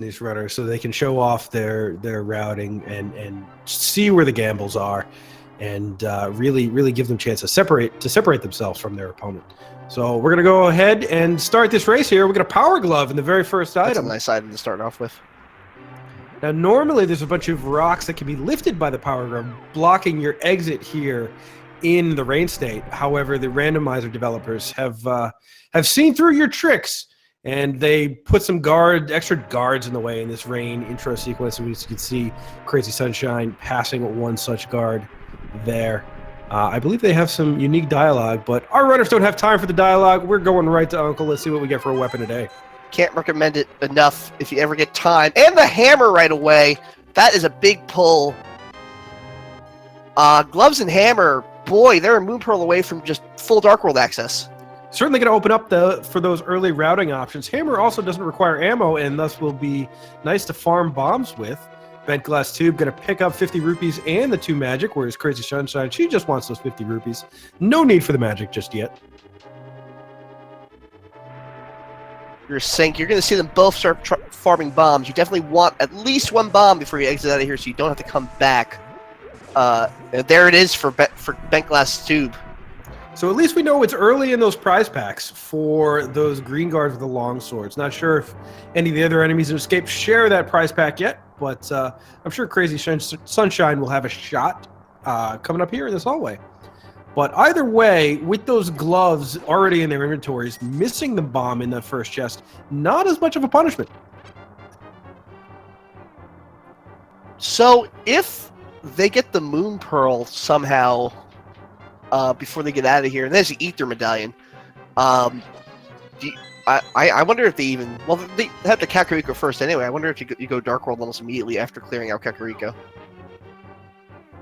these runners, so they can show off their routing and see where the gambles are, and really give them a chance to separate themselves from their opponent. So we're gonna go ahead and start this race here. We're gonna power glove in the very first item. That's a nice item to start off with. Now, normally there's a bunch of rocks that can be lifted by the power glove, blocking your exit here in the rain state. However, the randomizer developers have seen through your tricks, and they put some extra guards in the way in this rain intro sequence. And as you can see, Crazy Sunshine passing one such guard there. I believe they have some unique dialogue, but our runners don't have time for the dialogue. We're going right to Uncle. Let's see what we get for a weapon today. Can't recommend it enough if you ever get time. And the hammer right away. That is a big pull. Gloves and hammer, boy, they're a moon pearl away from just full Dark World access. Certainly going to open up for those early routing options. Hammer also doesn't require ammo, and thus will be nice to farm bombs with. Bent Glass Tube going to pick up 50 rupees and the 2 magic, whereas Crazy Sunshine, she just wants those 50 rupees. No need for the magic just yet. You're going to see them both start farming bombs. You definitely want at least 1 bomb before you exit out of here, so you don't have to come back. There it is for Bent Glass Tube. So at least we know it's early in those prize packs for those green guards with the long swords. Not sure if any of the other enemies in Escape share that prize pack yet, but I'm sure Crazy Sunshine will have a shot coming up here in this hallway. But either way, with those gloves already in their inventories, missing the bomb in the first chest, not as much of a punishment. So if they get the Moon Pearl somehow before they get out of here, and there's the Ether Medallion, I wonder if they even... Well, they have the Kakariko first anyway. I wonder if you go Dark World almost immediately after clearing out Kakariko.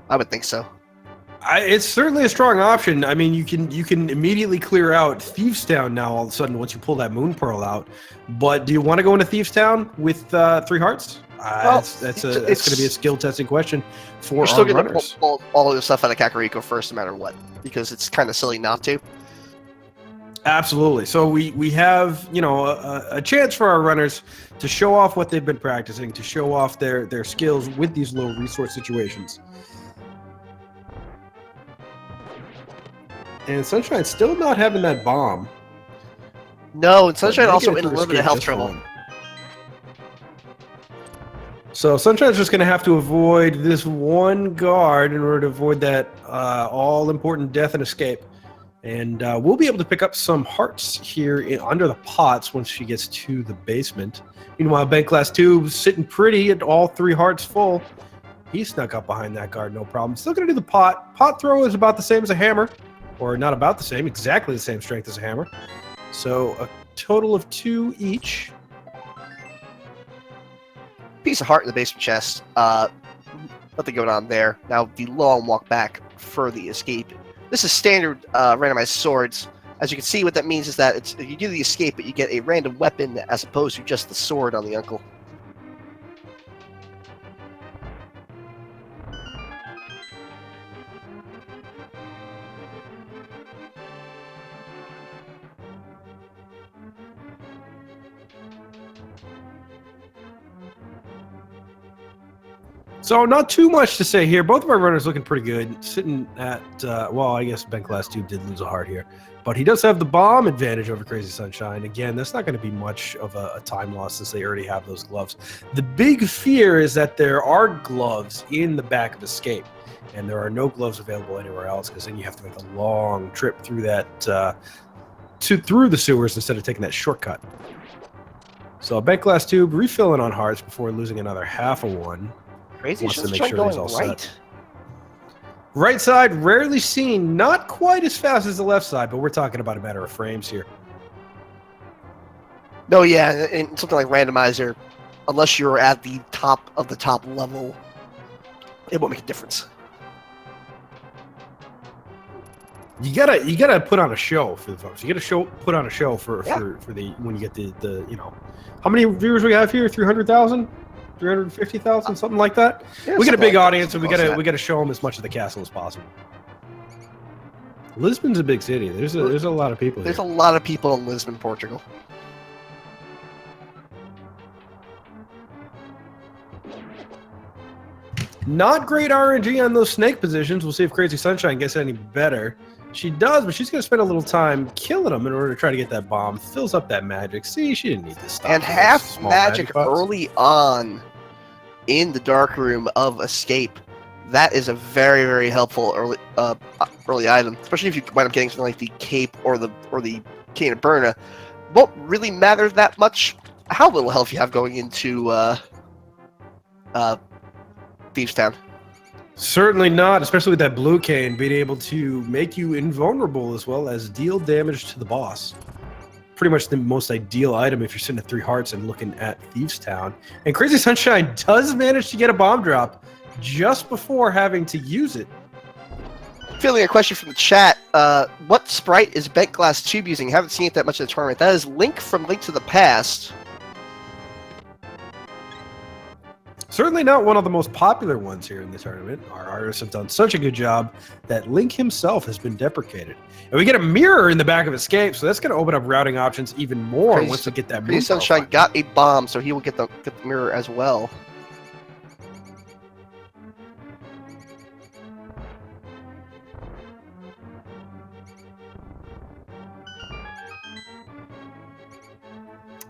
I would think so. It's certainly a strong option. I mean, you can immediately clear out Thieves Town now all of a sudden once you pull that Moon Pearl out. But do you want to go into Thieves Town with 3 hearts? Well, that's going to be a skill testing question for our runners. You're still going to pull all of the stuff out of Kakariko first, no matter what, because it's kind of silly not to. Absolutely. So we have a chance for our runners to show off what they've been practicing, to show off their skills with these low resource situations. And Sunshine's still not having that bomb. No, and Sunshine also in a little bit of health trouble. So Sunshine's just going to have to avoid this 1 guard in order to avoid that all-important death and escape. And we'll be able to pick up some hearts here under the pots once she gets to the basement. Meanwhile, Bent Glass Tube sitting pretty at all 3 hearts full. He snuck up behind that guard, no problem. Still going to do the pot. Pot throw is about the same as a hammer. Or not about the same, exactly the same strength as a hammer. So a total of 2 each. Piece of heart in the basement chest. Nothing going on there. Now the long walk back for the escape. This is standard randomized swords. As you can see, what that means is that you do the escape, but you get a random weapon as opposed to just the sword on the Uncle. So not too much to say here. Both of our runners looking pretty good. Sitting at, well, I guess Bent Glass Tube did lose a heart here. But he does have the bomb advantage over Crazy Sunshine. Again, that's not going to be much of a time loss since they already have those gloves. The big fear is that there are gloves in the back of Escape. And there are no gloves available anywhere else because then you have to make a long trip through that, through the sewers instead of taking that shortcut. So Bent Glass Tube refilling on hearts before losing another half of 1. Crazy Wants to make Sunshine sure he's going all right. set. Right side, rarely seen. Not quite as fast as the left side, but we're talking about a matter of frames here. No, yeah, and something like Randomizer, unless you're at the top of the top level, it won't make a difference. You gotta put on a show for the folks. You gotta put on a show for the when you get the how many viewers we have here? 300,000. 350,000, something like that. Yeah, we got a big audience, and we gotta show them as much of the castle as possible. Lisbon's a big city. There's a lot of people. There's a lot of people in Lisbon, Portugal. Not great RNG on those snake positions. We'll see if Crazy Sunshine gets any better. She does, but she's going to spend a little time killing them in order to try to get that bomb. Fills up that magic. See, she didn't need to stop. And half magic early on in the dark room of escape. That is a very, very helpful early item, especially if you wind up getting something like the cape or the Cane of Burna. Won't really matter that much how little health you have going into Thieves Town. Certainly not, especially with that blue cane being able to make you invulnerable as well as deal damage to the boss. Pretty much the most ideal item if you're sitting at 3 hearts and looking at Thieves Town. And Crazy Sunshine does manage to get a bomb drop just before having to use it. Feeling a question from the chat. What sprite is bentglasstube using? Haven't seen it that much in the tournament. That is Link from Link to the Past. Certainly not one of the most popular ones here in the tournament. Our artists have done such a good job that Link himself has been deprecated. And we get a mirror in the back of Escape, so that's going to open up routing options even more once we get that mirror. Sunshine got a bomb, so he will get the mirror as well.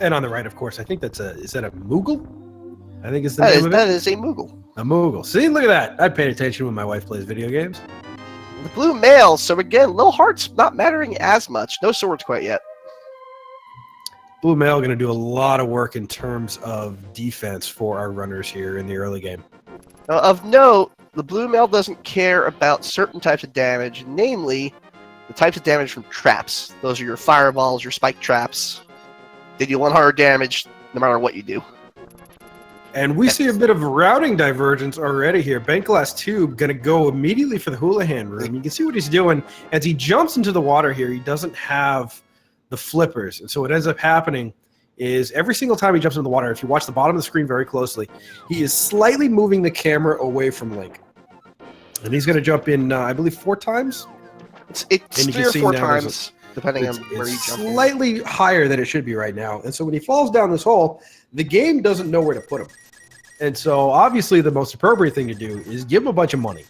And on the right, of course, I think that's is that a Moogle? I think it's the name of it. That is a Moogle. A Moogle. See, look at that. I paid attention when my wife plays video games. The blue male, so again, little hearts not mattering as much. No swords quite yet. Blue male going to do a lot of work in terms of defense for our runners here in the early game. Of note, the blue male doesn't care about certain types of damage, namely the types of damage from traps. Those are your fireballs, your spike traps. They do 100 damage no matter what you do. And we see a bit of routing divergence already here. Bentglasstube going to go immediately for the Houlihan room. You can see what he's doing. As he jumps into the water here, he doesn't have the flippers. And so what ends up happening is every single time he jumps into the water, if you watch the bottom of the screen very closely, he is slightly moving the camera away from Link. And he's going to jump in, I believe, 4 times? It's 3 or 4 times, depending on where you jump in. Slightly higher than it should be right now. And so when he falls down this hole, the game doesn't know where to put him. And so obviously the most appropriate thing to do is give him a bunch of money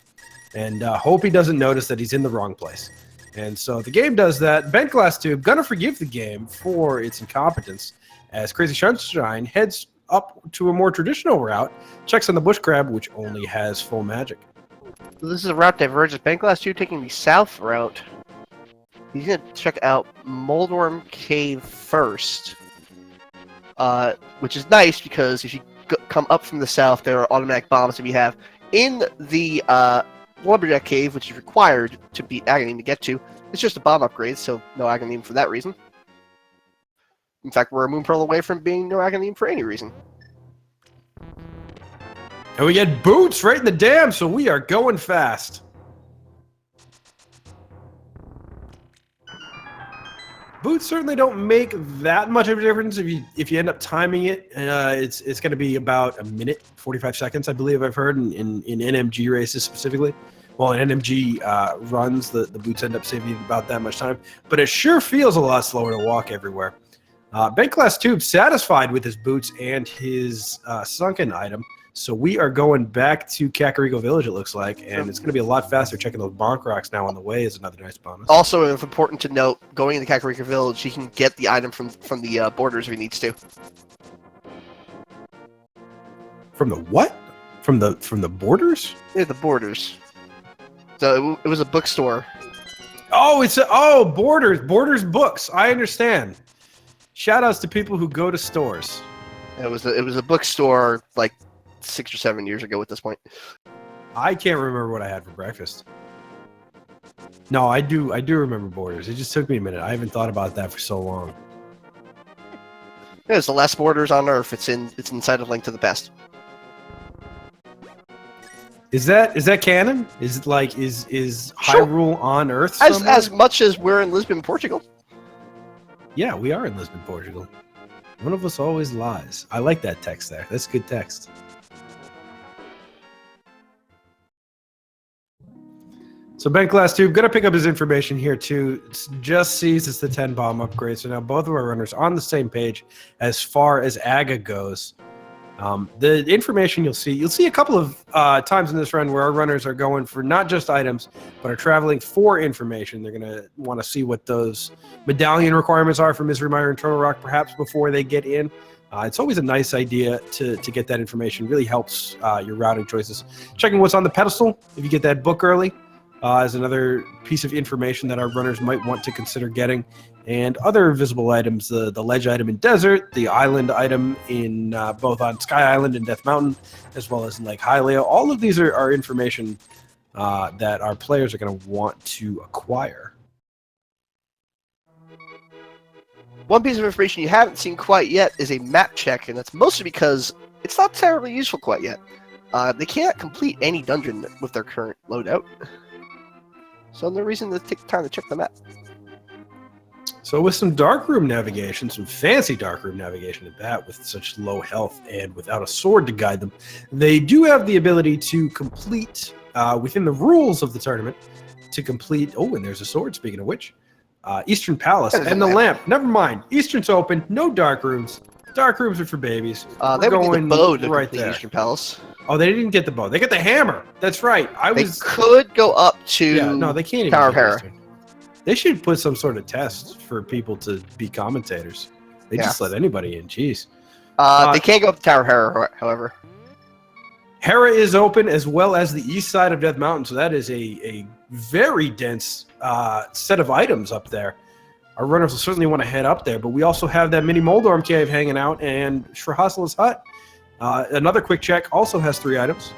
and hope he doesn't notice that he's in the wrong place. And so the game does that. Bentglasstube gonna forgive the game for its incompetence as Crazy Sunshine heads up to a more traditional route, checks on the bush crab, which only has full magic. This is a route divergence. Bentglasstube taking the south route. He's gonna check out Moldworm Cave first, which is nice because if you come up from the south, there are automatic bombs that we have in the Lumberjack Cave, which is required to beat Aghanim to get to. It's just a bomb upgrade, so no Aghanim for that reason. In fact, we're a moon pearl away from being no Aghanim for any reason. And we get boots right in the dam, so we are going fast. Boots certainly don't make that much of a difference if you end up timing it. It's going to be about a minute, 45 seconds, I believe I've heard in NMG races specifically. Well, in NMG runs, the boots end up saving about that much time, but it sure feels a lot slower to walk everywhere. Bentglasstube satisfied with his boots and his sunken item, so we are going back to Kakariko Village, it looks like, and it's going to be a lot faster. Checking those bonk rocks now on the way is another nice bonus. Also, it's important to note, going into Kakariko Village, he can get the item from the borders if he needs to. From the what? From the borders? Yeah, the borders. So it was a bookstore. Oh, Borders books. I understand. Shout outs to people who go to stores. It was a bookstore like 6 or 7 years ago at this point. I can't remember what I had for breakfast. No, I do remember Borders. It just took me a minute. I haven't thought about that for so long. Yeah, it's the last Borders on Earth. It's inside of Link to the Past. Is that canon? Is it like is Hyrule on Earth somewhere? As much as we're in Lisbon, Portugal? Yeah, we are in Lisbon, Portugal. One of us always lies. I like that text there. That's good text. So Bentglasstube gonna pick up his information here too. Just sees it's the 10 bomb upgrade. So now both of our runners on the same page as far as Aga goes. The information you'll see a couple of times in this run where our runners are going for not just items, but are traveling for information. They're going to want to see what those medallion requirements are for Misery Mire and Turtle Rock, perhaps before they get in. It's always a nice idea to get that information. Really helps your routing choices. Checking what's on the pedestal, if you get that book early, is another piece of information that our runners might want to consider getting. And other visible items, the ledge item in Desert, the island item in both on Sky Island and Death Mountain, as well as in Lake Hylia. All of these are information that our players are going to want to acquire. One piece of information you haven't seen quite yet is a map check, and that's mostly because it's not terribly useful quite yet. They can't complete any dungeon with their current loadout, so no reason to take time to check the map. So with some darkroom navigation, some fancy darkroom navigation at that, with such low health and without a sword to guide them, they do have the ability to complete, within the rules of the tournament, to complete, oh, and there's a sword, speaking of which, Eastern Palace and the lamp. Never mind, Eastern's open, no dark rooms. Dark rooms are for babies. They would get the bow to complete Eastern Palace. Oh, they didn't get the bow. They got the hammer. That's right. They could go up to no, they can't even Tower of Hera. They should put some sort of test for people to be commentators. They just let anybody in. Jeez. They can't go up to Tower of Hera, however. Hera is open, as well as the east side of Death Mountain, so that is a very dense set of items up there. Our runners will certainly want to head up there, but we also have that mini Moldorm cave hanging out, and Shrahasala's hut. Another quick check also has 3 items.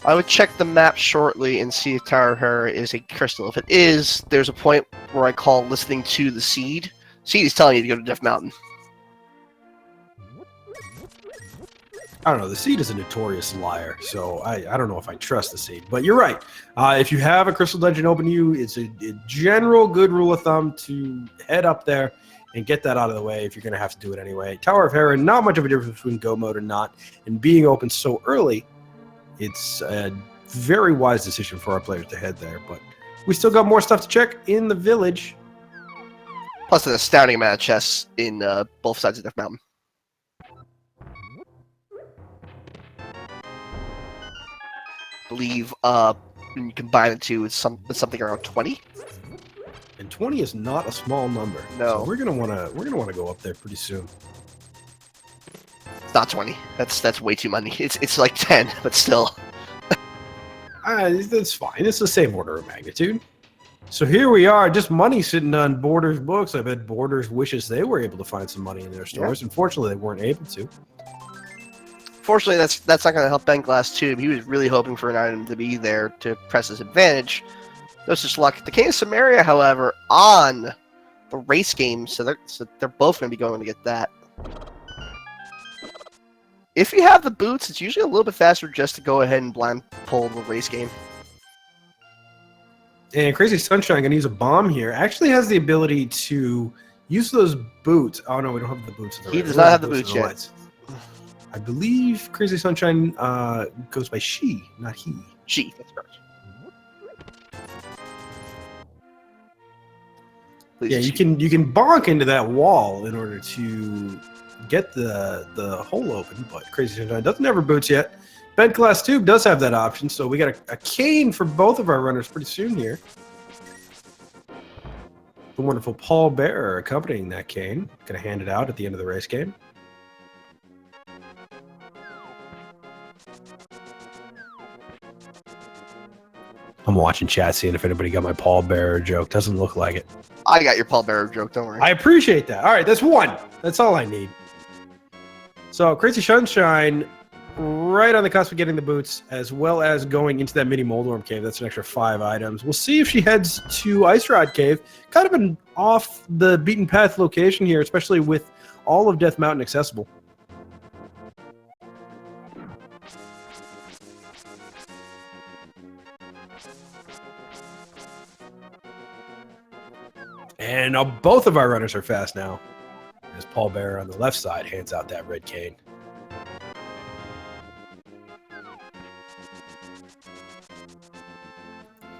I would check the map shortly and see if Tower of Hera is a crystal. If it is, there's a point where I call listening to the seed. Seed is telling you to go to Death Mountain. I don't know. The seed is a notorious liar, so I don't know if I trust the seed. But you're right. If you have a crystal dungeon open to you, it's a general good rule of thumb to head up there and get that out of the way if you're going to have to do it anyway. Tower of Hera, not much of a difference between go mode and not. And being open so early, it's a very wise decision for our players to head there. But we still got more stuff to check in the village. Plus an astounding amount of chests in both sides of Death Mountain. I believe when you combine the two, it's something around 20. And 20 is not a small number. No, so we're gonna wanna go up there pretty soon. It's not 20. That's way too many. It's like 10, but still. That's fine. It's the same order of magnitude. So here we are, just money sitting on Borders books. I bet Borders wishes they were able to find some money in their stores. Yeah. Unfortunately, they weren't able to. Fortunately, that's not going to help bentglasstube. He was really hoping for an item to be there to press his advantage. No such luck. The King of Samaria, however, on the race game, so they're both going to be going to get that. If you have the boots, it's usually a little bit faster just to go ahead and blind pull the race game. And Crazy Sunshine going to use a bomb here. Actually has the ability to use those boots. Oh no, we don't have the boots. He does not have the boots yet. Lights. I believe Crazy Sunshine goes by she, not he. She, that's correct. Yeah, you can bonk into that wall in order to get the hole open, but Crazy Sunshine doesn't have her boots yet. bentglasstube does have that option, so we got a cane for both of our runners pretty soon here. The wonderful Paul Bearer accompanying that cane. Gonna hand it out at the end of the race game. I'm watching chat, seeing if anybody got my Paul Bearer joke. Doesn't look like it. I got your Paul Bearer joke, don't worry. I appreciate that. All right, that's one. That's all I need. So, Crazy Sunshine, right on the cusp of getting the boots, as well as going into that mini Moldorm cave. That's an extra 5 items. We'll see if she heads to Ice Rod Cave. Kind of an off the beaten path location here, especially with all of Death Mountain accessible. And both of our runners are fast now, as Paul Bearer on the left side hands out that red cane.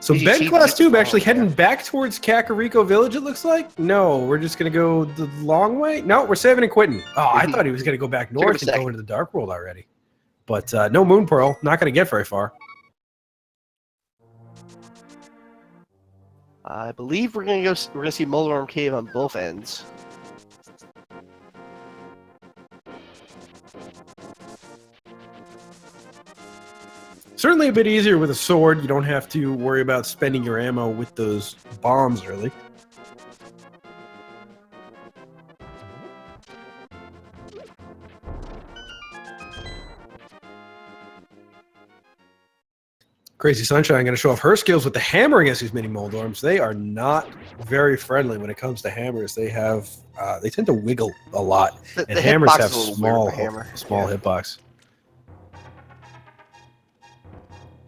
So Easy bent cheap glass is tube wrong, actually yeah. heading back towards Kakariko Village, it looks like. No, we're just going to go the long way. No, we're saving and quitting. Oh, I thought he was going to go back Took him a north and sec. go into the Dark World already. But no Moon Pearl. Not going to get very far. I believe we're gonna see Moldorm Cave on both ends. Certainly a bit easier with a sword. You don't have to worry about spending your ammo with those bombs early. Crazy Sunshine going to show off her skills with the hammer against these mini Moldorms. They are not very friendly when it comes to hammers. They have they tend to wiggle a lot, and hammers hitbox have is a little weird small with the hammer. hitbox.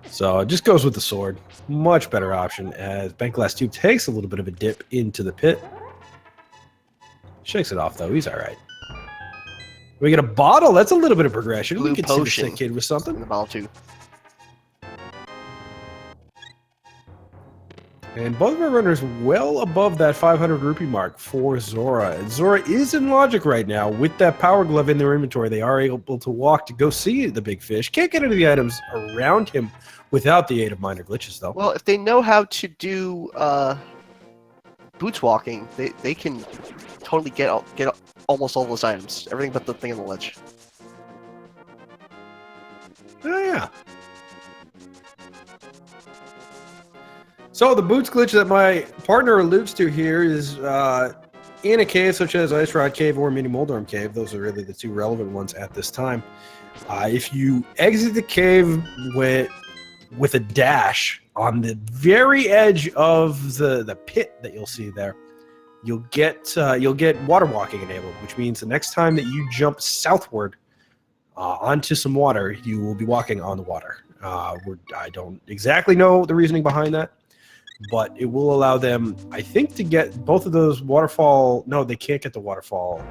So it just goes with the sword. Much better option as bent glass tube takes a little bit of a dip into the pit. Shakes it off though. He's all right. We get a bottle. That's a little bit of progression. Blue We could see the potion sick kid with in something. the bottle too. And both of our runners well above that 500 rupee mark for Zora. And Zora is in logic right now. With that power glove in their inventory, they are able to walk to go see the big fish. Can't get into the items around him without the aid of minor glitches, though. Well, if they know how to do boots walking, they can totally get almost all those items. Everything but the thing on the ledge. Oh, yeah. So the boots glitch that my partner alludes to here is in a cave such as Ice Rod Cave or Mini Moldorm Cave. Those are really the two relevant ones at this time. If you exit the cave with a dash on the very edge of the pit that you'll see there, you'll get water walking enabled, which means the next time that you jump southward onto some water, you will be walking on the water. I don't exactly know the reasoning behind that, but it will allow them, I think, to get both of those waterfall. No, they can't get the waterfall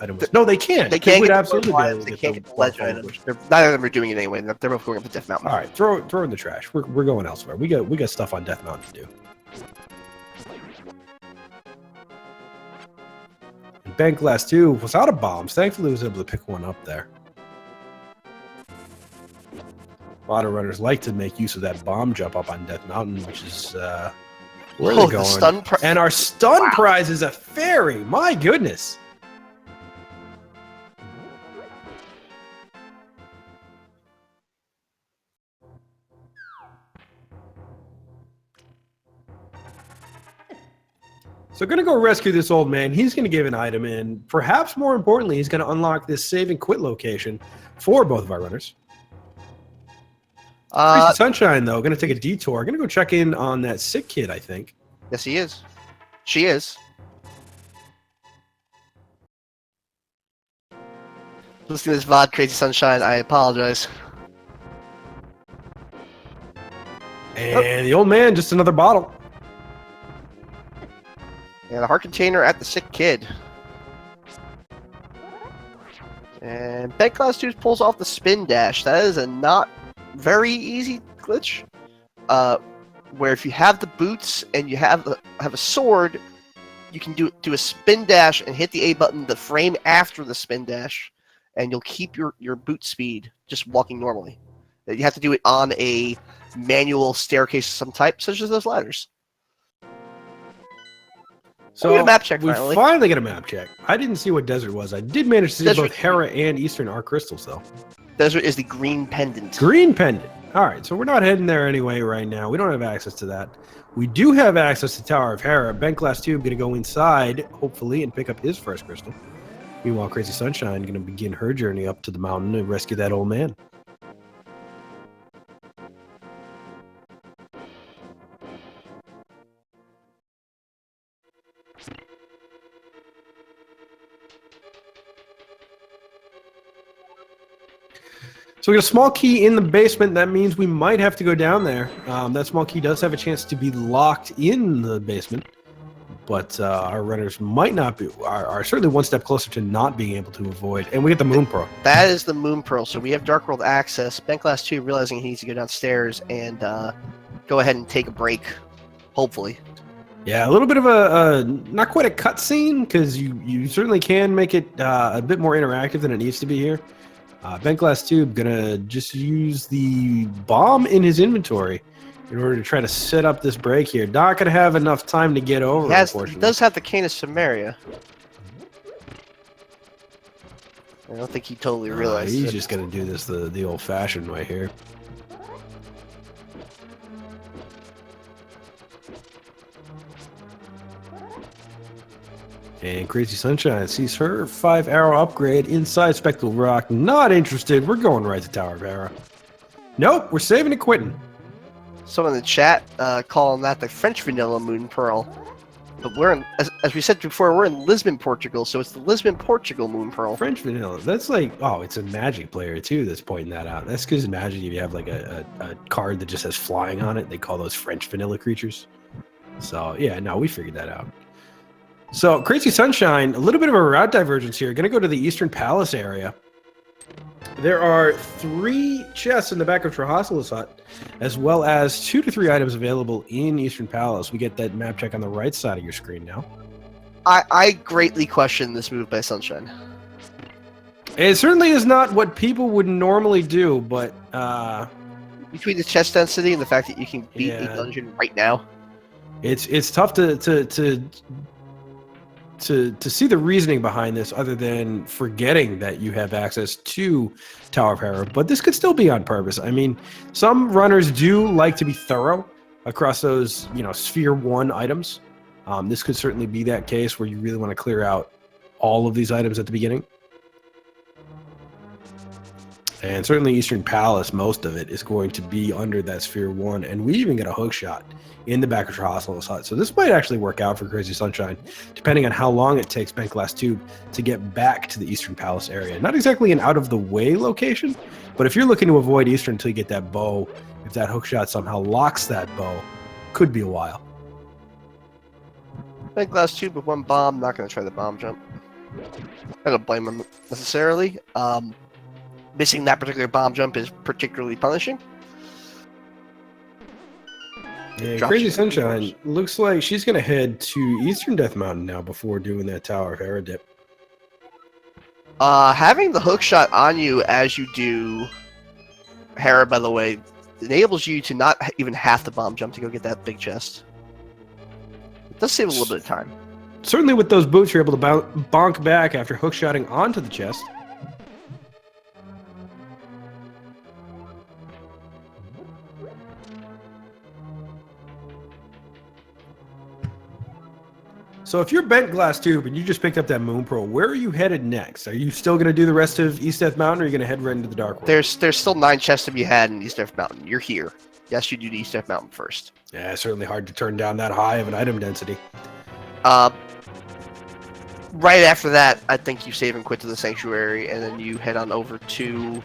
items. No, they can. They can't would get absolutely the be able to they can't get the ledge waterfall items. Neither of them are doing it anyway. They're both going up to Death Mountain. All right, throw it in the trash. We're going elsewhere. We got stuff on Death Mountain to do. And bent glass too was out of bombs. Thankfully, was able to pick one up there. A lot of runners like to make use of that bomb jump up on Death Mountain, which is where they're going. And our stun prize is a fairy. My goodness. So going to go rescue this old man. He's going to give an item, and perhaps more importantly, he's going to unlock this save and quit location for both of our runners. Crazy Sunshine, though, going to take a detour. Going to go check in on that sick kid, I think. Yes, he is. She is. Listen to this VOD, Crazy Sunshine. I apologize. And the old man, just another bottle. And a heart container at the sick kid. And bent glass tube pulls off the spin dash. That is a not very easy glitch. Where if you have the boots and you have a sword, you can do a spin dash and hit the A button the frame after the spin dash, and you'll keep your boot speed just walking normally. You have to do it on a manual staircase of some type, such as those ladders. So we get a map check we finally. get a map check. I didn't see what desert was. I did manage to see both Hera and Eastern Arc Crystals, though. Desert is the green pendant. Green pendant. All right, so we're not heading there anyway right now. We don't have access to that. We do have access to Tower of Hera. Bent glass tube going to go inside, hopefully, and pick up his first crystal. Meanwhile, Crazy Sunshine going to begin her journey up to the mountain and rescue that old man. So we got a small key in the basement. That means we might have to go down there. That small key does have a chance to be locked in the basement, but our runners might not be. Are certainly one step closer to not being able to avoid. And we get the Moon Pearl. That is the Moon Pearl. So we have Dark World access. Bent glass tube realizing he needs to go downstairs and go ahead and take a break, hopefully. Yeah, a little bit of a not quite a cutscene, because you certainly can make it a bit more interactive than it needs to be here. bentglasstube gonna just use the bomb in his inventory in order to try to set up this break here. Not gonna have enough time to get over, He unfortunately. does have the Cane of Samaria. I don't think he totally realized He's it. just gonna do this the old-fashioned way here. And Crazy Sunshine sees her 5-arrow upgrade inside Spectral Rock. Not interested. We're going right to Tower of Arrow. Nope, we're saving and quitting. Someone in the chat calling that the French vanilla moon pearl. But we're in, as we said before, we're in Lisbon, Portugal, so it's the Lisbon, Portugal moon pearl. French vanilla. That's like, oh, it's a Magic player too that's pointing that out. That's because Magic, if you have like a card that just has flying on it, they call those French vanilla creatures. So yeah, no, we figured that out. So Crazy Sunshine, a little bit of a route divergence here. Going to go to the Eastern Palace area. There are 3 chests in the back of Trahasala's hut, as well as 2 to 3 items available in Eastern Palace. We get that map check on the right side of your screen now. I greatly question this move by Sunshine. It certainly is not what people would normally do, but Between the chest density and the fact that you can beat a dungeon right now, it's tough to see the reasoning behind this, other than forgetting that you have access to Tower of Hera. But this could still be on purpose. I mean, some runners do like to be thorough across those, Sphere 1 items. This could certainly be that case where you really want to clear out all of these items at the beginning. And certainly Eastern Palace, most of it is going to be under that Sphere 1. And we even get a hook shot in the back of Trahasala's hut. So this might actually work out for Crazy Sunshine, depending on how long it takes bentglasstube to get back to the Eastern Palace area. Not exactly an out-of-the-way location, but if you're looking to avoid Eastern until you get that bow, if that hook shot somehow locks that bow, could be a while. bentglasstube with 1 bomb, not going to try the bomb jump. I don't blame him necessarily. Missing that particular bomb jump is particularly punishing. Yeah, Crazy Sunshine looks like she's going to head to Eastern Death Mountain now before doing that Tower of Hera dip. Having the hook shot on you as you do Hera, by the way, enables you to not even have to bomb jump to go get that big chest. It does save a little bit of time. Certainly with those boots, you're able to bonk back after hook shotting onto the chest. So if you're bentglasstube and you just picked up that Moon Pearl, where are you headed next? Are you still going to do the rest of East Death Mountain, or are you going to head right into the Dark World? There's still 9 chests to be had in East Death Mountain. You're here. Yes, you do the East Death Mountain first. Yeah, it's certainly hard to turn down that high of an item density. Right after that, I think you save and quit to the Sanctuary, and then you head on over to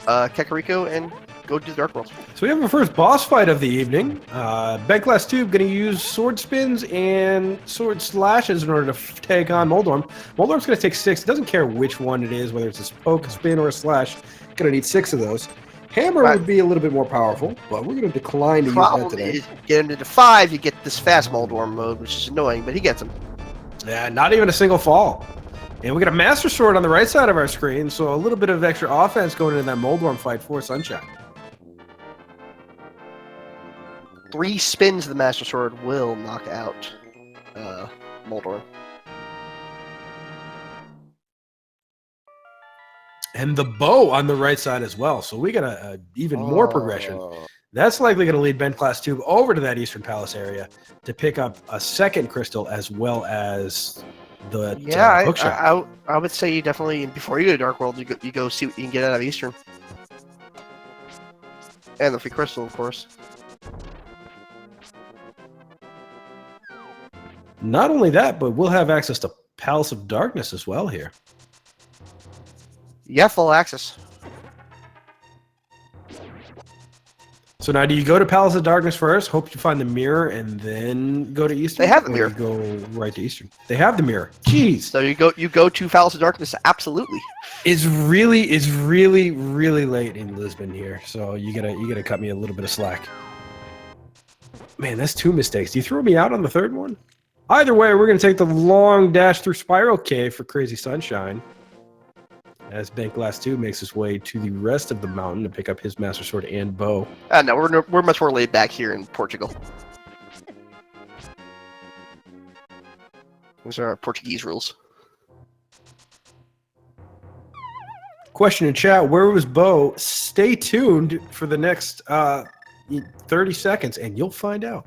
Kakariko and go do the Dark World. So we have our first boss fight of the evening. bentglasstube going to use sword spins and sword slashes in order to take on Moldorm. Moldorm's going to take 6. It doesn't care which one it is, whether it's a poke, a spin, or a slash. Going to need 6 of those. Hammer would be a little bit more powerful, but we're going to decline to use that today. Is get him to 5, you get this fast Moldorm mode, which is annoying, but he gets him. Yeah, not even a single fall. And we got a Master Sword on the right side of our screen, so a little bit of extra offense going into that Moldorm fight for Sunshine. 3 spins of the Master Sword will knock out Moldorm. And the bow on the right side as well, so we got a even more progression. That's likely going to lead bentglasstube over to that Eastern Palace area to pick up a second crystal as well as the hook shot. I would say you definitely, before you go to Dark World, you go see what you can get out of Eastern. And the free crystal, of course. Not only that, but we'll have access to Palace of Darkness as well here. Yeah, full access. So now, do you go to Palace of Darkness first, hope to find the mirror, and then go to Eastern? They have the mirror. Go right to Eastern. They have the mirror. Jeez. So you go to Palace of Darkness. Absolutely. It's really late in Lisbon here, so you gotta cut me a little bit of slack. Man, that's 2 mistakes. Do you throw me out on the third one? Either way, we're going to take the long dash through Spiral Cave for Crazy Sunshine. As bentglasstube makes his way to the rest of the mountain to pick up his Master Sword and bow. No, we're much more laid back here in Portugal. Those are our Portuguese rules. Question in chat, where was Bo? Stay tuned for the next 30 seconds and you'll find out.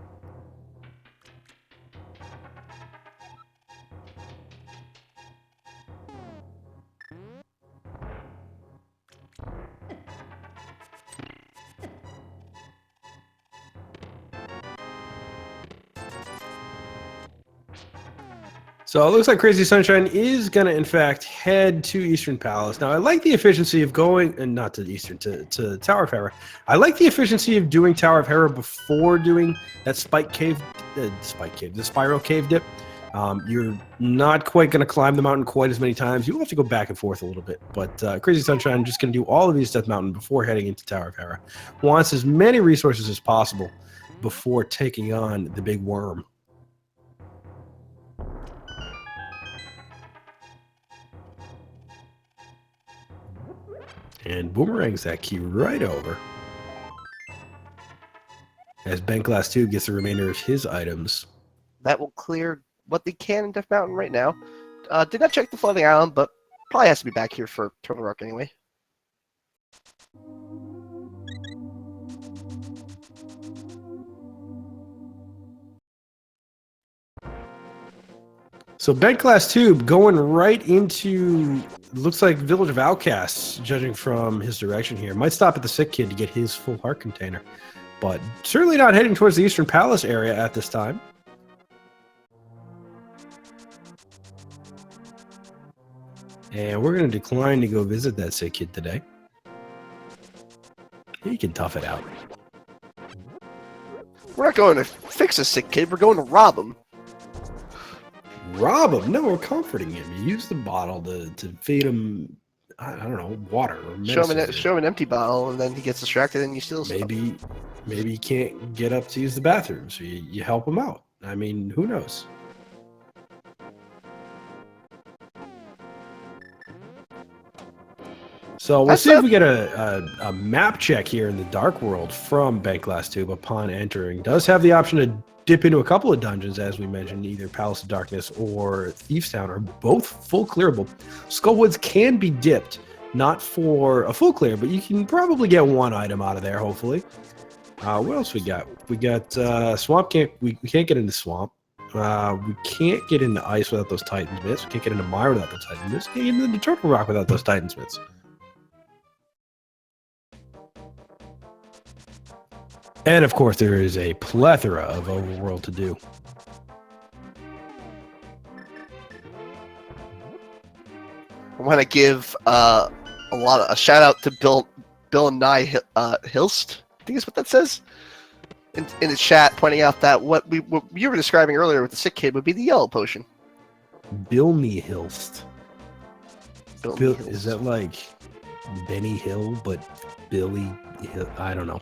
So it looks like Crazy Sunshine is going to, in fact, head to Eastern Palace. Now, I like the efficiency of going, and not to the Eastern, to Tower of Hera. I like the efficiency of doing Tower of Hera before doing that the Spiral Cave dip. You're not quite going to climb the mountain quite as many times. You'll have to go back and forth a little bit. But Crazy Sunshine just going to do all of these Death Mountain before heading into Tower of Hera. Wants as many resources as possible before taking on the big worm. And boomerangs that key right over. As bentglasstube gets the remainder of his items. That will clear what they can in Death Mountain right now. Did not check the floating island, but probably has to be back here for Turtle Rock anyway. So bentglasstube going right into, looks like Village of Outcasts, judging from his direction here. Might stop at the Sick Kid to get his full heart container. But certainly not heading towards the Eastern Palace area at this time. And we're going to decline to go visit that Sick Kid today. He can tough it out. We're not going to fix a Sick Kid, we're going to rob him. Rob him? No, we're comforting him. You use the bottle to feed him, I don't know, water or medicine. Show him an empty bottle, and then he gets distracted, and you steal stuff. Maybe he can't get up to use the bathroom, so you help him out. I mean, who knows? So we'll see if we get a map check here in the Dark World from bentglasstube upon entering. Does have the option to dip into a couple of dungeons, as we mentioned, either Palace of Darkness or Thieves Town, are both full clearable. Skullwoods can be dipped, not for a full clear, but you can probably get one item out of there, hopefully. What else we got? We got Swamp. We can't get into Swamp. We can't get into Ice without those Titan Bits. We can't get into Mire without those Titan Bits. We can't get into Turtle Rock without those Titan Bits. And of course, there is a plethora of overworld to do. I want to give a shout out to Bill and Nye Hilst. I think is what that says in the chat, pointing out that what you were describing earlier with the Sick Kid would be the yellow potion. Bill Hilst. Hilst. Is that like Benny Hill, but Billy Hill? I don't know.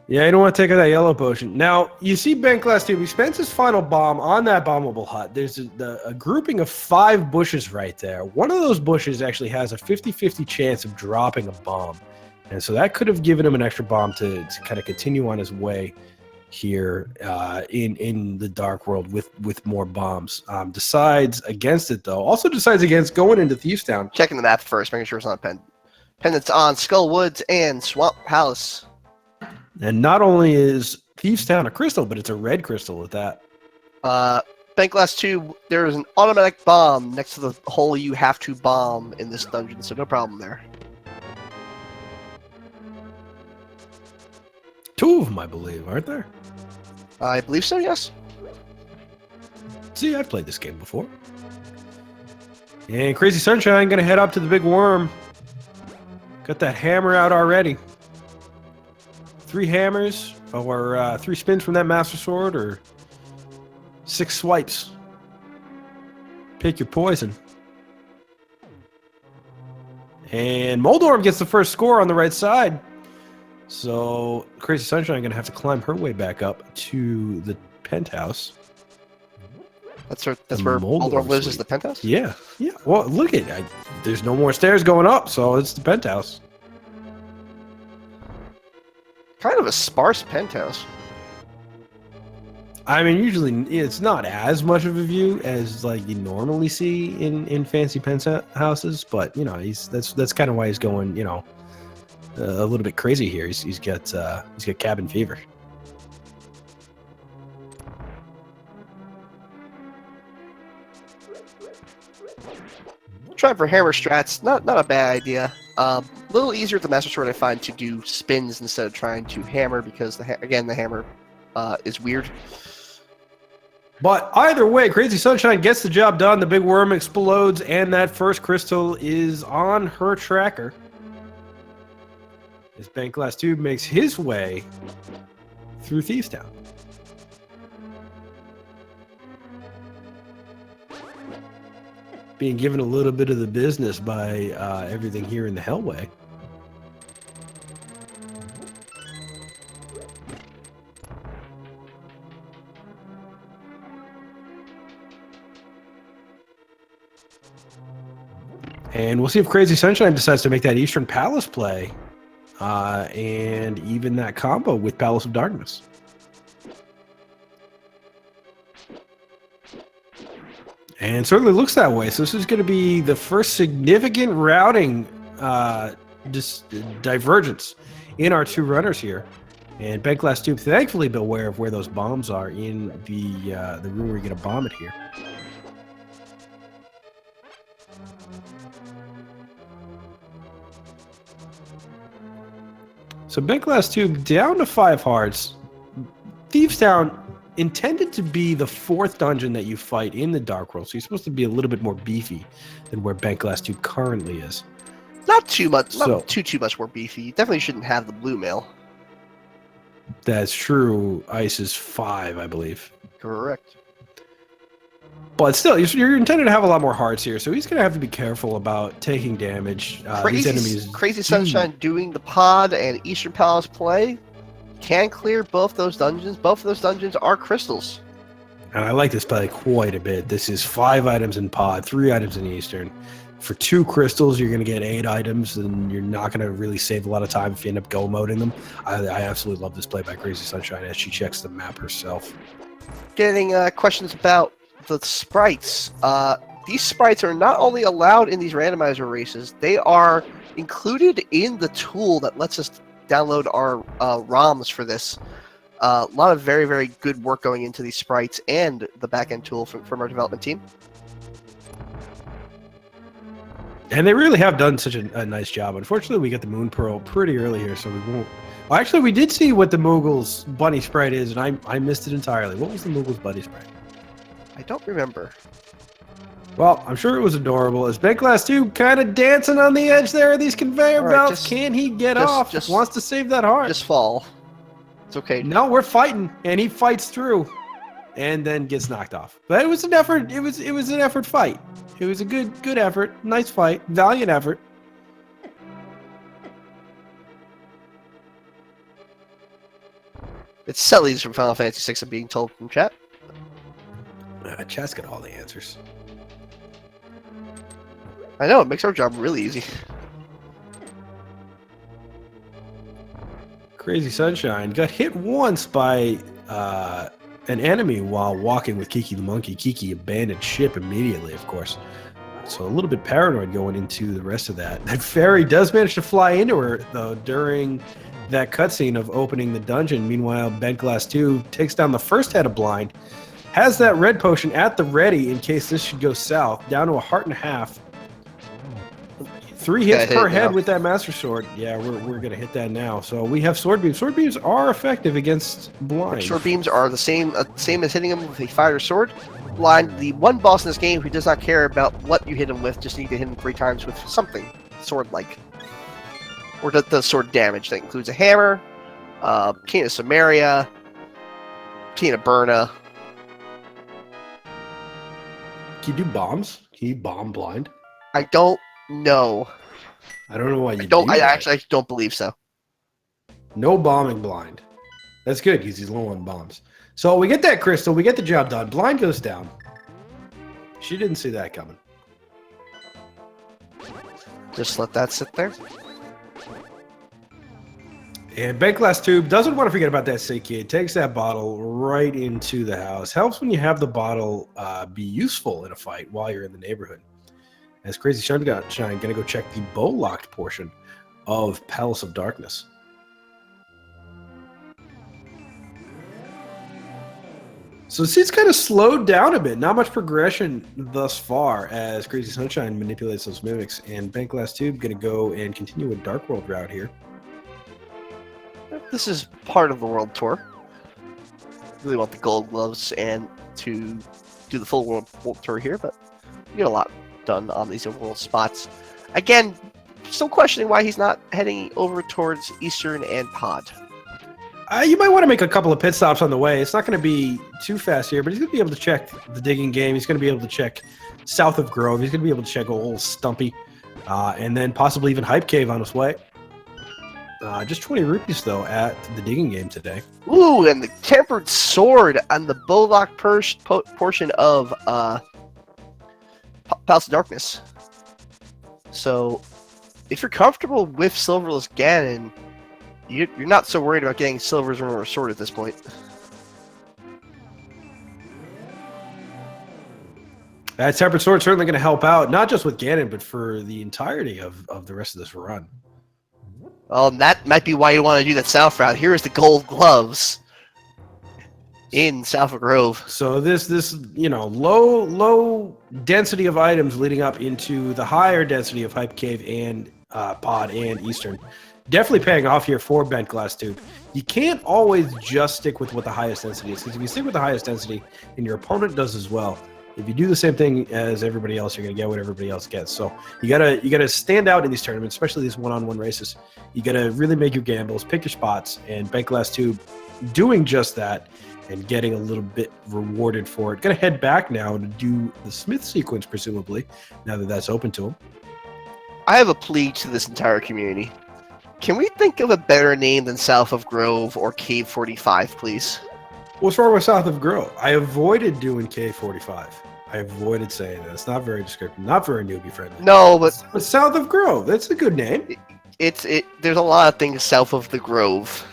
Yeah, you don't want to take out that yellow potion. Now, you see bentglasstube, he spends his final bomb on that bombable hut. There's a grouping of 5 bushes right there. One of those bushes actually has a 50-50 chance of dropping a bomb. And so that could have given him an extra bomb to kind of continue on his way here in the Dark World with more bombs. Decides against it, though. Also decides against going into Thieves Town. Checking the map first, making sure it's not pendants on Skullwoods and Swamp Palace. And not only is Thieves Town a crystal, but it's a red crystal at that. bentglasstube, there is an automatic bomb next to the hole you have to bomb in this dungeon, so no problem there. 2 of them, I believe, aren't there? I believe so, yes. See, I've played this game before. And Crazy Sunshine gonna head up to the big worm. Got that hammer out already. 3 hammers, or 3 spins from that Master Sword, or 6 swipes. Pick your poison. And Moldorm gets the first score on the right side. So Crazy Sunshine going to have to climb her way back up to the penthouse. That's where Moldorf lives, is the penthouse? Yeah. Yeah. Well, look at it. There's no more stairs going up, so it's the penthouse. Kind of a sparse penthouse. I mean, usually it's not as much of a view as like you normally see in fancy penthouses, but you know, that's kind of why he's going, you know, a little bit crazy here. He's got cabin fever. Trying for hammer strats, not a bad idea. A little easier with the Master Sword, I find, to do spins instead of trying to hammer because again the hammer is weird. But either way, Crazy Sunshine gets the job done. The big worm explodes, and that first crystal is on her tracker. As bentglasstube makes his way through Thieves Town. Being given a little bit of the business by everything here in the Hellway. And we'll see if Crazy Sunshine decides to make that Eastern Palace play. And even that combo with Palace of Darkness. And certainly looks that way. So this is going to be the first significant routing divergence in our two runners here. And bentglasstube, thankfully, be aware of where those bombs are in the room where you're going to bomb it here. So bentglasstube down to 5 hearts. Thieves Town intended to be the 4th dungeon that you fight in the Dark World, so you're supposed to be a little bit more beefy than where bentglasstube currently is. Not too much, not too much more beefy. You definitely shouldn't have the blue mail. That's true. Ice is 5, I believe. Correct. But still, you're intended to have a lot more hearts here, so he's going to have to be careful about taking damage. These enemies Crazy Sunshine doing the pod and Eastern Palace play can clear both those dungeons. Both of those dungeons are crystals. And I like this play quite a bit. This is 5 items in pod, 3 items in Eastern. For 2 crystals, you're going to get 8 items, and you're not going to really save a lot of time if you end up go moding them. I absolutely love this play by Crazy Sunshine as she checks the map herself. Getting questions about the sprites. These sprites are not only allowed in these randomizer races, they are included in the tool that lets us download our ROMs for this. A lot of very, very good work going into these sprites and the back-end tool from our development team. And they really have done such a nice job. Unfortunately, we get the Moon Pearl pretty early here, so we won't... Well, actually, we did see what the Moogle's bunny sprite is, and I missed it entirely. What was the Moogle's bunny sprite? I don't remember. Well, I'm sure it was adorable. Is bentglasstube kind of dancing on the edge there of these conveyor belts? Can he get off? Wants to save that heart. Just fall. It's okay. No, we're fighting, and he fights through, and then gets knocked off. But it was an effort. It was an effort fight. It was a good effort. Nice fight. Valiant effort. It's Selly's from Final Fantasy VI I'm being told from chat. Chat's got all the answers. I know, it makes our job really easy. Crazy Sunshine got hit once by an enemy while walking with Kiki the monkey. Kiki abandoned ship immediately, of course. So a little bit paranoid going into the rest of that. That fairy does manage to fly into her, though, during that cutscene of opening the dungeon. Meanwhile, bentglasstube takes down the first head of blind, has that red potion at the ready in case this should go south, down to a heart and a half. 3 hits per head with that Master Sword. Yeah, we're going to hit that now. So we have Sword Beams. Sword Beams are effective against blind. Sword Beams are the same as hitting him with a fighter sword. Blind, the one boss in this game who does not care about what you hit him with, just need to hit him 3 times with something sword-like. Or the sword damage. That includes a hammer, Keen of Samaria, Keen of Burna. Can you do bombs? Can you bomb blind? I don't know. I don't know why you don't. I actually don't believe so. No bombing blind. That's good because he's low on bombs. So we get that crystal. We get the job done. Blind goes down. She didn't see that coming. Just let that sit there. And bentglasstube doesn't want to forget about that sick kid. Takes that bottle right into the house. Helps when you have the bottle be useful in a fight while you're in the neighborhood. As Crazy Sunshine going to go check the bow-locked portion of Palace of Darkness. So the seat's kind of slowed down a bit. Not much progression thus far as Crazy Sunshine manipulates those mimics. And bentglasstube going to go and continue a Dark World route here. This is part of the world tour. Really want the gold gloves and to do the full world tour here, but we get a lot done on these overworld spots. Again, still questioning why he's not heading over towards Eastern and Pod. You might want to make a couple of pit stops on the way. It's not going to be too fast here, but he's going to be able to check the digging game. He's going to be able to check south of Grove. He's going to be able to check old Stumpy, and then possibly even Hype Cave on his way. Just 20 rupees, though, at the digging game today. Ooh, and the tempered sword on the bowlock portion of Palace of Darkness. So, if you're comfortable with Silverless Ganon, you're not so worried about getting Silver's Rumor Sword at this point. That tempered sword certainly going to help out, not just with Ganon, but for the entirety of the rest of this run. Well, that might be why you want to do that south route. Here is the gold gloves in South of Grove. So this low density of items leading up into the higher density of Hype Cave and Pod and Eastern. Definitely paying off here for bentglasstube. You can't always just stick with what the highest density is, because if you stick with the highest density and your opponent does as well, if you do the same thing as everybody else, you're going to get what everybody else gets. So you gotta stand out in these tournaments, especially these one-on-one races. You gotta really make your gambles, pick your spots, and bentglasstube doing just that and getting a little bit rewarded for it. Gonna head back now to do the Smith sequence, presumably, now that that's open to him. I have a plea to this entire community. Can we think of a better name than South of Grove or Cave 45, please? What's wrong with South of Grove? I avoided doing K45. I avoided saying that. It's not very descriptive, not very newbie friendly. No, but South of Grove, that's a good name. There's a lot of things south of the Grove.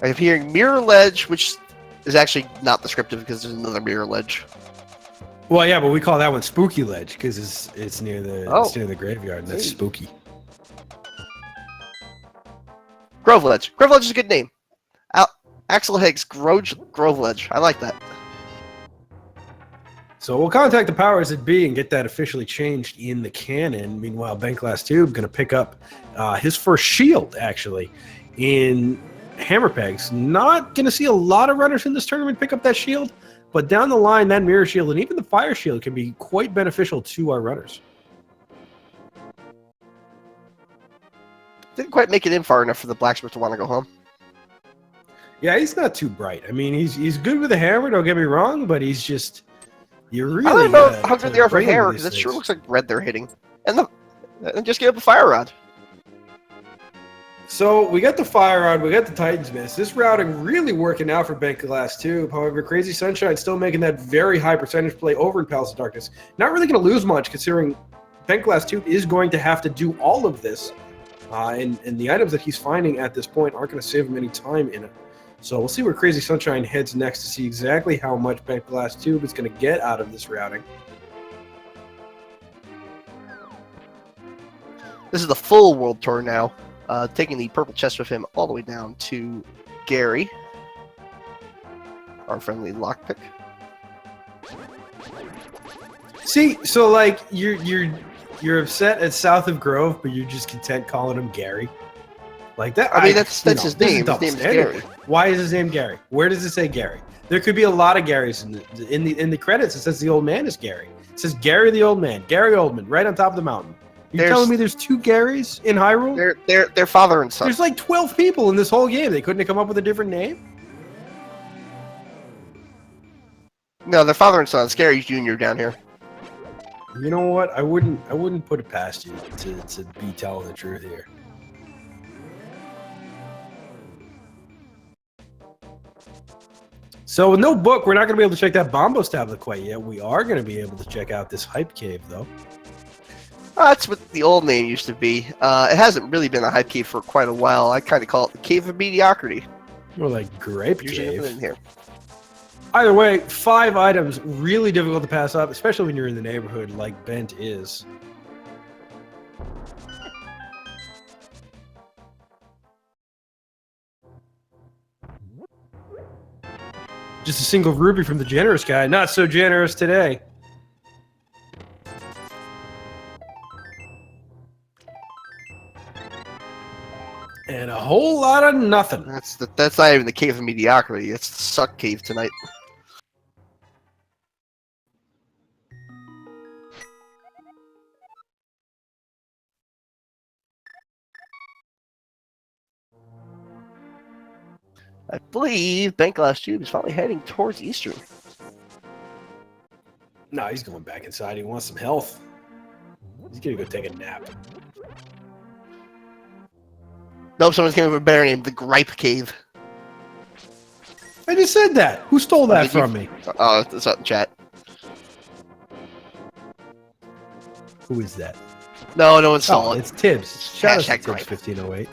I'm hearing Mirror Ledge, which is actually not descriptive because there's another Mirror Ledge. Well, yeah, but we call that one Spooky Ledge because it's near the graveyard, and that's spooky. Grove Ledge. Grove Ledge is a good name. Axel Higgs, Grove Ledge. I like that. So we'll contact the powers that be and get that officially changed in the canon. Meanwhile, bentglasstube going to pick up his first shield, actually, in Hammer Pegs. Not going to see a lot of runners in this tournament pick up that shield, but down the line, that mirror shield and even the fire shield can be quite beneficial to our runners. Didn't quite make it in far enough for the blacksmith to want to go home. Yeah, he's not too bright. I mean, he's good with a hammer, don't get me wrong, but he's just... You really I don't know how good they are for hammer, because it sure looks like red they're hitting. And just get up a fire rod. So we got the fire rod, we got the Titan's Mist. This routing really working out for bentglasstube. However, Crazy Sunshine still making that very high percentage play over in Palace of Darkness. Not really going to lose much, considering bentglasstube is going to have to do all of this. And the items that he's finding at this point aren't going to save him any time in it. So we'll see where Crazy Sunshine heads next to see exactly how much bentglasstube is going to get out of this routing. This is the full world tour now. Taking the purple chest with him all the way down to Gary, our friendly lockpick. See, so like you're upset at South of Grove, but you're just content calling him Gary. Like that. I mean, that's his name. His name is Gary. Why is his name Gary? Where does it say Gary? There could be a lot of Garys in the credits. It says the old man is Gary. It says Gary the old man, Gary Oldman, right on top of the mountain. You're telling me there's two Garys in Hyrule? They're father and son. There's like 12 people in this whole game. They couldn't have come up with a different name? No, they're father and son. It's Gary Jr. down here. You know what? I wouldn't put it past you to be telling the truth here. So with no book, we're not going to be able to check that Bombos tablet quite yet. We are going to be able to check out this hype cave, though. That's what the old name used to be. It hasn't really been a hype cave for quite a while. I kind of call it the Cave of Mediocrity. More like Grape Usually Cave. nothing in here. Either way, 5 items, really difficult to pass up, especially when you're in the neighborhood like Bent is. Just a single rupee from the generous guy. Not so generous today. And a whole lot of nothing. That's not even the Cave of Mediocrity. It's the Suck Cave tonight. I believe bentglasstube is finally heading towards Eastern. No, he's going back inside. He wants some health. He's gonna go take a nap. Nope, someone's gonna have a better name, the Gripe Cave. I just said that. Who stole that from me? Oh, it's not in chat. Who is that? No one stole Oh, it. it's Tibbs. Shout out to Hashtag Tibbs gripe. 1508.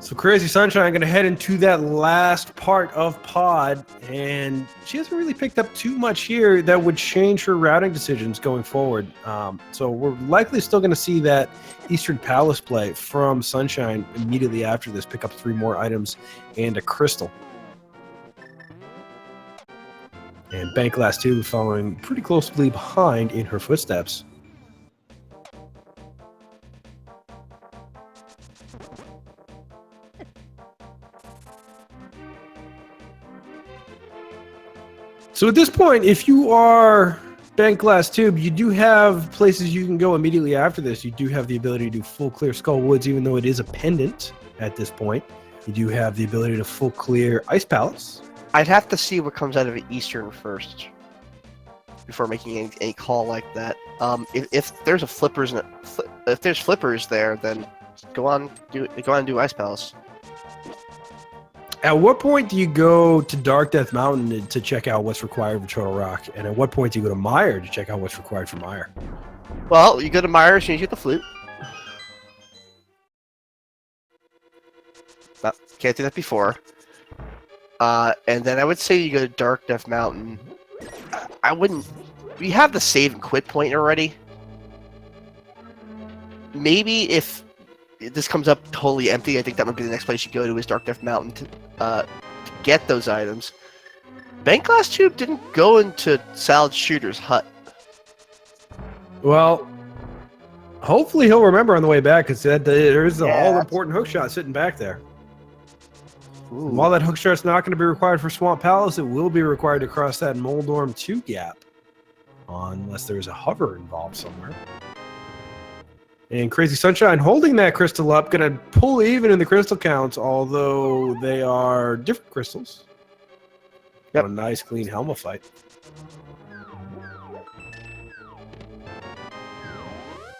So Crazy Sunshine going to head into that last part of Pod, and she hasn't really picked up too much here that would change her routing decisions going forward. So we're likely still going to see that Eastern Palace play from Sunshine immediately after this, pick up 3 more items and a crystal. And bentglasstube following pretty closely behind in her footsteps. So at this point, if you are bentglasstube, you do have places you can go immediately after this. You do have the ability to do full clear Skull Woods, even though it is a pendant at this point. You do have the ability to full clear Ice Palace. I'd have to see what comes out of Eastern first before making any call like that. If there's a flippers if there's flippers there, then go on do Ice Palace. At what point do you go to Dark Death Mountain to check out what's required for Turtle Rock? And at what point do you go to Mire to check out what's required for Mire? Well, you go to Mire as soon as you get the flute. No, can't do that before. And then I would say you go to Dark Death Mountain. I wouldn't. We have the save and quit point already. Maybe if this comes up totally empty, I think that would be the next place you go to is Dark Death Mountain to get those items. bentglasstube didn't go into Salad Shooter's hut. Well, hopefully he'll remember on the way back, because there's an all-important hookshot sitting back there. Ooh. While that hookshot's not going to be required for Swamp Palace, it will be required to cross that Moldorm 2 gap, unless there's a hover involved somewhere. And Crazy Sunshine holding that crystal up, going to pull even in the crystal counts, although they are different crystals. Yep. A nice clean Helma fight.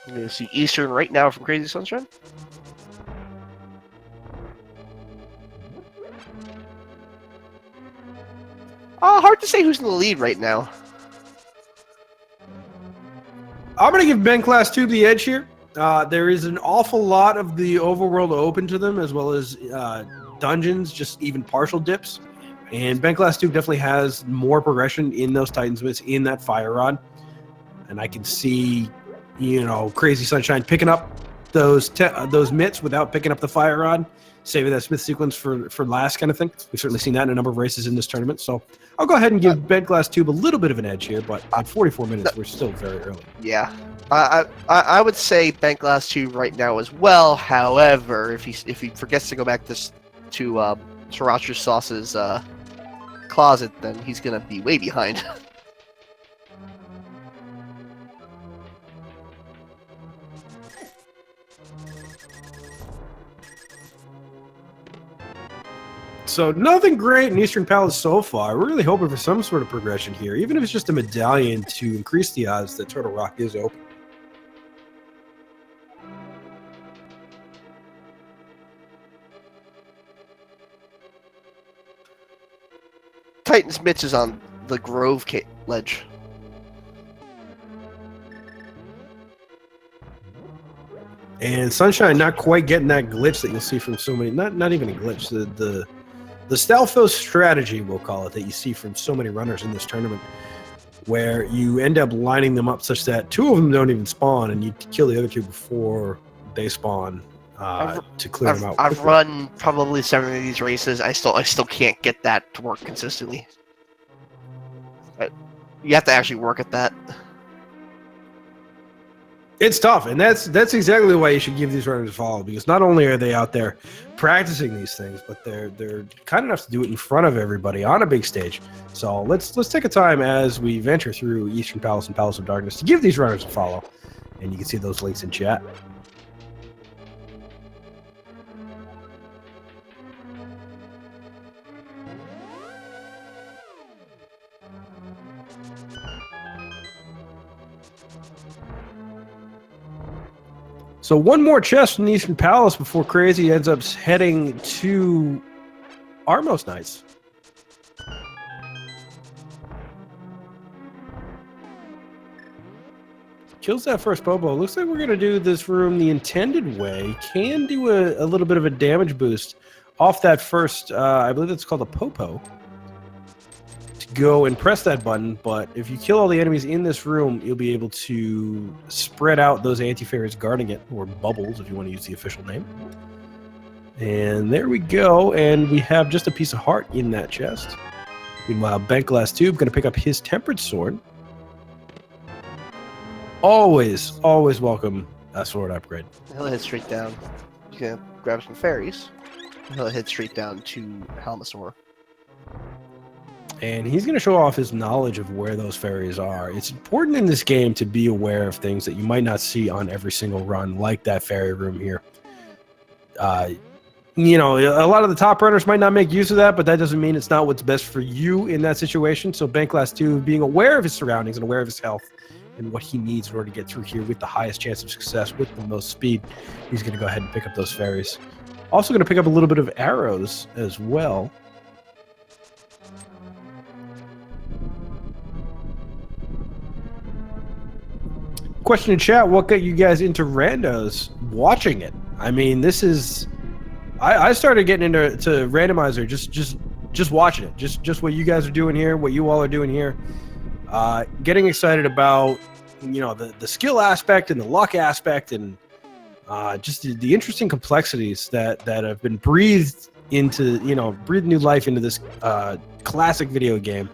You're going to see Eastern right now from Crazy Sunshine. Hard to say who's in the lead right now. I'm going to give bentglasstube the edge here. There is an awful lot of the overworld open to them, as well as dungeons, just even partial dips. And bentglasstube definitely has more progression in those Titan's Mitts, in that Fire Rod. And I can see, Crazy Sunshine picking up those mitts without picking up the Fire Rod, saving that Smith sequence for last kind of thing. We've certainly seen that in a number of races in this tournament. So I'll go ahead and give bentglasstube a little bit of an edge here, but at 44 minutes, we're still very early. Yeah. I would say bentglasstube right now as well. However, if he forgets to go back to Sriracha Sauce's closet, then he's gonna be way behind. So nothing great in Eastern Palace so far. We're really hoping for some sort of progression here, even if it's just a medallion to increase the odds that Turtle Rock is open. Titan's Mitch is on the Grove ledge. And Sunshine not quite getting that glitch that you'll see from so many, not even a glitch, the Stalfos strategy, we'll call it, that you see from so many runners in this tournament, where you end up lining them up such that two of them don't even spawn, and you kill the other two before they spawn to clear them out. I've run probably 7 of these races. I still can't get that to work consistently. But you have to actually work at that. It's tough, and that's exactly why you should give these runners a follow, because not only are they out there practicing these things, but they're kind enough to do it in front of everybody on a big stage. So let's take a time as we venture through Eastern Palace and Palace of Darkness to give these runners a follow, and you can see those links in chat. So one more chest from the Eastern Palace before Crazy ends up heading to Armos Knights. Kills that first Popo. Looks like we're going to do this room the intended way. Can do a little bit of a damage boost off that first, I believe it's called a Popo. Go and press that button, but if you kill all the enemies in this room, you'll be able to spread out those anti-fairies guarding it, or bubbles if you want to use the official name. And there we go, and we have just a piece of heart in that chest. Meanwhile, bentglasstube going to pick up his tempered sword. Always welcome a sword upgrade. He'll head straight down. He's gonna grab some fairies. He'll head straight down to Halmasaur. And he's going to show off his knowledge of where those fairies are. It's important in this game to be aware of things that you might not see on every single run, like that fairy room here. You know, a lot of the top runners might not make use of that, but that doesn't mean it's not what's best for you in that situation. So bentglasstube, being aware of his surroundings and aware of his health and what he needs in order to get through here with the highest chance of success, with the most speed, he's going to go ahead and pick up those fairies. Also going to pick up a little bit of arrows as well. Question in chat, what got you guys into randos watching it? I mean, this is I started getting into randomizer just watching it, just what you guys are doing here, what you all are doing here, getting excited about, you know, the skill aspect and the luck aspect, and just the interesting complexities that have been breathed into, you know, breathe new life into this classic video game.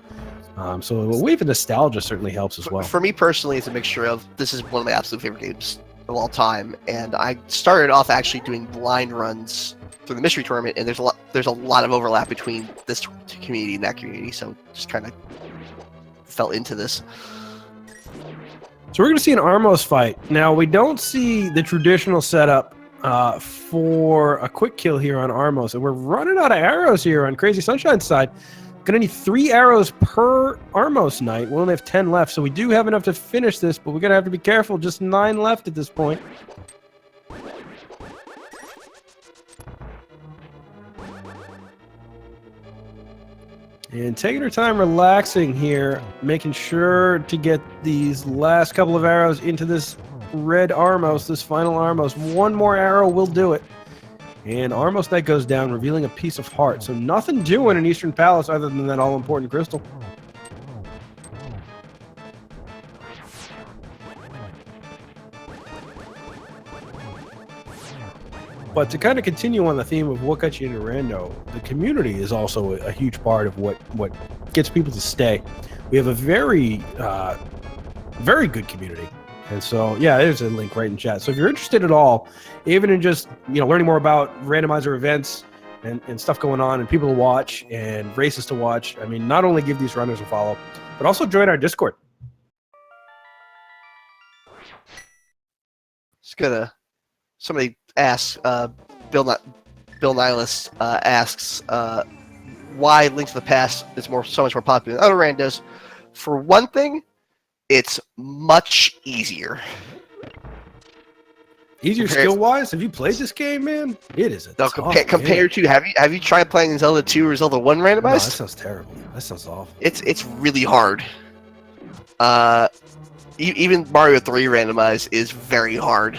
So a wave of nostalgia certainly helps as well. For me personally, it's a mixture of, this is one of my absolute favorite games of all time, and I started off actually doing blind runs for the mystery tournament, and there's a lot of overlap between this community and that community, so just kind of fell into this. So we're going to see an Armos fight. Now, we don't see the traditional setup for a quick kill here on Armos, and we're running out of arrows here on Crazy Sunshine's side. Gonna need 3 arrows per Armos Knight. We only have 10 left, so we do have enough to finish this, but we're gonna have to be careful. Just 9 left at this point. And taking her time relaxing here, making sure to get these last couple of arrows into this red Armos, this final Armos. 1 more arrow will do it. And Armos Knight goes down, revealing a piece of heart. So nothing doing in Eastern Palace other than that all-important crystal. But to kind of continue on the theme of what got you into Rando, the community is also a huge part of what gets people to stay. We have a very good community. And so, yeah, there's a link right in chat. So if you're interested at all, even in just, you know, learning more about randomizer events and stuff going on and people to watch and races to watch, I mean, not only give these runners a follow, but also join our Discord. Just gonna, somebody asks, Bill Nihilus asks, why Link to the Past is so much more popular than other randos. For one thing, it's much easier. Easier skill-wise? Have you played this game, man? It is a tough compared to have you tried playing Zelda 2 or Zelda 1 randomized? No, that sounds terrible. That sounds awful. It's really hard. Even Mario 3 randomized is very hard.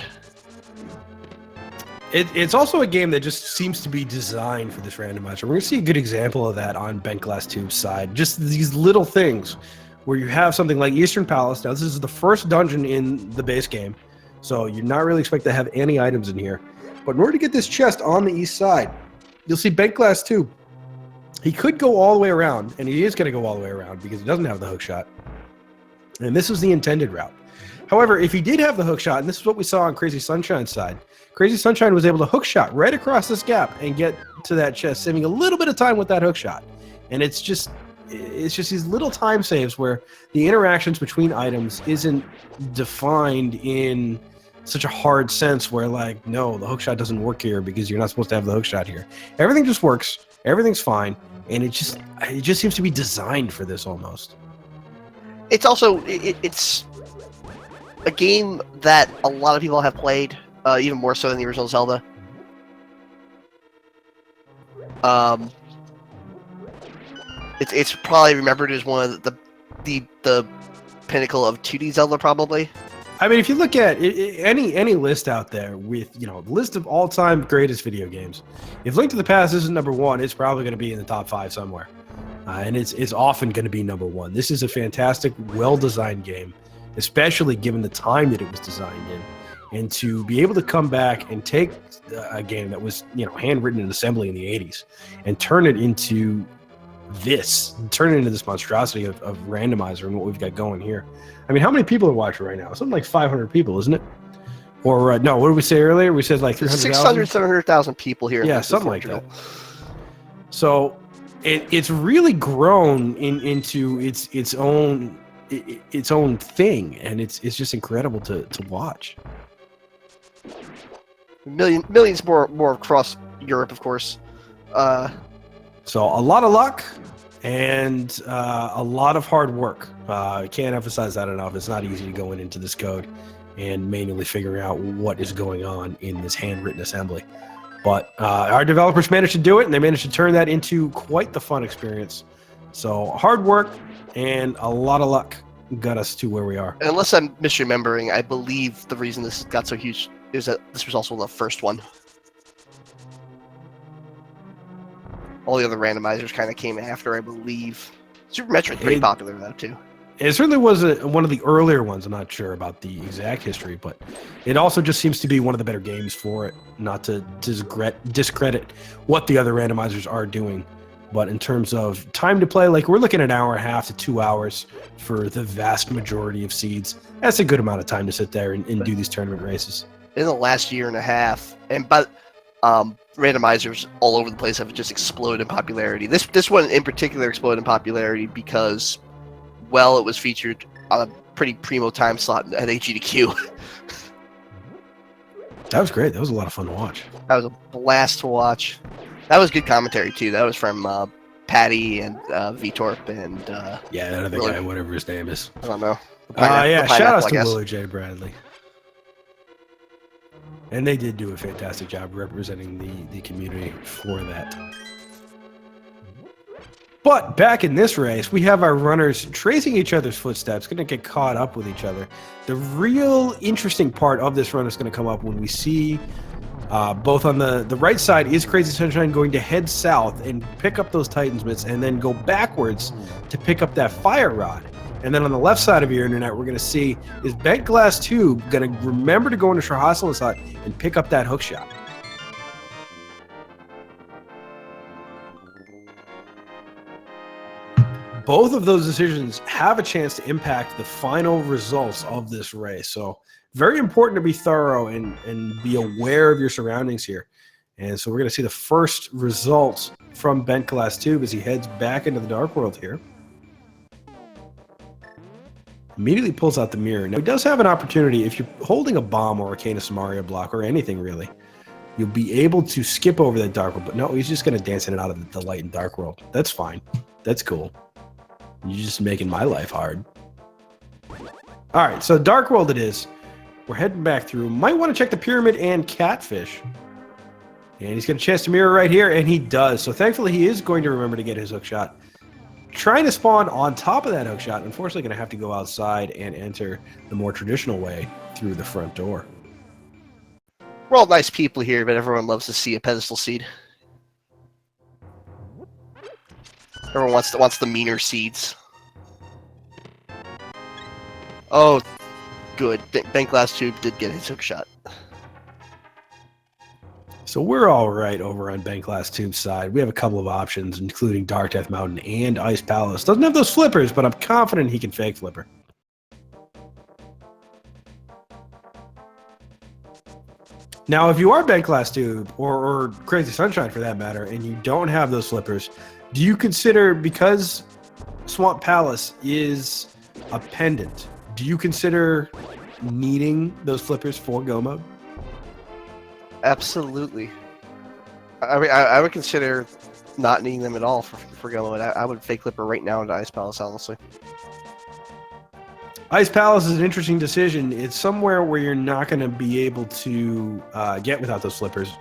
It's also a game that just seems to be designed for this randomizer. We're going to see a good example of that on bentglasstube's side. Just these little things where you have something like Eastern Palace. Now, this is the first dungeon in the base game, so you're not really expected to have any items in here. But in order to get this chest on the east side, you'll see bentglasstube. He could go all the way around, and he is going to go all the way around because he doesn't have the hook shot. And this is the intended route. However, if he did have the hook shot, and this is what we saw on Crazy Sunshine's side, Crazy Sunshine was able to hook shot right across this gap and get to that chest, saving a little bit of time with that hook shot. And it's just these little time saves where the interactions between items isn't defined in such a hard sense where, like, no, the hook shot doesn't work here because you're not supposed to have the hook shot here. Everything just works. Everything's fine. And it just seems to be designed for this almost. It's also it's a game that a lot of people have played, even more so than the original Zelda. It's probably remembered as one of the pinnacle of 2D Zelda, probably. I mean, if you look at any list out there with, the list of all-time greatest video games, if Link to the Past isn't number one, it's probably going to be in the top 5 somewhere. And it's often going to be number 1. This is a fantastic, well-designed game, especially given the time that it was designed in. And to be able to come back and take a game that was, handwritten in assembly in the 80s and turn it into this monstrosity of randomizer and what we've got going here. I mean, how many people are watching right now? Something like 500 people, isn't it? Or no, what did we say earlier? We said like 300,000? 600, 700,000 people here. Yeah, something like that. So it's really grown into its own thing, and it's just incredible to watch. Millions more across Europe, of course. So a lot of luck and a lot of hard work. I can't emphasize that enough. It's not easy to go into this code and manually figure out what is going on in this handwritten assembly. But our developers managed to do it, and they managed to turn that into quite the fun experience. So hard work and a lot of luck got us to where we are. Unless I'm misremembering, I believe the reason this got so huge is that this was also the first one. All the other randomizers kind of came after, I believe. Super Metroid's pretty popular, though, too. It certainly was one of the earlier ones. I'm not sure about the exact history, but it also just seems to be one of the better games for it. Not to discredit what the other randomizers are doing, but in terms of time to play, like we're looking at an hour and a half to 2 hours for the vast majority of seeds. That's a good amount of time to sit there and do these tournament races. In the last year and a half, but randomizers all over the place have just exploded in popularity. This one in particular exploded in popularity because, well, it was featured on a pretty primo time slot at AGDQ. That was great. That was a lot of fun to watch. That was a blast to watch. That was good commentary too. That was from Patty and VTorp and yeah, that other guy, whatever his name is. I don't know. Yeah, shout outs to Willow J. Bradley. And they did do a fantastic job representing the community for that. But back in this race, we have our runners tracing each other's footsteps, going to get caught up with each other. The real interesting part of this run is going to come up when we see both on the right side is Crazy Sunshine going to head south and pick up those Titan's mitts and then go backwards to pick up that fire rod. And then on the left side of your internet, we're going to see is bentglasstube going to remember to go into Shahasala's hut and pick up that hook shot. Both of those decisions have a chance to impact the final results of this race. So very important to be thorough and be aware of your surroundings here. And so we're going to see the first results from bentglasstube as he heads back into the Dark World here. Immediately pulls out the mirror. Now, he does have an opportunity if you're holding a bomb or a Cane of Samaria block or anything really. you'll be able to skip over that dark world. But no, he's just going to dance in and out of the light and dark world. That's fine. That's cool. You're just making my life hard. All right, so dark world it is. We're heading back through. Might want to check the pyramid and catfish. And he's got a chance to mirror right here, and he does. So thankfully, he is going to remember to get his hook shot. Trying to spawn on top of that hook shot. Unfortunately, going to have to go outside and enter the more traditional way through the front door. We're all nice people here, but everyone loves to see a pedestal seed. Everyone wants the meaner seeds. Oh, good. Bentglasstube did get his hook shot. So we're all right over on Bentglasstube's side. We have a couple of options, including Dark Death Mountain and Ice Palace. Doesn't have those flippers, but I'm confident he can fake flipper. Now, if you are Bentglasstube, or Crazy Sunshine for that matter, and you don't have those flippers, do you consider, because Swamp Palace is a pendant, do you consider needing those flippers for go mode? Absolutely. I would consider not needing them at all for go mode. I would fake flipper right now into Ice Palace, honestly. Ice Palace is an interesting decision. It's somewhere where you're not going to be able to get without those flippers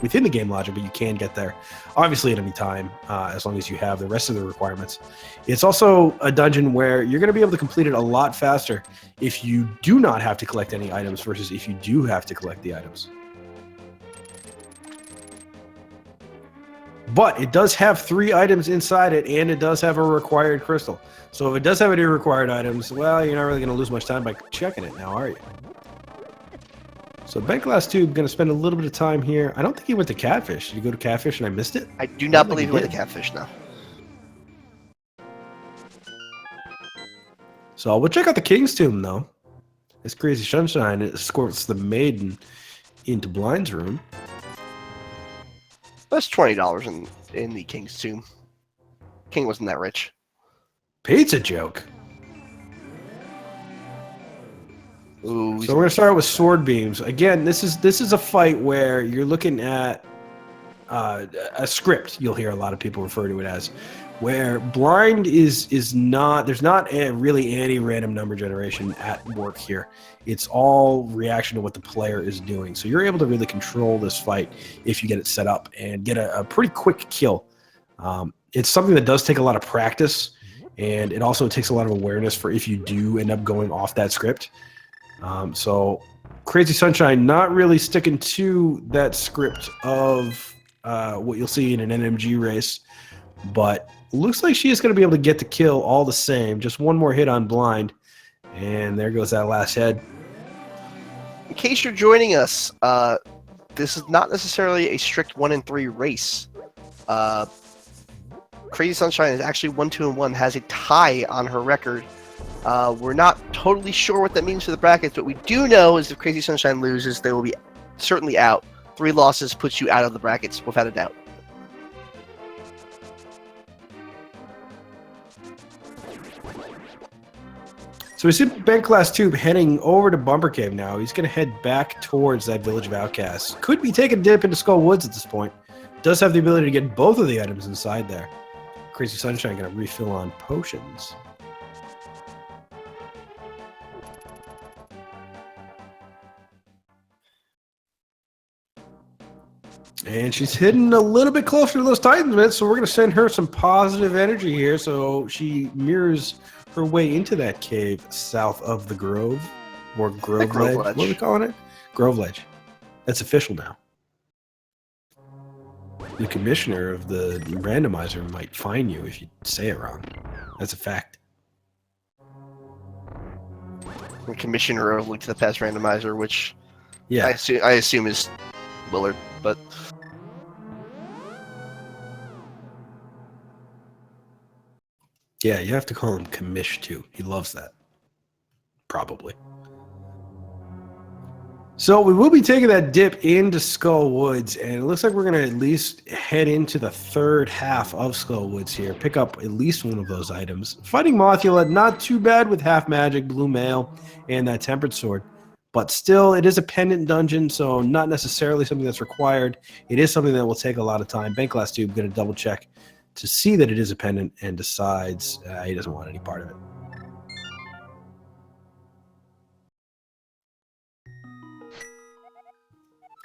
within the game logic, but you can get there, obviously, at any time, as long as you have the rest of the requirements. It's also a dungeon where you're going to be able to complete it a lot faster if you do not have to collect any items versus if you do have to collect the items. But it does have 3 items inside it, and it does have a required crystal. So if it does have any required items, well, you're not really going to lose much time by checking it now, are you? So Bentglasstube going to spend a little bit of time here. I don't think he went to Catfish. Did he go to Catfish and I missed it? I do not believe he went to Catfish now. So we'll check out the King's Tomb, though. This Crazy Sunshine escorts the maiden into Blind's room. That's $20 in the King's Tomb. King wasn't that rich. Pizza joke. Ooh, so we're gonna start with sword beams. Again, this is a fight where you're looking at a script. You'll hear a lot of people refer to it as, where blind is not. There's not really any random number generation at work here. It's all reaction to what the player is doing. So you're able to really control this fight if you get it set up and get a pretty quick kill. It's something that does take a lot of practice, and it also takes a lot of awareness for if you do end up going off that script. So Crazy Sunshine not really sticking to that script of what you'll see in an NMG race, but looks like she is going to be able to get the kill all the same. Just one more hit on blind, and there goes that last head. In case you're joining us, this is not necessarily a strict 1 in 3 race. Crazy Sunshine is actually 1-2-1, has a tie on her record. We're not totally sure what that means for the brackets. What we do know is if Crazy Sunshine loses, they will be certainly out. 3 losses puts you out of the brackets, without a doubt. So we see Bentglasstube heading over to Bumper Cave now. He's going to head back towards that Village of Outcasts. Could be taking a dip into Skull Woods at this point. Does have the ability to get both of the items inside there. Crazy Sunshine going to refill on potions. And she's hidden a little bit closer to those Titans bits, so we're going to send her some positive energy here so she mirrors her way into that cave south of the Grove, or Grove Ledge. What are we calling it? Grove Ledge. That's official now. The commissioner of the randomizer might fine you if you say it wrong. That's a fact. The commissioner of Link to the Past randomizer, which yeah, I assume is Willard, but yeah, you have to call him commish too. He loves that. Probably. So we will be taking that dip into Skull Woods, and it looks like we're going to at least head into the third half of Skull Woods here. Pick up at least one of those items. Fighting Mothula, not too bad with half magic, blue mail, and that tempered sword. but still, it is a pendant dungeon, so not necessarily something that's required. It is something that will take a lot of time. bentglasstube going to double check to see that it is a pendant and decides he doesn't want any part of it.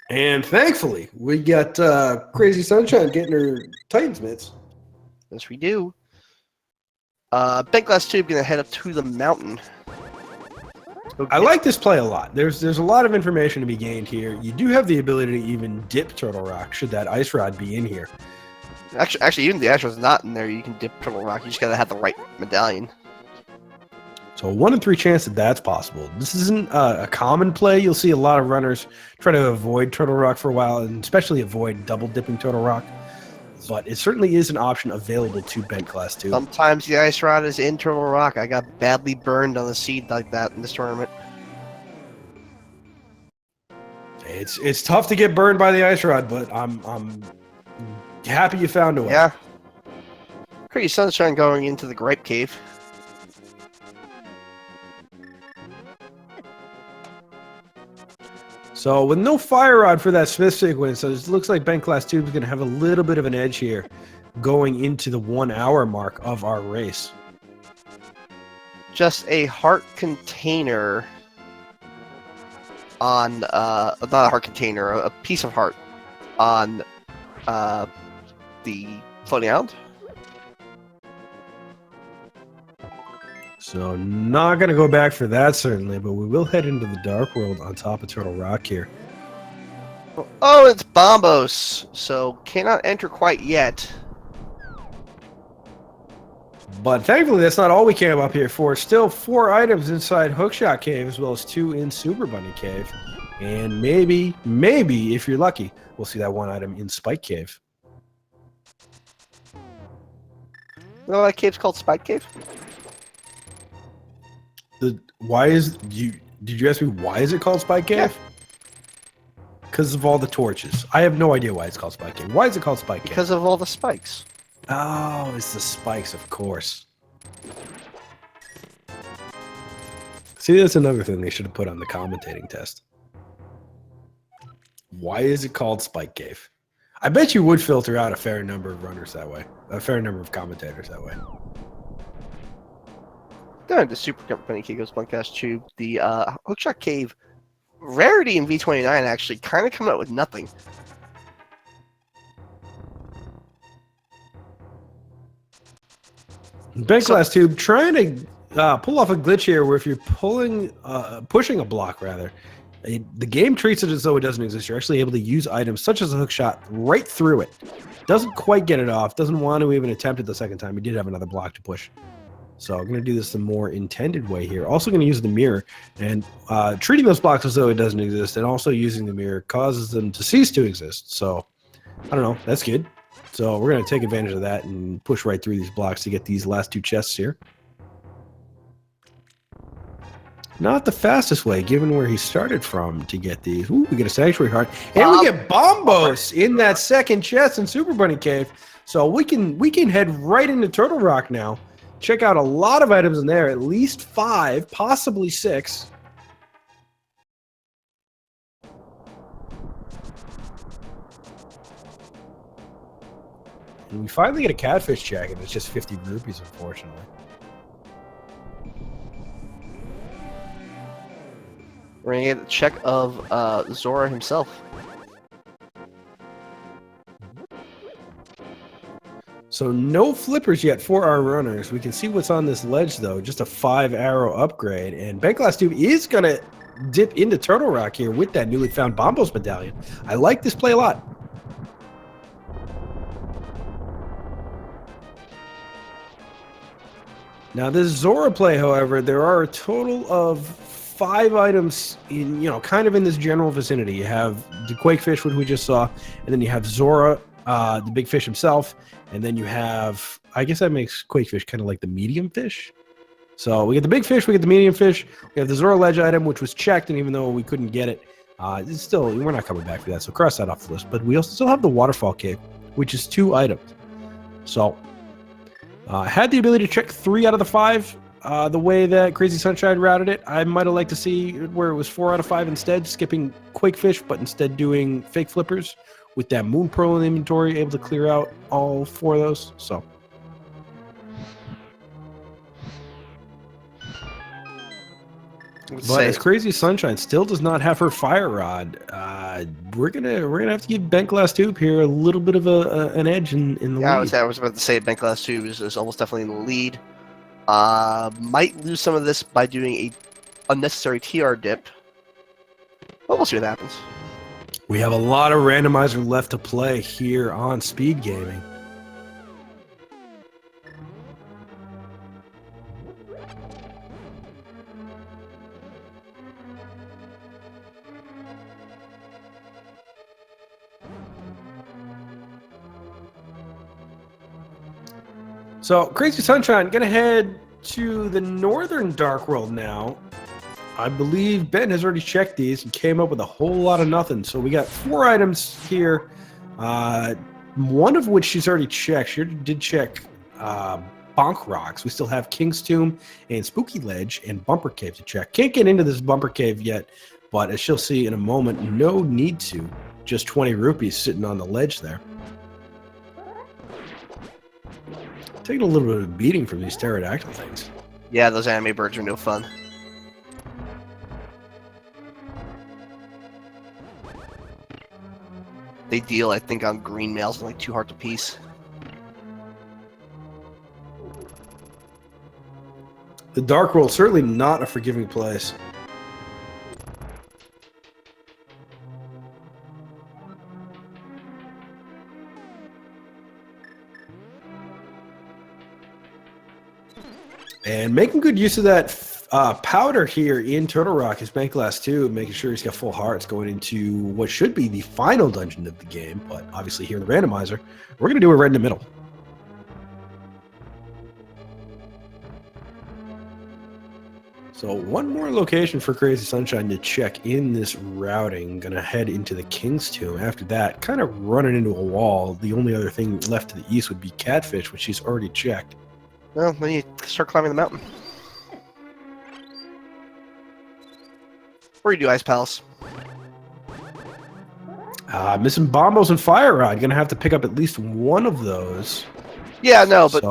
And thankfully, we got Crazy Sunshine getting her Titans mitts. Yes, we do. bentglasstube going to head up to the mountain. I like this play a lot. There's a lot of information to be gained here. You do have the ability to even dip Turtle Rock should that ice rod be in here. Actually, even the ice rod's not in there. You can dip Turtle Rock. You just got to have the right medallion. So 1 in 3 chance that that's possible. This isn't a common play. You'll see a lot of runners try to avoid Turtle Rock for a while, and especially avoid double dipping Turtle Rock. But it certainly is an option available to bentglasstube. Sometimes the ice rod is in Turtle Rock. I got badly burned on the seed like that in this tournament. It's tough to get burned by the ice rod, but I'm happy you found a way. Yeah. Crazy Sunshine going into the Gripe Cave. So with no fire rod for that Smith sequence, so it looks like bentglasstube is going to have a little bit of an edge here going into the 1 hour mark of our race. Just a heart container on, not a heart container, a piece of heart on the floating island. So not going to go back for that, certainly, but we will head into the Dark World on top of Turtle Rock here. Oh, it's Bombos, so cannot enter quite yet. But thankfully, that's not all we came up here for. Still 4 items inside Hookshot Cave, as well as 2 in Super Bunny Cave. And maybe, if you're lucky, we'll see that 1 item in Spike Cave. You know that cave's called Spike Cave? Did you ask me why is it called Spike Cave? Because of all the torches. I have no idea why it's called Spike Cave. Why is it called Spike Cave? Because of all the spikes. Oh, it's the spikes, of course. See, that's another thing they should have put on the commentating test. Why is it called Spike Cave? I bet you would filter out a fair number of runners that way. A fair number of commentators that way. Down the Super Bunny Cave goes bentglasstube. The Hookshot Cave rarity in V29 actually kind of coming out with nothing. bentglasstube trying to pull off a glitch here where if you're pushing a block rather, the game treats it as though it doesn't exist. You're actually able to use items such as a hook shot right through it. Doesn't quite get it off. Doesn't want to even attempt it the second time. He did have another block to push. So I'm going to do this the more intended way here. Also going to use the mirror and treating those blocks as though it doesn't exist, and also using the mirror causes them to cease to exist. So I don't know. That's good. So we're going to take advantage of that and push right through these blocks to get these last 2 chests here. Not the fastest way, given where he started from to get these. Ooh, we get a Sanctuary Heart. And we get Bombos in that second chest in Super Bunny Cave. So we can head right into Turtle Rock now. Check out a lot of items in there, at least 5, possibly 6. And we finally get a catfish check, and it's just 50 rupees, unfortunately. We're going to get a check of Zora himself. So no flippers yet for our runners. We can see what's on this ledge, though. Just a 5-arrow upgrade. And bentglasstube is going to dip into Turtle Rock here with that newly found Bombos medallion. I like this play a lot. Now, this Zora play, however, there are a total of 5 items in, kind of in this general vicinity. You have the Quakefish, which we just saw, and then you have Zora, the big fish himself, and then you have, I guess that makes Quakefish kind of like the medium fish. So we get the big fish, we get the medium fish, we have the Zora ledge item, which was checked, and even though we couldn't get it, it's still, we're not coming back for that, so cross that off the list. But we also still have the Waterfall Cave, which is 2 items. So, had the ability to check 3 out of the 5 the way that Crazy Sunshine routed it. I might have liked to see where it was 4 out of 5 instead, skipping Quakefish, but instead doing fake flippers with that Moon Pearl in the inventory, able to clear out all 4 of those. So. But as Crazy Sunshine still does not have her Fire Rod, we're gonna have to give bentglasstube here a little bit of an edge in the lead. I was about to say bentglasstube is almost definitely in the lead. Might lose some of this by doing a unnecessary TR dip, but we'll see what happens. We have a lot of randomizer left to play here on Speed Gaming. So, Crazy Sunshine, gonna head to the northern Dark World now. I believe Ben has already checked these and came up with a whole lot of nothing. So we got 4 items here, one of which she's already checked. She did check Bonk Rocks. We still have King's Tomb and Spooky Ledge and Bumper Cave to check. Can't get into this Bumper Cave yet, but as she'll see in a moment, no need to. Just 20 rupees sitting on the ledge there. Taking a little bit of a beating from these pterodactyl things. Yeah, those anime birds are no fun. They deal, I think, on green males like 2 hearts apiece. The Dark World, certainly not a forgiving place. And making good use of that powder here in Turtle Rock is bentglasstube, making sure he's got full hearts going into what should be the final dungeon of the game. But obviously here in the randomizer, we're going to do a red in the middle. So one more location for Crazy Sunshine to check in this routing. Going to head into the King's Tomb. After that, kind of running into a wall. The only other thing left to the east would be Catfish, which she's already checked. Well, then you start climbing the mountain. Or you do Ice Palace. Missing Bombos and Fire Rod. Gonna have to pick up at least one of those. Yeah, no, but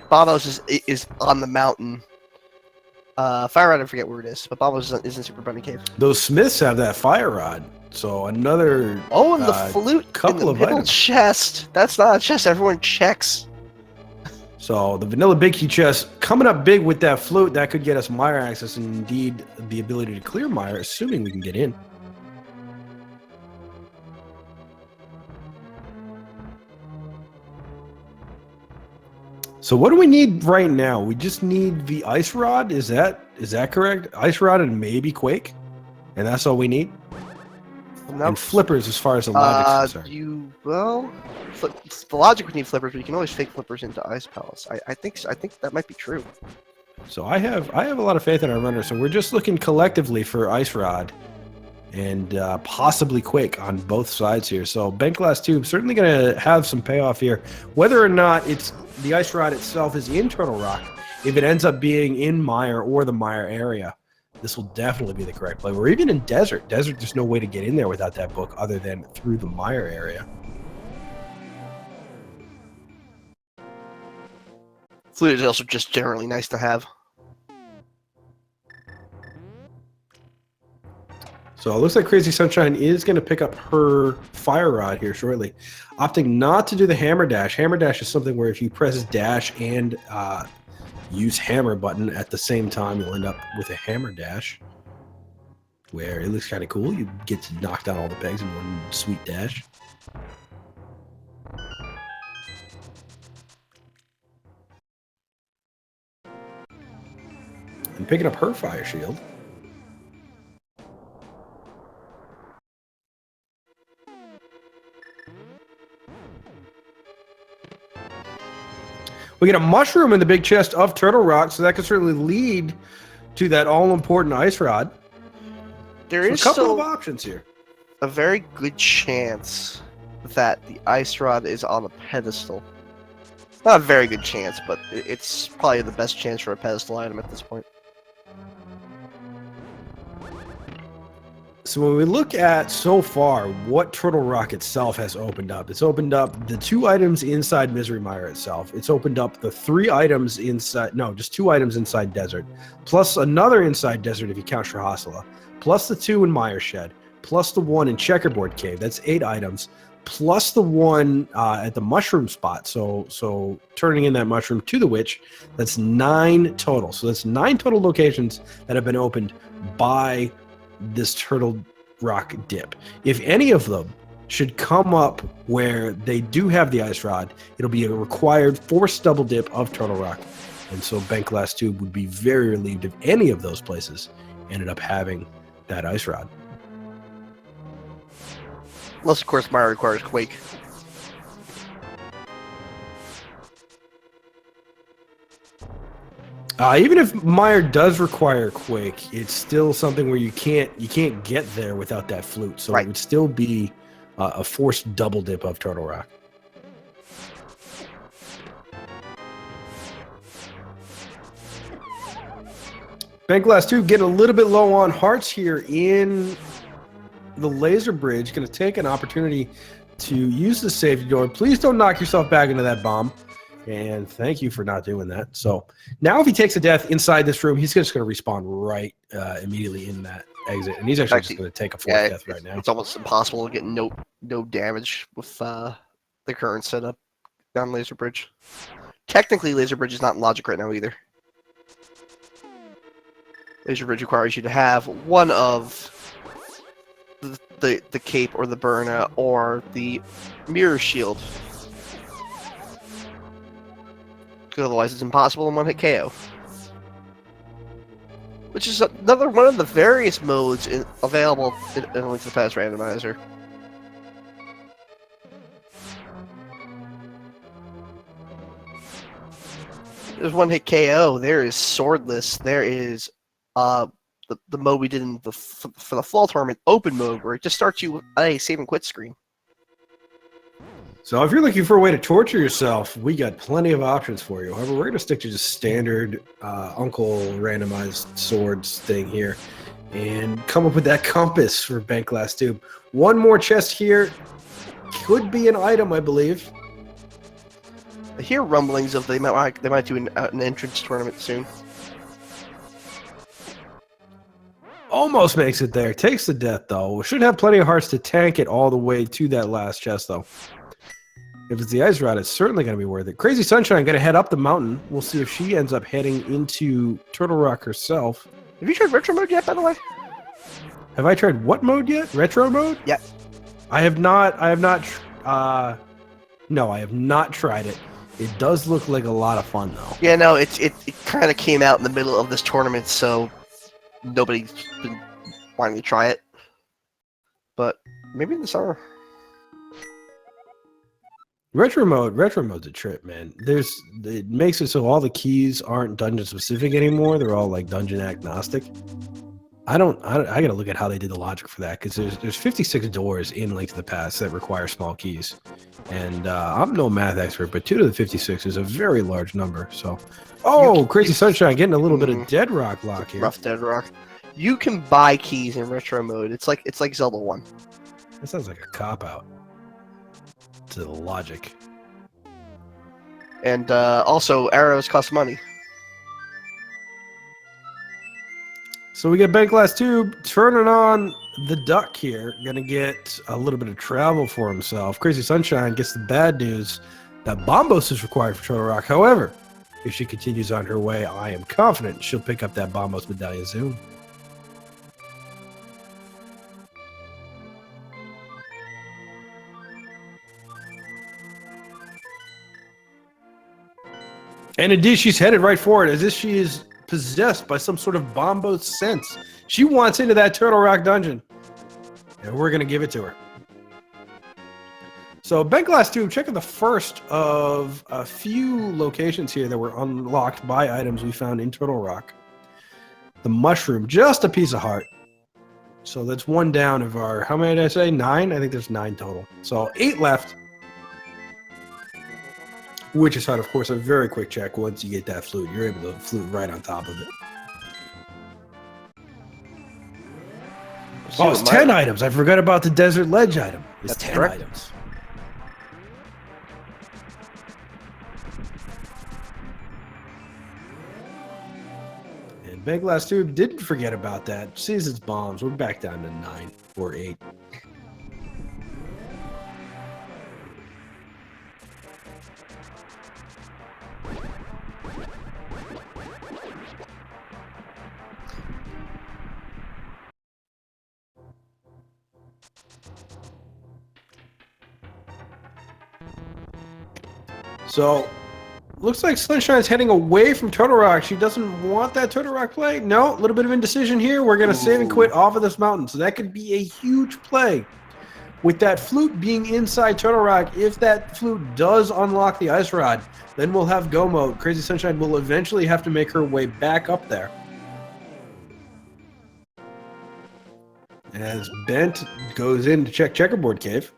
Bombos is on the mountain. Fire Rod, I forget where it is, but Bombos is in Super Bunny Cave. Those Smiths have that Fire Rod. So another and the flute couple in the of middle items. Chest. That's not a chest. Everyone checks. So the Vanilla Big Key chest coming up big with that flute. That could get us Mire access and indeed the ability to clear Mire, assuming we can get in. So what do we need right now? We just need the Ice Rod. Is that correct? Ice Rod and maybe Quake, and that's all we need. Nope. And flippers, as far as the logic's concerned. The logic would need flippers, but you can always fake flippers into Ice Palace. I think that might be true. So I have a lot of faith in our runner. So we're just looking collectively for Ice Rod and possibly Quake on both sides here. So bentglasstube certainly going to have some payoff here. Whether or not it's the Ice Rod itself is in Turtle Rock, if it ends up being in Mire or the Mire area, this will definitely be the correct play. Or even in Desert. Desert, there's no way to get in there without that book other than through the Mire area. Flute is also just generally nice to have. So it looks like Crazy Sunshine is going to pick up her Fire Rod here shortly, opting not to do the Hammer Dash. Hammer Dash is something where if you press dash and use hammer button at the same time, you'll end up with a Hammer Dash, where it looks kind of cool. You get to knock down all the pegs in one sweet dash. And picking up her Fire Shield. We get a mushroom in the big chest of Turtle Rock, so that could certainly lead to that all-important Ice Rod. There is a couple still of options here. A very good chance that the Ice Rod is on a pedestal. Not a very good chance, but it's probably the best chance for a pedestal item at this point. So when we look at so far what Turtle Rock itself has opened up, it's opened up the 2 items inside Misery Mire itself. It's opened up the 3 items inside, no, just 2 items inside Desert, plus another inside Desert if you count Shahasala, plus the 2 in Mire Shed, plus the 1 in Checkerboard Cave. That's 8 items, plus the 1 at the mushroom spot. So turning in that mushroom to the witch, that's 9 total. So that's 9 total locations that have been opened by this Turtle Rock dip. If any of them should come up where they do have the ice rod, it'll be a required forced double dip of Turtle Rock. And so bentglasstube would be very relieved if any of those places ended up having that ice rod. Unless, of course, Mire requires Quake. Even if Mire does require Quake, it's still something where you can't get there without that flute. So right. It would still be a forced double dip of Turtle Rock. bentglasstube getting a little bit low on hearts here in the laser bridge. Going to take an opportunity to use the safety door. Please don't knock yourself back into that bomb. And thank you for not doing that. So now if he takes a death inside this room, he's just going to respawn right immediately in that exit. And he's actually just going to take a 4th death right now. It's almost impossible to get no damage with the current setup down Laser Bridge. Technically, Laser Bridge is not in logic right now either. Laser Bridge requires you to have one of the cape or the burna or the mirror shield. Because otherwise it's impossible in one-hit KO. Which is another one of the various modes available in Link to the Past Randomizer. There's one-hit KO, there is swordless, there is the mode we did in for the fall tournament, open mode, where it just starts you with a save and quit screen. So if you're looking for a way to torture yourself, we got plenty of options for you. However, we're going to stick to just standard Uncle randomized swords thing here and come up with that compass for bentglasstube. One more chest here. Could be an item, I believe. I hear rumblings of they might do an entrance tournament soon. Almost makes it there. Takes the death, though. We should have plenty of hearts to tank it all the way to that last chest, though. If it's the ice rod, it's certainly going to be worth it. Crazy Sunshine going to head up the mountain. We'll see if she ends up heading into Turtle Rock herself. Have you tried retro mode yet, by the way? Have I tried what mode yet? Retro mode? Yeah. I have not. No, I have not tried it. It does look like a lot of fun, though. Yeah, no, it kind of came out in the middle of this tournament, so nobody's been wanting to try it. But maybe in the summer. Retro mode's a trip, man. It makes it so all the keys aren't dungeon specific anymore. They're all like dungeon agnostic. I gotta look at how they did the logic for that, because there's 56 doors in Link to the Past that require small keys, and I'm no math expert, but 2 to the 56 is a very large number. So, Crazy Sunshine getting a little bit of dead rock lock here. Rough dead rock. You can buy keys in retro mode. It's like Zelda 1. That sounds like a cop out to the logic. And also, arrows cost money. So we get bentglasstube turning on the duck here. Gonna get a little bit of travel for himself. Crazy Sunshine gets the bad news that Bombos is required for Turtle Rock. However, if she continues on her way, I am confident she'll pick up that Bombos medallion soon. And indeed, she's headed right for it, as if she is possessed by some sort of Bombos sense. She wants into that Turtle Rock dungeon, and we're going to give it to her. So bentglasstube, checking the first of a few locations here that were unlocked by items we found in Turtle Rock. The mushroom, just a piece of heart. So that's one down of our, how many did I say? 9? I think there's 9 total. So 8 left. Which is, of course, a very quick check. Once you get that flute, you're able to flute right on top of it. Oh, it's 10 items. I forgot about the desert ledge item. It's 10 items. And bentglasstube didn't forget about that. Sees its bombs. We're back down to 9 or 8. So, looks like Sunshine's heading away from Turtle Rock. She doesn't want that Turtle Rock play. No, a little bit of indecision here. We're going to save and quit off of this mountain. So that could be a huge play. With that flute being inside Turtle Rock, if that flute does unlock the Ice Rod, then we'll have go mode. Crazy Sunshine will eventually have to make her way back up there. As Bent goes in to check Checkerboard Cave.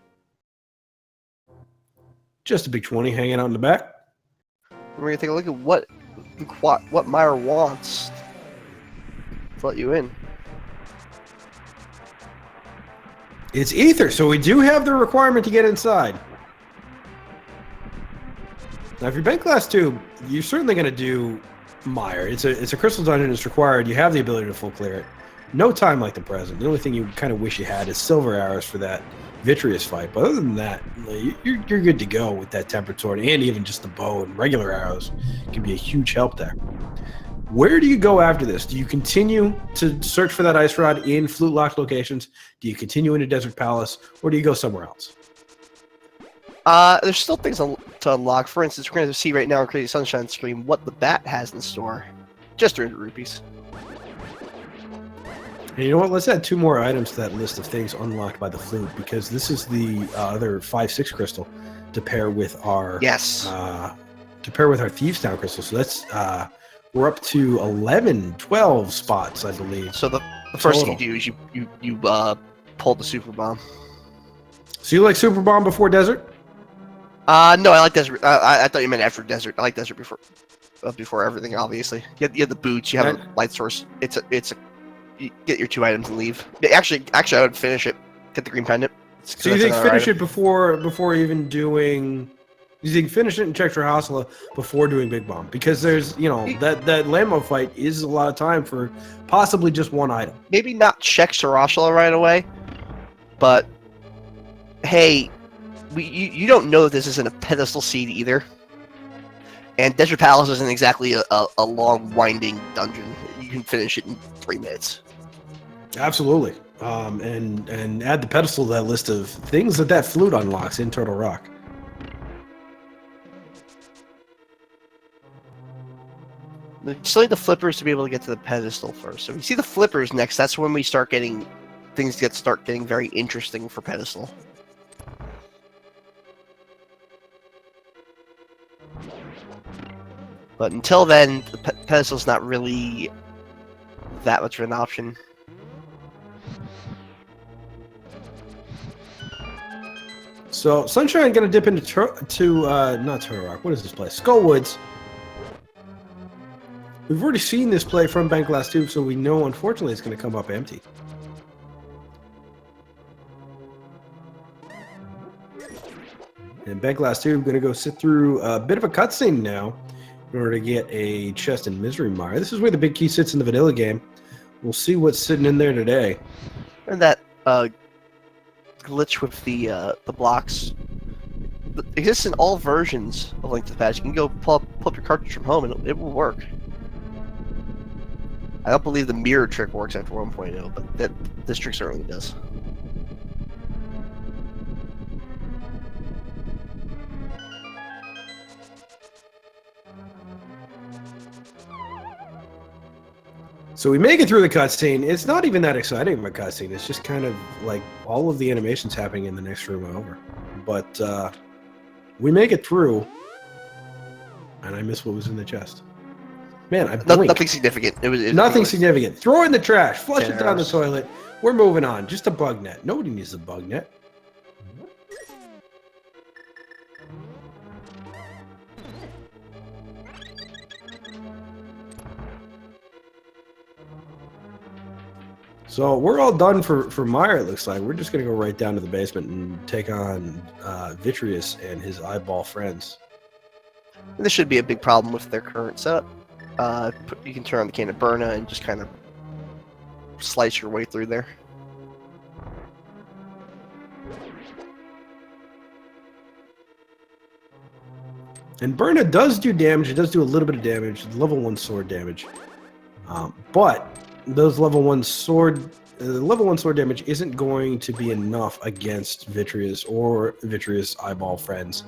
Just a big 20 hanging out in the back. We're gonna take a look at what Meyer wants to let you in. It's ether, so we do have the requirement to get inside. Now, if you're bentglasstube, you're certainly going to do Meyer. It's a crystal dungeon. It's required. You have the ability to full clear it. No time like the present. The only thing you kind of wish you had is silver arrows for that vitreous fight. But other than that, you're good to go with that tempered sword, and even just the bow and regular arrows can be a huge help there. Where do you go after this? Do you continue to search for that ice rod in flute locked locations? Do you continue into Desert Palace, or do you go somewhere else? There's still things to unlock. For instance, we're going to see right now on Crazy Sunshine stream what the bat has in store. Just 300 rupees. And you know what? Let's add 2 more items to that list of things unlocked by the flute, because this is the other 5-6 crystal to pair with our Thieves Town crystal. So that's we're up to 11, 12 spots, I believe. So the first thing you do is you pull the super bomb. So you like super bomb before desert? No, I like desert. I thought you meant after desert. I like desert before everything. Obviously, you have the boots. You have a light source. You get your 2 items and leave. Actually, I would finish it. Get the green pendant. So you think finish it before even doing? You think finish it and check your house before doing Big Bomb? Because there's, that Lambo fight is a lot of time for possibly just 1 item. Maybe not check Sarashala right away, but hey, you don't know that this isn't a pedestal seed either. And Desert Palace isn't exactly a long, winding dungeon. You can finish it in 3 minutes. Absolutely. And add the pedestal to that list of things that flute unlocks in Turtle Rock. You still need the flippers to be able to get to the pedestal first. So if you see the flippers next, that's when we start getting things start getting very interesting for pedestal. But until then, the pedestal's not really that much of an option. So Sunshine gonna dip into not Turtle Rock. What is this place? Skullwoods. We've already seen this play from bentglasstube, so we know, unfortunately, it's going to come up empty. And bentglasstube going to go sit through a bit of a cutscene now in order to get a chest in Misery Mire. This is where the big key sits in the vanilla game. We'll see what's sitting in there today. And that glitch with the blocks exists in all versions of Link to the Past. You can go pull up your cartridge from home and it will work. I don't believe the mirror trick works after 1.0, but this trick certainly does. So we make it through the cutscene. It's not even that exciting of a cutscene. It's just kind of like all of the animations happening in the next room over. But we make it through, and I miss what was in the chest. Man, I blinked. Nothing significant. It was nothing significant. Throw it in the trash. Flush it down the toilet. We're moving on. Just a bug net. Nobody needs a bug net. So we're all done for Meyer, it looks like. We're just going to go right down to the basement and take on Vitreous and his eyeball friends. This should be a big problem with their current setup. You can turn on the Can of Burna and just kind of slice your way through there. And Burna does do damage. It does do a little bit of damage, level 1 sword damage. But those level 1 sword damage isn't going to be enough against Vitreous or Vitreous eyeball friends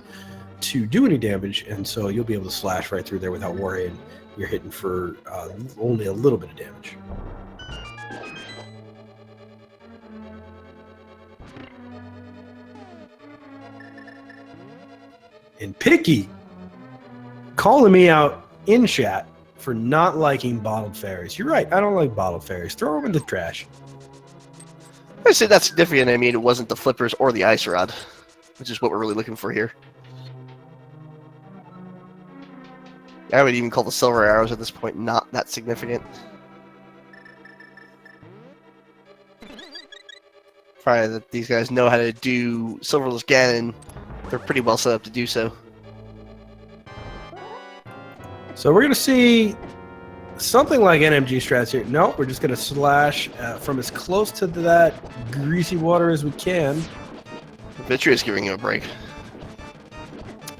to do any damage, and so you'll be able to slash right through there without worrying you're hitting for only a little bit of damage. And Picky calling me out in chat for not liking bottled fairies. You're right, I don't like bottled fairies. Throw them in the trash. I say that's significant. I mean, it wasn't the flippers or the ice rod, which is what we're really looking for here. I would even call the silver arrows at this point not that significant. Probably that these guys know how to do silverless Ganon. They're pretty well set up to do so. So we're going to see something like NMG strats here. Nope, we're just going to slash from as close to that greasy water as we can. Vitreous giving him a break.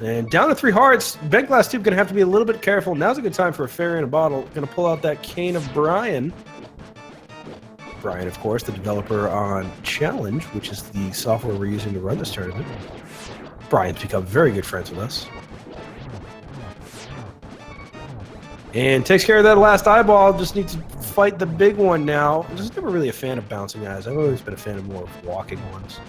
And down to 3 hearts. bentglasstube going to have to be a little bit careful. Now's a good time for a fairy in a bottle. Going to pull out that cane of Brian. Brian, of course, the developer on Challenge, which is the software we're using to run this tournament. Brian's become very good friends with us. And takes care of that last eyeball. Just needs to fight the big one now. I'm just never really a fan of bouncing eyes. I've always been a fan of more of walking ones.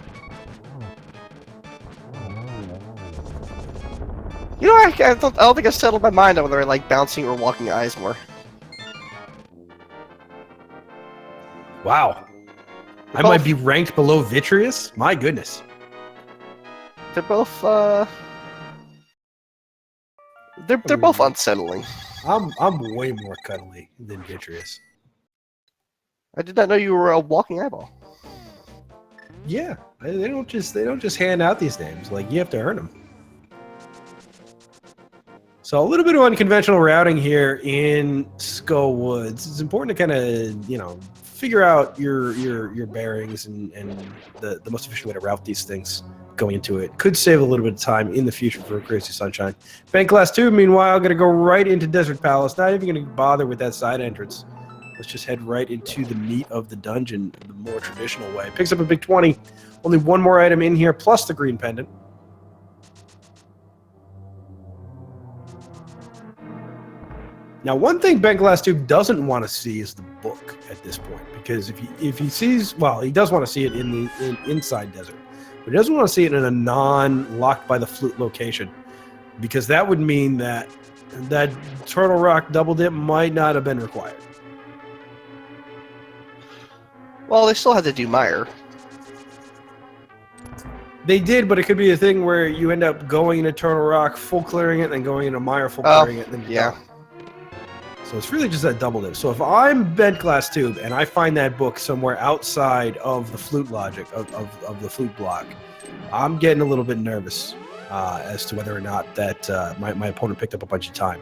You know, I don't think I've settled my mind on whether I like bouncing or walking eyes more. Wow. I might be ranked below Vitreous? My goodness. They're both, They're both unsettling. I'm way more cuddly than Vitreous. I did not know you were a walking eyeball. Yeah, they don't just hand out these names. Like, you have to earn them. So a little bit of unconventional routing here in Skull Woods. It's important to kind of, figure out your bearings and the most efficient way to route these things going into it. Could save a little bit of time in the future for Crazy Sunshine. bentglasstube, meanwhile, going to go right into Desert Palace. Not even going to bother with that side entrance. Let's just head right into the meat of the dungeon the more traditional way. Picks up a big 20. Only one more item in here, plus the green pendant. Now, one thing bentglasstube doesn't want to see is the book at this point, because if he sees, well, he does want to see it in inside Desert, but he doesn't want to see it in a non-locked by the flute location, because that would mean that Turtle Rock double dip might not have been required. Well, they still had to do Meyer. They did, but it could be a thing where you end up going into Turtle Rock, full clearing it, and then going into Meyer, full clearing it, and then yeah. done. So it's really just that double dip. So if I'm bentglasstube and I find that book somewhere outside of the flute logic, of the flute block, I'm getting a little bit nervous as to whether or not that my opponent picked up a bunch of time.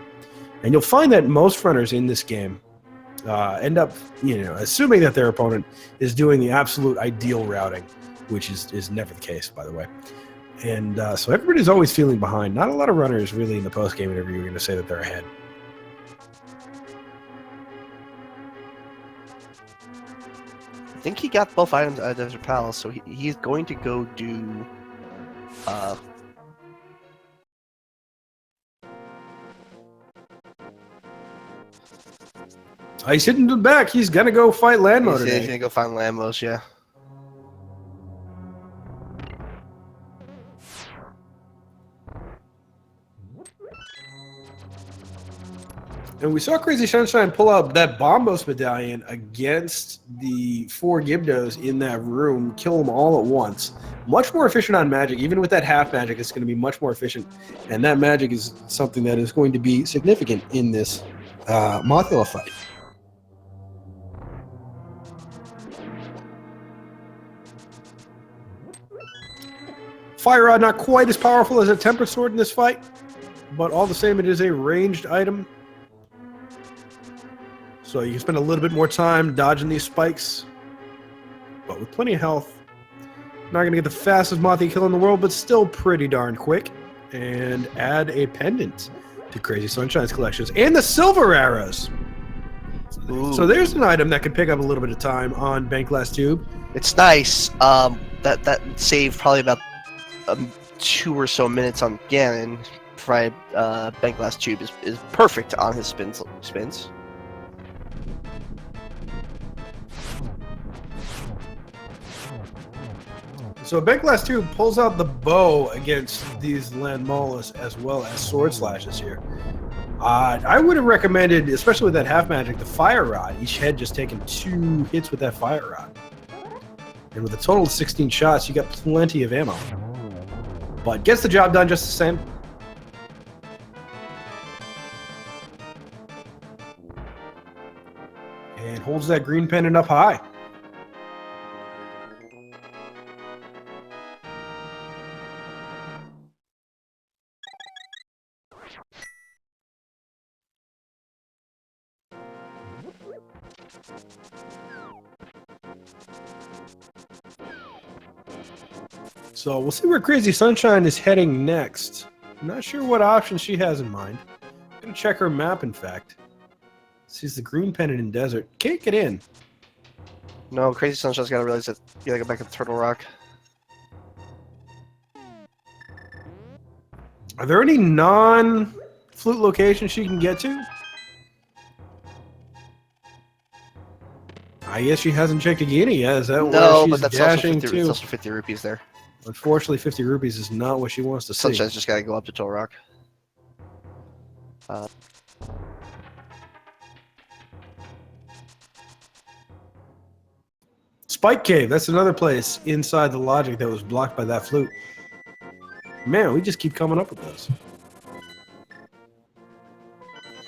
And you'll find that most runners in this game end up, assuming that their opponent is doing the absolute ideal routing, which is never the case, by the way. And so everybody's always feeling behind. Not a lot of runners really in the post-game interview are going to say that they're ahead. I think he got both items out of Desert Palace, so he's going to go do he's hitting the back. He's gonna go fight Landmo today. He's gonna go find Lambos, yeah. And we saw Crazy Sunshine pull up that Bombos medallion against the 4 Gibdos in that room, kill them all at once. Much more efficient on magic. Even with that half magic, it's going to be much more efficient. And that magic is something that is going to be significant in this Mothula fight. Fire Rod not quite as powerful as a Tempered Sword in this fight, but all the same, it is a ranged item. So you can spend a little bit more time dodging these spikes, but with plenty of health. Not going to get the fastest Mothy kill in the world, but still pretty darn quick. And add a pendant to Crazy Sunshine's collections. And the silver arrows! Ooh. So there's an item that could pick up a little bit of time on bentglasstube. It's nice. That saved probably about 2 or so minutes on Ganon. Provided bentglasstube is perfect on his spins. So bentglasstube pulls out the bow against these landmollas as well as sword slashes here. I would have recommended, especially with that half magic, the fire rod. Each head just taking 2 hits with that fire rod. And with a total of 16 shots, you got plenty of ammo. But gets the job done just the same. And holds that green pendant up high. So we'll see where Crazy Sunshine is heading next. I'm not sure what options she has in mind. I'm going to check her map, in fact. Sees the green pendant in desert. Can't get in. No, Crazy Sunshine's got to realize that you gotta go back to Turtle Rock. Are there any non-flute locations she can get to? I guess she hasn't checked again yet. Is that where she's dashing to? It's also 50 rupees there. Unfortunately, 50 rupees is not what she wants to see. Sunshine's just got to go up to Turtle Rock. Spike Cave. That's another place inside the logic that was blocked by that flute. Man, we just keep coming up with those.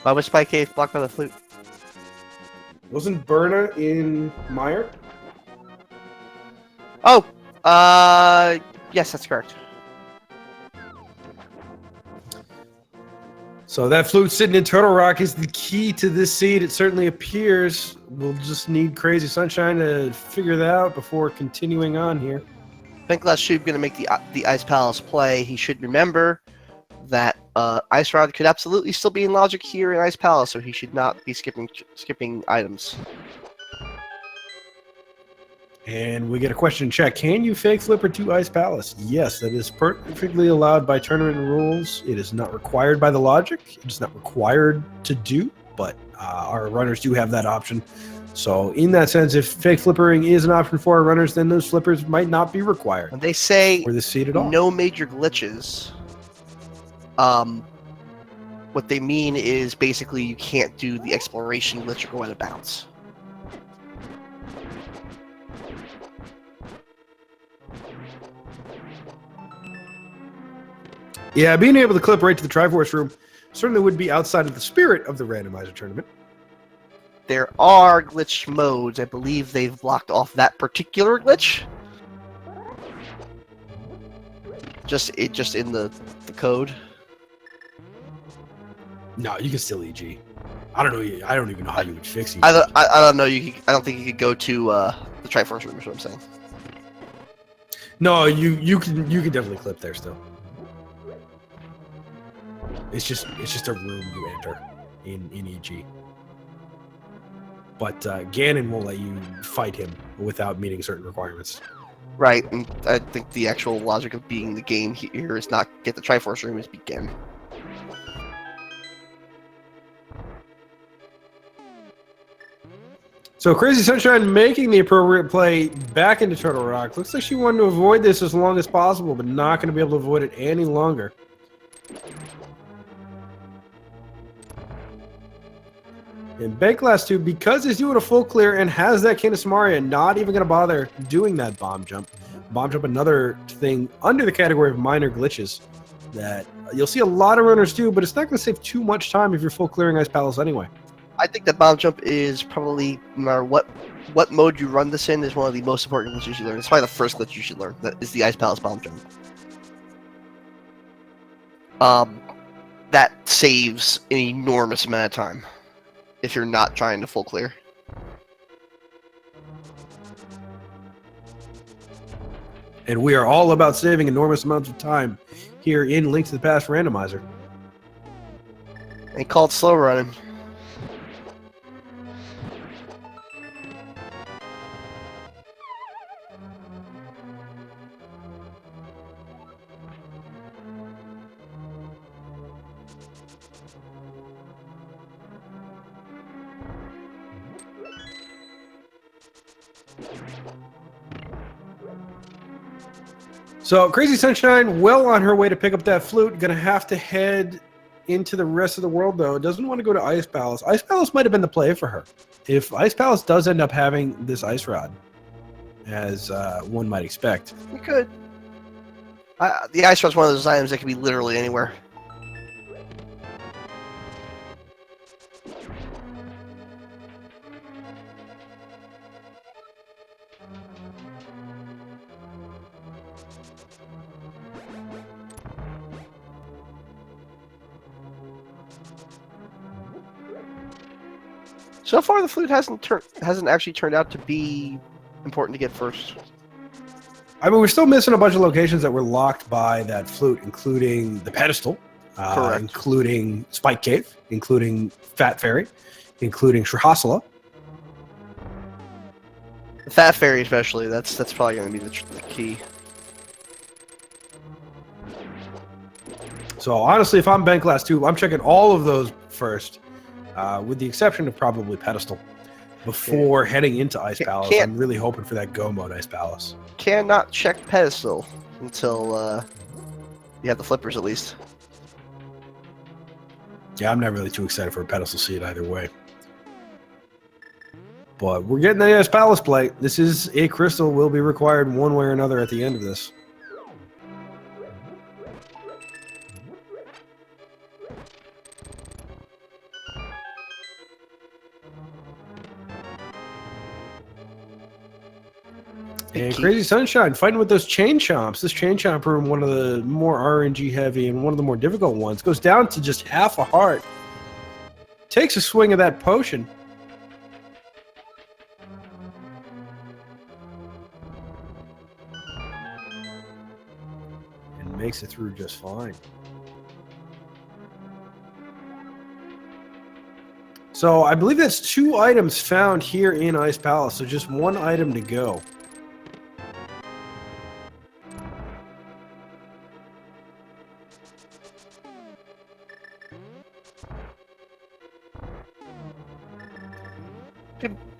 Why was Spike Cave blocked by the flute? Wasn't Berna in Meyer? Oh, yes, that's correct. So that flute sitting in Turtle Rock is the key to this seed. It certainly appears. We'll just need Crazy Sunshine to figure that out before continuing on here. bentglasstube going to make the Ice Palace play. He should remember that Ice Rod could absolutely still be in logic here in Ice Palace, so he should not be skipping items. And we get a question in chat. Can you fake flipper to Ice Palace? Yes, that is perfectly allowed by tournament rules. It is not required by the logic. It is not required to do, but our runners do have that option. So in that sense, if fake flippering is an option for our runners, then those flippers might not be required. When they say for this seed at all. No major glitches, what they mean is basically you can't do the exploration glitch or go out of bounds. Yeah, being able to clip right to the Triforce room certainly would be outside of the spirit of the Randomizer tournament. There are glitch modes. I believe they've blocked off that particular glitch. Just in the code. No, you can still EG. I don't know. I don't even know how you would fix it. I don't know. I don't think you could go to the Triforce room. Is what I'm saying. No, you can definitely clip there still. It's just a room you enter in EG. But Ganon won't let you fight him without meeting certain requirements. Right, and I think the actual logic of being the game here is not get the Triforce room, is begin. So Crazy Sunshine making the appropriate play back into Turtle Rock. Looks like she wanted to avoid this as long as possible, but not going to be able to avoid it any longer. And bentglasstube, because he's doing a full clear and has that King of Samaria, not even going to bother doing that bomb jump. Bomb jump, another thing under the category of minor glitches that you'll see a lot of runners do, but it's not going to save too much time if you're full clearing Ice Palace anyway. I think that bomb jump is probably, no matter what mode you run this in, is one of the most important glitches you learn. It's probably the first glitch you should learn. That is the Ice Palace bomb jump. that saves an enormous amount of time if you're not trying to full clear. And we are all about saving enormous amounts of time here in Link to the Past Randomizer. They call it slow running. So Crazy Sunshine, well on her way to pick up that flute. Gonna have to head into the rest of the world, though. Doesn't want to go to Ice Palace. Ice Palace might have been the play for her. If Ice Palace does end up having this ice rod, as one might expect. You could. The ice rod's one of those items that can be literally anywhere. So far, the flute hasn't actually turned out to be important to get first. I mean, we're still missing a bunch of locations that were locked by that flute, including the pedestal, including Spike Cave, including Fat Fairy, including Shrihasala. The Fat Fairy, especially, that's probably going to be the key. So honestly, if I'm bentglasstube, I'm checking all of those first, with the exception of probably pedestal, before heading into Ice Palace. I'm really hoping for that go mode Ice Palace. Cannot check pedestal until you have the flippers, at least. Yeah, I'm not really too excited for a pedestal seat either way. But we're getting the Ice Palace play. This is a crystal will be required one way or another at the end of this. And Crazy Sunshine fighting with those chain chomps. This chain chomp room, one of the more RNG heavy and one of the more difficult ones, goes down to just half a heart. Takes a swing of that potion. And makes it through just fine. So I believe that's 2 items found here in Ice Palace, so just 1 item to go.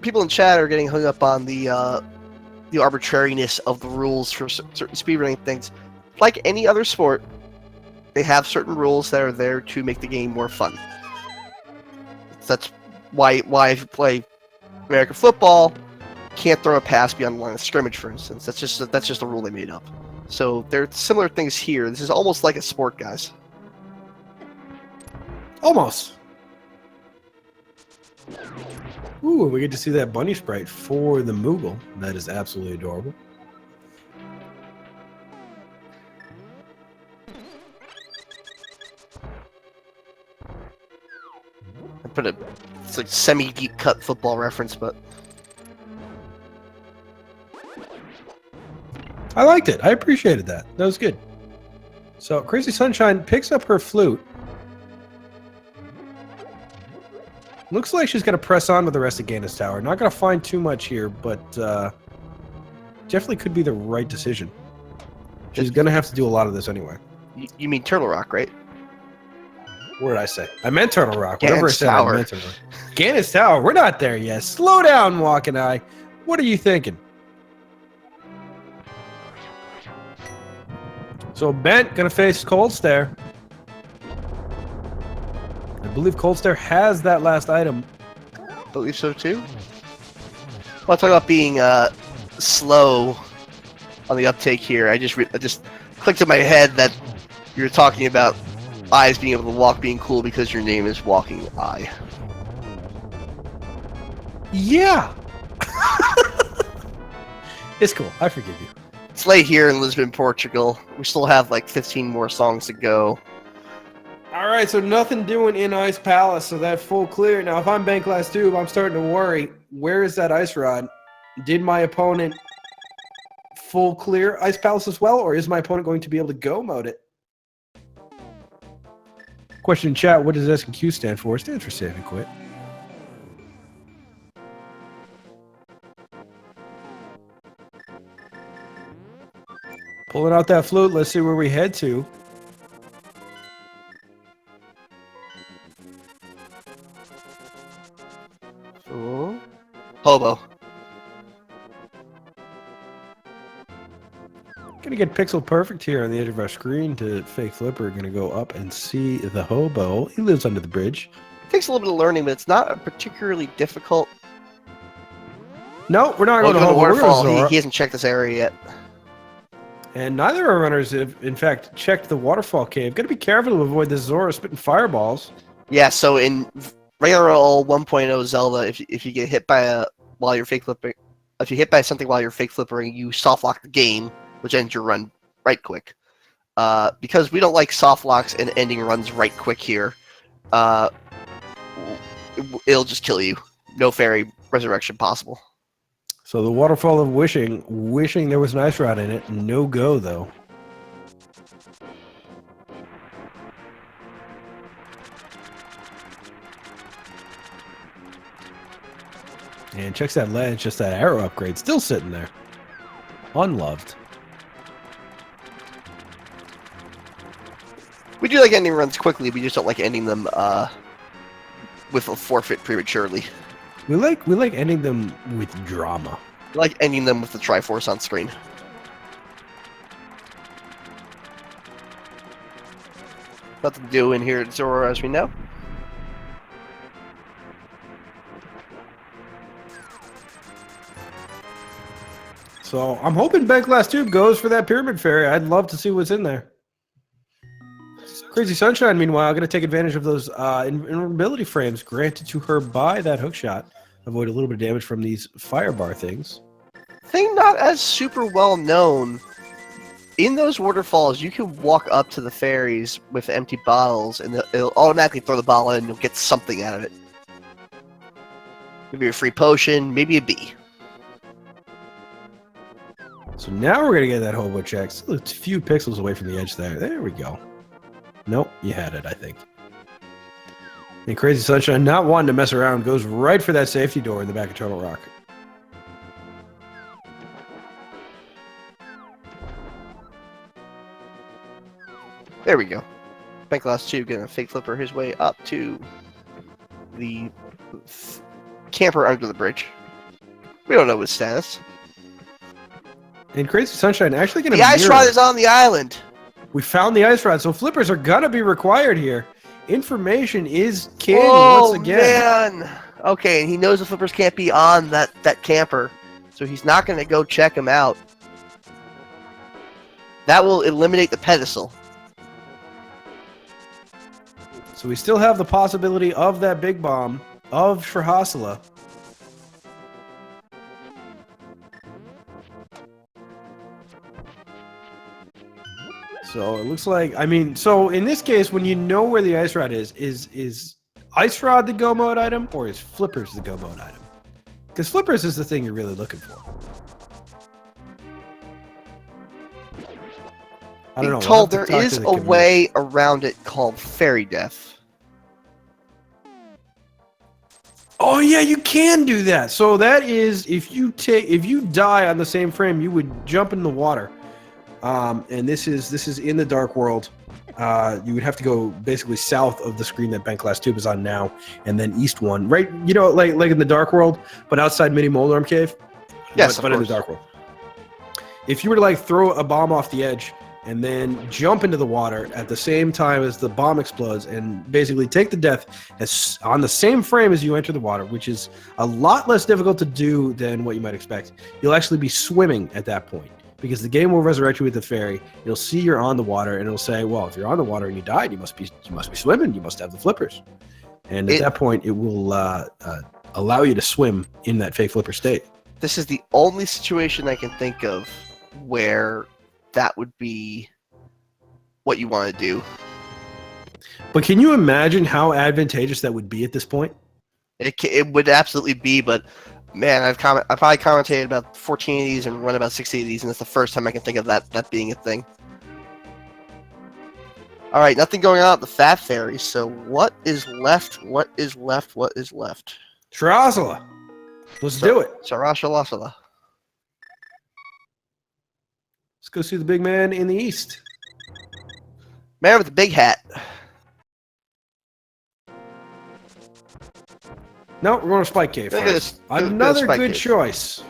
People in chat are getting hung up on the arbitrariness of the rules for certain speedrunning things. Like any other sport, they have certain rules that are there to make the game more fun. That's why if you play American football, can't throw a pass beyond the line of scrimmage, for instance. That's just a rule they made up. So there are similar things here. This is almost like a sport, guys. Almost. Ooh, we get to see that bunny sprite for the Moogle. That is absolutely adorable. I put it's like semi-deep cut football reference, but I liked it. I appreciated that. That was good. So Crazy Sunshine picks up her flute. Looks like she's going to press on with the rest of Ganon's Tower. Not going to find too much here, but definitely could be the right decision. She's going to have to do a lot of this anyway. You mean Turtle Rock, right? What did I say? I meant Turtle Rock. Ganon's Whatever I said, Tower. I meant Turtle Rock. Ganon's Tower. We're not there yet. Slow down, Walking Eye. What are you thinking? So Bent going to face Cold Stare. I believe Cold Stare has that last item. I believe so too. Well, talk about being slow on the uptake here. I just clicked in my head that you were talking about eyes being able to walk being cool because your name is Walking Eye. Yeah. It's cool. I forgive you. It's late here in Lisbon, Portugal. We still have like 15 more songs to go. All right, so nothing doing in Ice Palace, so that full clear. Now, if I'm bentglasstube, I'm starting to worry. Where is that ice rod? Did my opponent full clear Ice Palace as well, or is my opponent going to be able to go mode it? Question in chat, what does S&Q stand for? It stands for save and quit. Pulling out that flute, let's see where we head to. Oh. Hobo. Gonna get pixel perfect here on the edge of our screen to fake flipper. Gonna go up and see the hobo. He lives under the bridge. It takes a little bit of learning, but it's not particularly difficult. No, we're not going to the hobo. waterfall. He hasn't checked this area yet. And neither of our runners have, in fact, checked the waterfall cave. Got to be careful to avoid the Zora spitting fireballs. Yeah, so in regular old 1.0 Zelda, if you get hit by while you're fake flipping, if you hit by something while you're fake flipping, you soft lock the game, which ends your run right quick. Because we don't like soft locks and ending runs right quick here, it'll just kill you. No fairy resurrection possible. So the waterfall of wishing there was an ice rod in it. No go, though. And checks that ledge, just that arrow upgrade. Still sitting there. Unloved. We do like ending runs quickly, we just don't like ending them with a forfeit prematurely. We like ending them with drama. We like ending them with the Triforce on screen. Nothing to do in here at Zora, as we know. So I'm hoping bentglasstube goes for that pyramid fairy. I'd love to see what's in there. Crazy Sunshine, meanwhile, going to take advantage of those invulnerability frames granted to her by that hookshot. Avoid a little bit of damage from these firebar things. Thing not as super well known. In those waterfalls, you can walk up to the fairies with empty bottles, and it'll automatically throw the bottle in, and you'll get something out of it. Maybe a free potion, maybe a bee. So now we're going to get that hobo check. Still a few pixels away from the edge there. There we go. Nope, you had it, I think. And Crazy Sunshine, not wanting to mess around, goes right for that safety door in the back of Turtle Rock. There we go. bentglasstube getting a fake flipper his way up to the camper under the bridge. We don't know his status. And Crazy Sunshine actually going to The ice rod is on the island. We found the ice rod, so flippers are going to be required here. Information is king once again. Man. Okay, and he knows the flippers can't be on that camper, so he's not going to go check him out. That will eliminate the pedestal. So we still have the possibility of that big bomb of Shrahasala. So it looks like, I mean, so in this case, when you know where the ice rod is ice rod the go mode item, or is flippers the go mode item? Because flippers is the thing you're really looking for. I don't know. Told there is a way around it called fairy death. Oh yeah, you can do that. So that is if you die on the same frame, you would jump in the water. And this is in the dark world. You would have to go basically south of the screen that bentglasstube is on now, and then east one, right? You know, like in the dark world, but outside Mini Molarm Cave. Yes, but in the dark world. If you were to like throw a bomb off the edge and then jump into the water at the same time as the bomb explodes, and basically take the death as on the same frame as you enter the water, which is a lot less difficult to do than what you might expect. You'll actually be swimming at that point, because the game will resurrect you with the fairy. It'll see you're on the water, and it'll say, well, if you're on the water and you died, you must be swimming. You must have the flippers. And at that point, it will allow you to swim in that fake flipper state. This is the only situation I can think of where that would be what you want to do. But can you imagine how advantageous that would be at this point? It would absolutely be, but man, I've probably commentated about 14 of these and run about 60 of these, and it's the first time I can think of that being a thing. All right, nothing going on at the Fat Fairy. So what is left? What is left? What is left? Shirasala. Let's do it. Sarashalasala. Let's go see the big man in the east. Man with the big hat. No, we're going to Spike Cave first. Another good choice.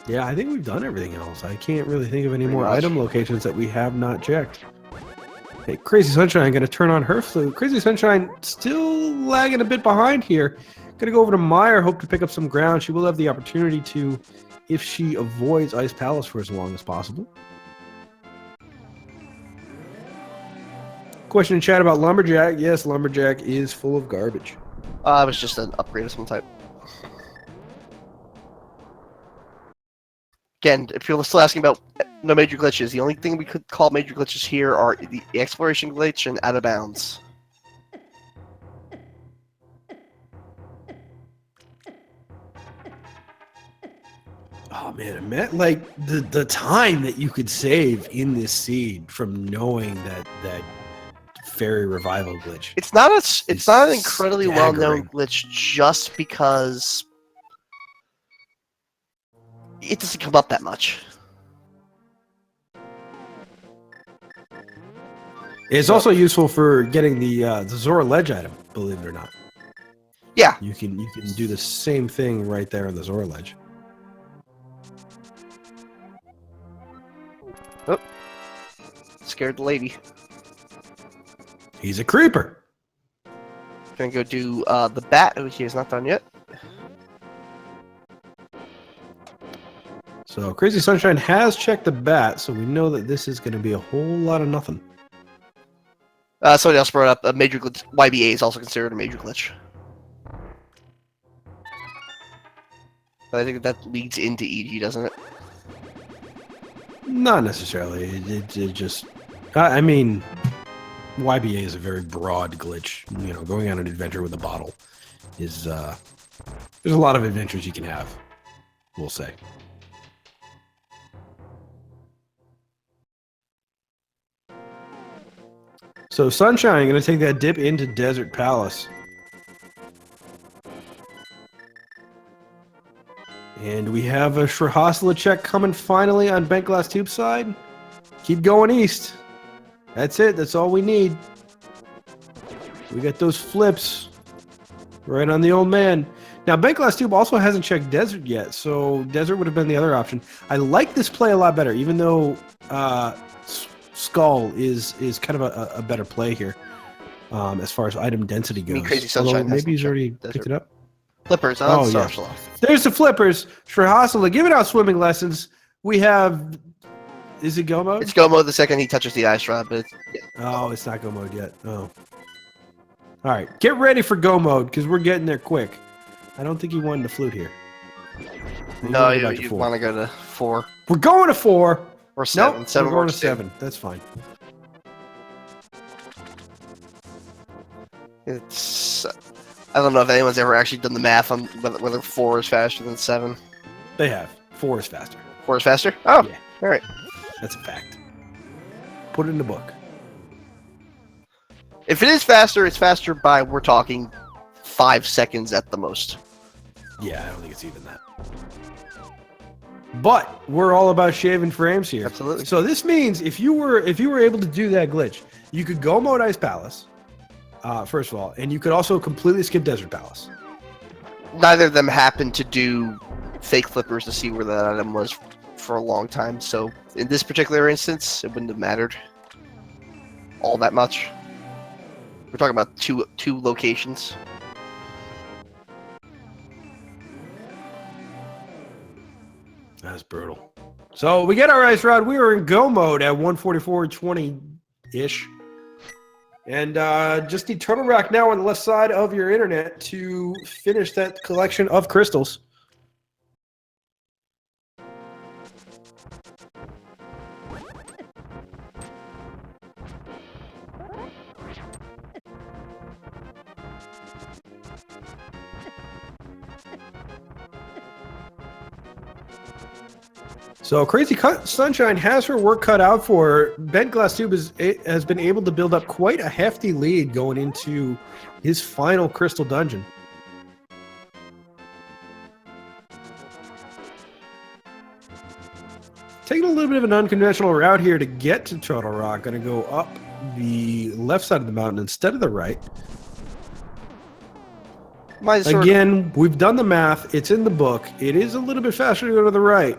Yeah, I think we've done everything else. I can't really think of any more item locations that we have not checked. Hey, Crazy Sunshine going to turn on her flute. Crazy Sunshine still lagging a bit behind here. Going to go over to Meyer, hope to pick up some ground. She will have the opportunity to, if she avoids Ice Palace for as long as possible. Question in chat about Lumberjack. Yes, Lumberjack is full of garbage. It was just an upgrade of some type. Again, if you're still asking about no major glitches, the only thing we could call major glitches here are the exploration glitch and out of bounds. Oh man, it meant like the time that you could save in this seed from knowing that fairy revival glitch. It's not an incredibly well-known glitch just because it doesn't come up that much. It's also useful for getting the Zora Ledge item, believe it or not. Yeah. You can do the same thing right there on the Zora Ledge. Oh. Scared the lady. He's a creeper. Gonna go do the bat, which he is not done yet. So Crazy Sunshine has checked the bat, so we know that this is going to be a whole lot of nothing. Somebody else brought up a major glitch. YBA is also considered a major glitch. But I think that leads into EG, doesn't it? Not necessarily. It just... I mean, YBA is a very broad glitch. You know, going on an adventure with a bottle is... there's a lot of adventures you can have, we'll say. So Sunshine going to take that dip into Desert Palace. And we have a Shrihasala check coming finally on bentglasstube side. Keep going east. That's it. That's all we need. We got those flips right on the old man. Now, bentglasstube also hasn't checked Desert yet, so Desert would have been the other option. I like this play a lot better, even though... Skull is kind of a better play here as far as item density goes. I mean, Crazy Sunshine maybe he's already picked it up. Flippers, oh yeah. There's the flippers. Shrihasala giving out swimming lessons. We have. Is it go mode? It's go mode the second he touches the ice rod, but yeah. Oh, it's not go mode yet. Oh. All right, get ready for go mode because we're getting there quick. I don't think he wanted to flute here. No, you want to go to 4. We're going to 4. Or 7. Nope, 7 we're going to 7. That's fine. It's... I don't know if anyone's ever actually done the math on whether 4 is faster than 7. They have. 4 is faster. 4 is faster? Oh, yeah. All right. That's a fact. Put it in the book. If it is faster, it's faster by, we're talking, 5 seconds at the most. Yeah, I don't think it's even that. But we're all about shaving frames here. Absolutely. So this means if you were able to do that glitch, you could go mode Ice Palace, first of all, and you could also completely skip Desert Palace. Neither of them happened to do fake flippers to see where that item was for a long time. So in this particular instance, it wouldn't have mattered all that much. We're talking about two locations. That's brutal. So we get our ice rod. We were in go mode at 144.20-ish. And just need Turtle Rock now on the left side of your internet to finish that collection of crystals. So Crazy Sunshine has her work cut out for her. bentglasstube has been able to build up quite a hefty lead going into his final crystal dungeon. Taking a little bit of an unconventional route here to get to Turtle Rock. Going to go up the left side of the mountain instead of the right. Again, we've done the math. It's in the book. It is a little bit faster to go to the right.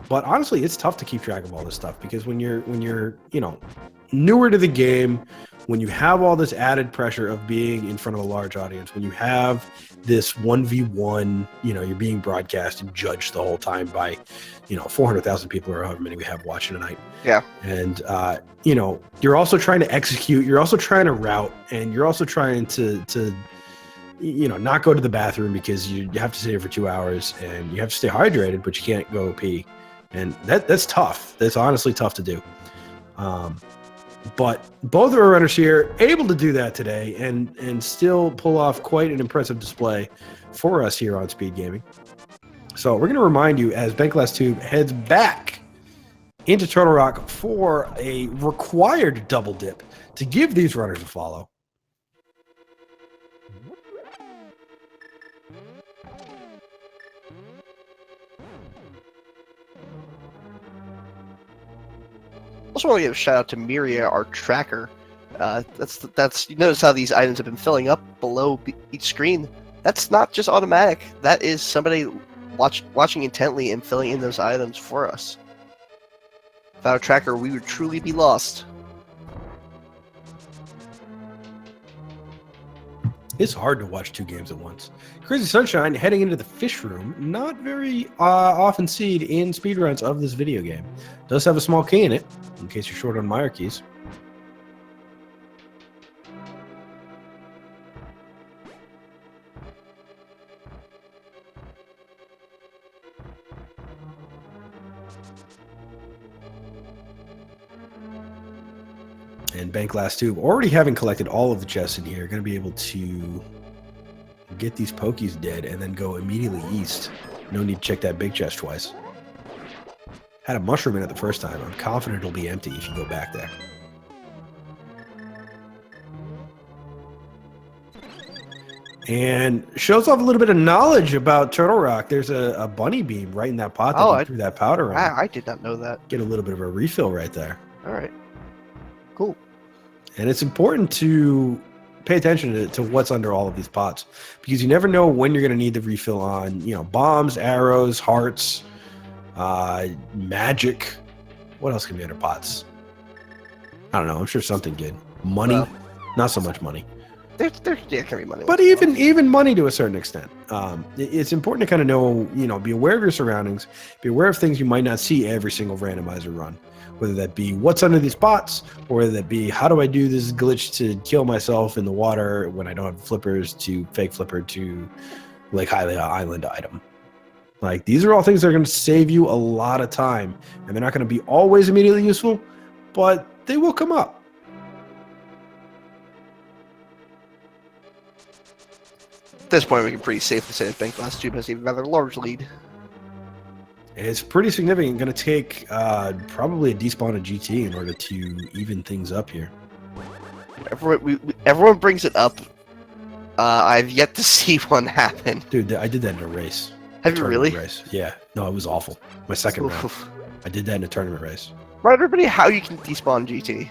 But honestly, it's tough to keep track of all this stuff because when you're newer to the game, when you have all this added pressure of being in front of a large audience, when you have this 1v1, you're being broadcast and judged the whole time by, 400,000 people or however many we have watching tonight. Yeah. And, you're also trying to execute, you're also trying to route, and you're also trying to not go to the bathroom because you have to stay there for 2 hours and you have to stay hydrated, but you can't go pee. And that's tough. That's honestly tough to do. But both of our runners here able to do that today and still pull off quite an impressive display for us here on Speed Gaming. So we're going to remind you as bentglasstube heads back into Turtle Rock for a required double dip to give these runners a follow. Also want to give a shout out to Miria, our tracker. That's you notice how these items have been filling up below each screen. That's not just automatic. That is somebody watching intently and filling in those items for us. Without a tracker, we would truly be lost. It's hard to watch two games at once. Crazy Sunshine heading into the fish room, not very often seen in speedruns of this video game. Does have a small key in it, in case you're short on Meyer keys. And bentglasstube, already having collected all of the chests in here, going to be able to get these pokies dead and then go immediately east. No need to check that big chest twice. Had a mushroom in it the first time. I'm confident it'll be empty if you go back there. And shows off a little bit of knowledge about Turtle Rock. There's a bunny beam right in that pot that he threw that powder on. I did not know that. Get a little bit of a refill right there. All right. Cool. And it's important to pay attention to what's under all of these pots because you never know when you're going to need the refill on, bombs, arrows, hearts, magic. What else can be under pots? I don't know. I'm sure something good. Money, not so much money. There can be money. But even money to a certain extent. It's important to kind of know, be aware of your surroundings, be aware of things you might not see every single randomizer run. Whether that be what's under these pots, or whether that be how do I do this glitch to kill myself in the water when I don't have flippers to fake flipper to Lake Hylia Island item. Like, these are all things that are going to save you a lot of time, and they're not going to be always immediately useful, but they will come up. At this point, we can pretty safely say that bentglasstube has a rather large lead. It's pretty significant. Going to take probably a despawn of GT in order to even things up here. Everyone brings it up. I've yet to see one happen. Dude, I did that in a race. Have you really? Race. Yeah. No, it was awful. My second round. I did that in a tournament race. Remind everybody how you can despawn GT.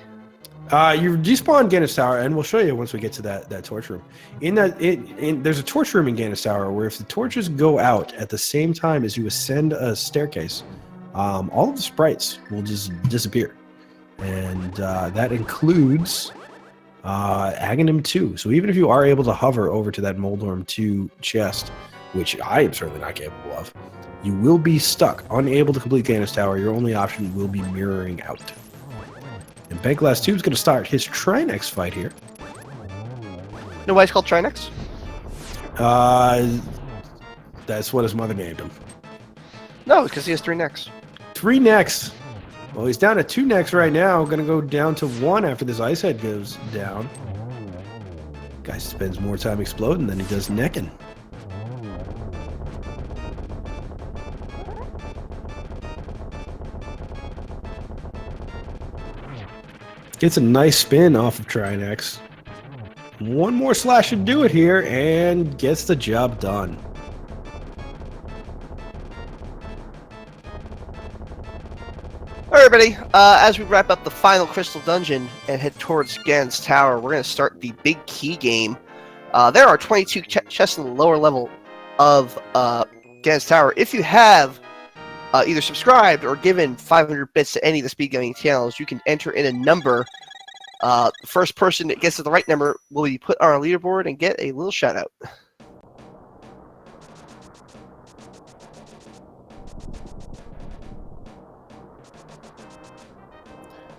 You despawn Ganon Tower, and we'll show you once we get to that torch room. There's a torch room in Ganon Tower where if the torches go out at the same time as you ascend a staircase, all of the sprites will just disappear, and that includes Aghanim 2. So even if you are able to hover over to that Moldorm 2 chest, which I am certainly not capable of, you will be stuck, unable to complete Ganon Tower. Your only option will be mirroring out. And bentglasstube's going to start his Trinex fight here. You know why it's called Trinex? That's what his mother named him. No, because he has 3 necks. 3 necks. Well, he's down to 2 necks right now. Going to go down to 1 after this ice head goes down. Guy spends more time exploding than he does necking. Gets a nice spin off of Trinex. One more slash should do it here, and gets the job done. All right, everybody. As we wrap up the final Crystal Dungeon and head towards Ganon's Tower, we're going to start the big key game. There are 22 chests in the lower level of Ganon's Tower. If you have either subscribed or given 500 bits to any of the speed gaming channels, you can enter in a number. The first person that gets to the right number will be put on our leaderboard and get a little shout out.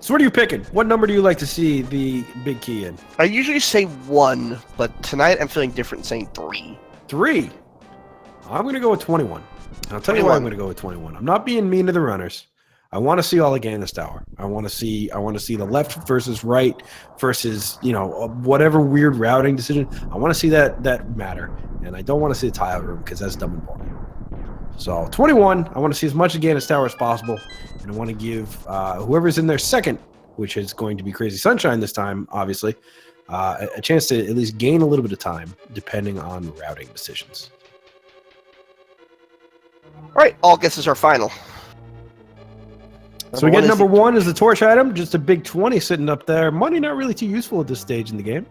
So what are you picking? What number do you like to see the big key in? I usually say 1, but tonight I'm feeling different, saying 3. 3? I'm going to go with 21. And I'll tell you why I'm going to go with 21. I'm not being mean to the runners. I want to see all of Ganon's Tower. I want to see the left versus right versus, you know, whatever weird routing decision. I want to see that matter. And I don't want to see the tile room because that's dumb and boring. So 21, I want to see as much of Ganon's Tower as possible. And I want to give whoever's in there second, which is going to be Crazy Sunshine this time, obviously, a chance to at least gain a little bit of time, depending on routing decisions. All right, all guesses are final. So we get number 1 is the torch item, just a big 20 sitting up there. Money not really too useful at this stage in the game.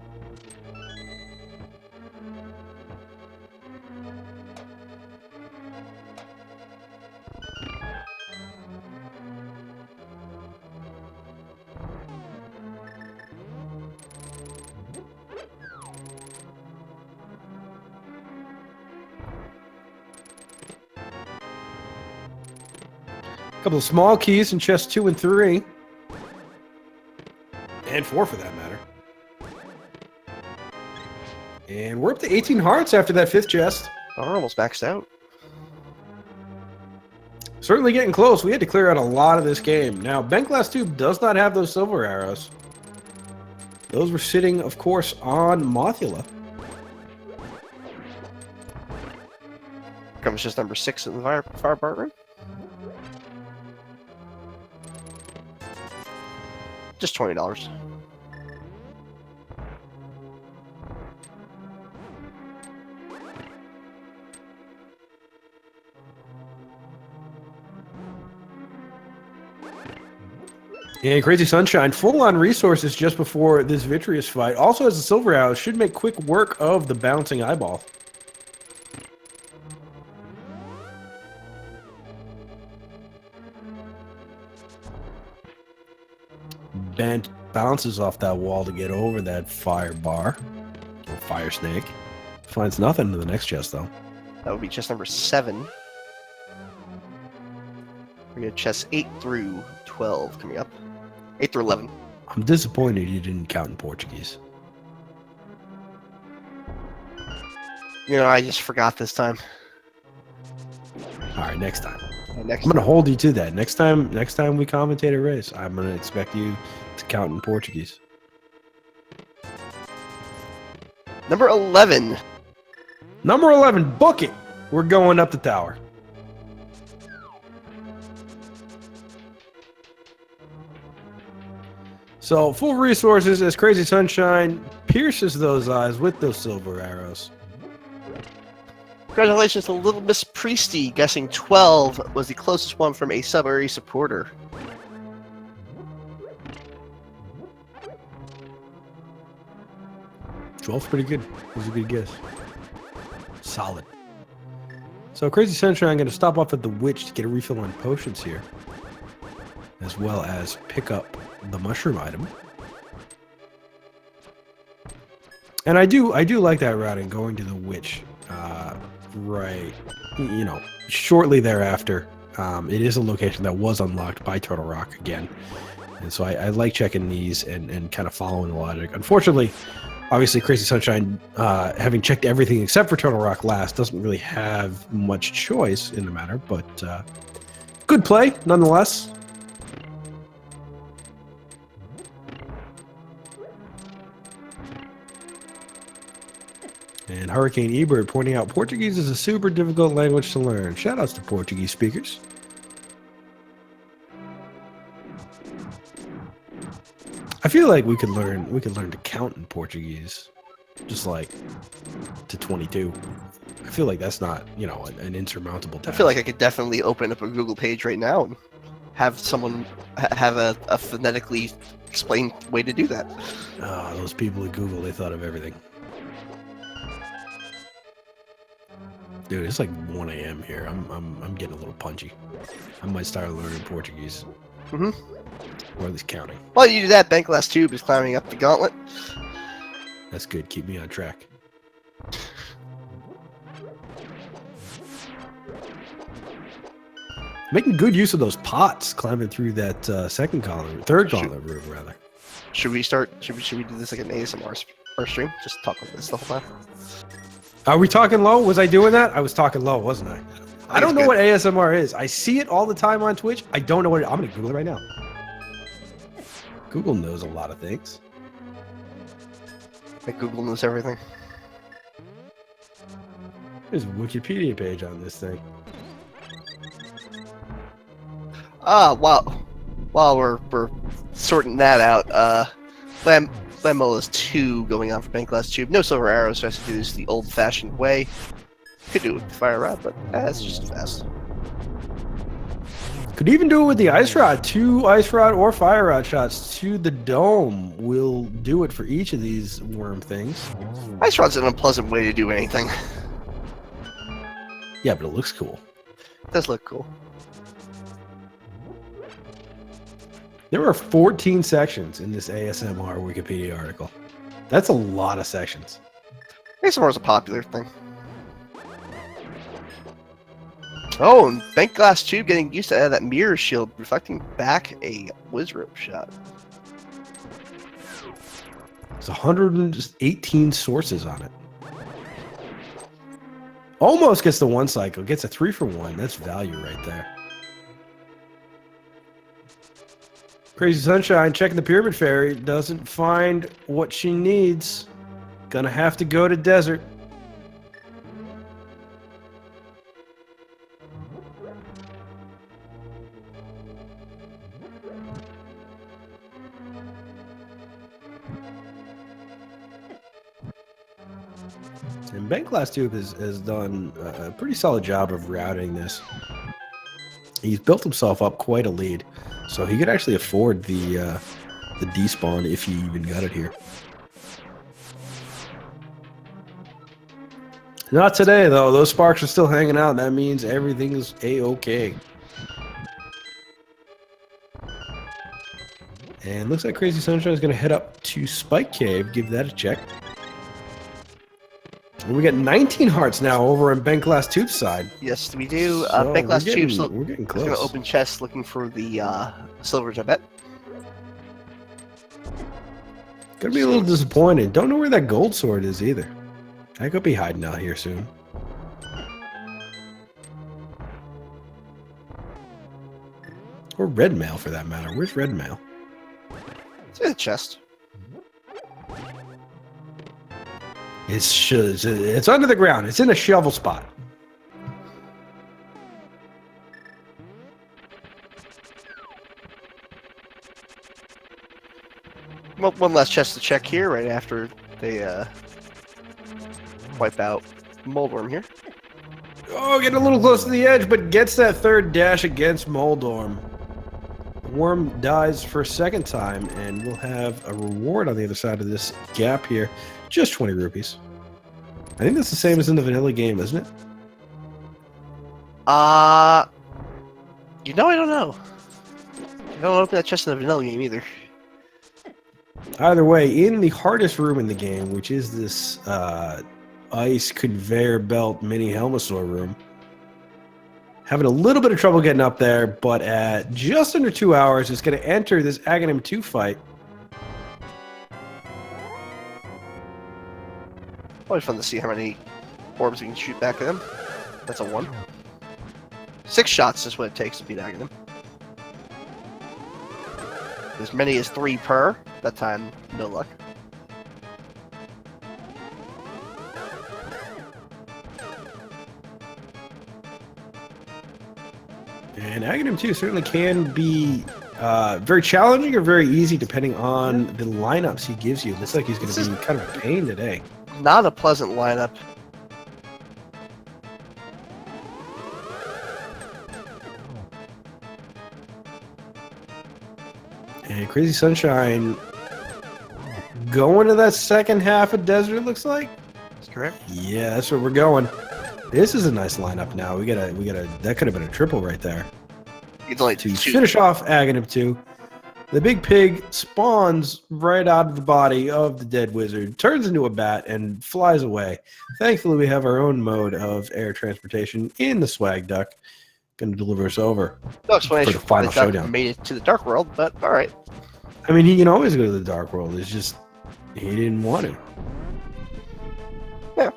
A couple of small keys in chests 2 and 3. And 4 for that matter. And we're up to 18 hearts after that 5th chest. Oh, we're almost maxed out. Certainly getting close. We had to clear out a lot of this game. Now, bentglasstube does not have those silver arrows. Those were sitting, of course, on Mothula. Comes just number 6 in the fire part room. Just $20. And Crazy Sunshine, full on resources just before this Vitreous fight. Also has a silver arrow, should make quick work of the bouncing eyeball. Bent bounces off that wall to get over that fire bar or fire snake. Finds nothing in the next chest though. That would be chest number 7. We got chests 8 through 12 coming up. 8 through 11. I'm disappointed you didn't count in Portuguese. You know, I just forgot this time. All right, next time. I'm going to hold you to that. Next time we commentate a race, I'm going to expect you to count in Portuguese. Number 11. Number 11, book it. We're going up the tower. So, full resources as Crazy Sunshine pierces those eyes with those silver arrows. Congratulations to Little Miss Priesty, guessing 12 was the closest one from a sub-area supporter. $12's pretty good. That was a good guess. Solid. So Crazy Sunshine going to stop off at the Witch to get a refill on potions here, as well as pick up the mushroom item. And I do like that routing, going to the Witch. Right, you know, shortly thereafter. It is a location that was unlocked by Turtle Rock again, and so I like checking these and kind of following the logic. Unfortunately, obviously, Crazy Sunshine, having checked everything except for Turtle Rock last, doesn't really have much choice in the matter, but good play nonetheless. And Hurricane Ebert pointing out Portuguese is a super difficult language to learn. Shoutouts to Portuguese speakers. I feel like we could learn to count in Portuguese, just like to 22. I feel like that's not, you know, an insurmountable task. I feel like I could definitely open up a Google page right now and have someone have a phonetically explained way to do that. Oh, those people at Google, they thought of everything. Dude, it's like 1 a.m. here. I'm getting a little punchy. I might start learning Portuguese. Mm-hmm. Or at least counting. While you do that, bentglasstube is climbing up the gauntlet. That's good. Keep me on track. Making good use of those pots climbing through that third gauntlet room, rather. Should we do this like an ASMR stream? Just talk about this the whole time. Are we talking low? Was I doing that? I was talking low, wasn't I? I don't know what ASMR is. I see it all the time on Twitch. I don't know what I'm going to Google it right now. Google knows a lot of things. Like Google knows everything. There's a Wikipedia page on this thing. While we're sorting that out, Lambo is 2 going on for bentglasstube. No silver arrows, so I have to do this the old-fashioned way. Could do it with the fire rod, but it's just as fast. Could even do it with the ice rod. 2 ice rod or fire rod shots to the dome will do it for each of these worm things. Ice rod's an unpleasant way to do anything. Yeah, but it looks cool. It does look cool. There are 14 sections in this ASMR Wikipedia article. That's a lot of sections. ASMR is a popular thing. Oh, and bentglasstube getting used to that mirror shield, reflecting back a whiz rope shot. There's 118 sources on it. Almost gets the 1 cycle. Gets a 3 for 1. That's value right there. Crazy Sunshine checking the Pyramid Fairy. Doesn't find what she needs. Gonna have to go to desert. And bentglasstube has done a pretty solid job of routing this. He's built himself up quite a lead, so he could actually afford the despawn if he even got it here. Not today, though. Those sparks are still hanging out. That means everything is A-okay. And looks like Crazy Sunshine is going to head up to Spike Cave. Give that a check. And we got 19 hearts now over on bentglasstube's side. Yes, we do. So bentglasstube's we're getting close. going to open chest looking for the silvers, I bet. Gonna be a little disappointed. Don't know where that gold sword is either. I could be hiding out here soon. Or red mail for that matter. Where's red mail? It's in the chest. It's under the ground. It's in a shovel spot. Well, one last chest to check here right after they wipe out Moldworm here. Oh, getting a little close to the edge, but gets that third dash against Moldorm. The worm dies for a second time, and we'll have a reward on the other side of this gap here. Just 20 rupees. I think that's the same as in the vanilla game, isn't it? I don't know. I don't open that chest in the vanilla game either. Either way, in the hardest room in the game, which is this ice conveyor belt mini Helmasaur room, having a little bit of trouble getting up there, but at just under 2 hours, it's going to enter this Aghanim 2 fight. Always fun to see how many orbs we can shoot back at him. That's a 1. 6 shots is what it takes to beat Aghanim. As many as 3 per. That time, no luck. And Aghanim 2 certainly can be Very challenging or very easy depending on the lineups he gives you. Looks like he's going to be kind of a pain today. Not a pleasant lineup. And Crazy Sunshine going to that second half of desert, it looks like. That's correct. Yeah, that's where we're going. This is a nice lineup now. We gotta that could have been a triple right there. It's only To two. finish off Aghanim 2. The big pig spawns right out of the body of the dead wizard, turns into a bat, and flies away. Thankfully, we have our own mode of air transportation in the swag duck. Going to deliver us over. No explanation for the for why final the duck showdown. made it to the dark world, but all right. I mean, he can always go to the dark world. It's just he didn't want to. Yeah.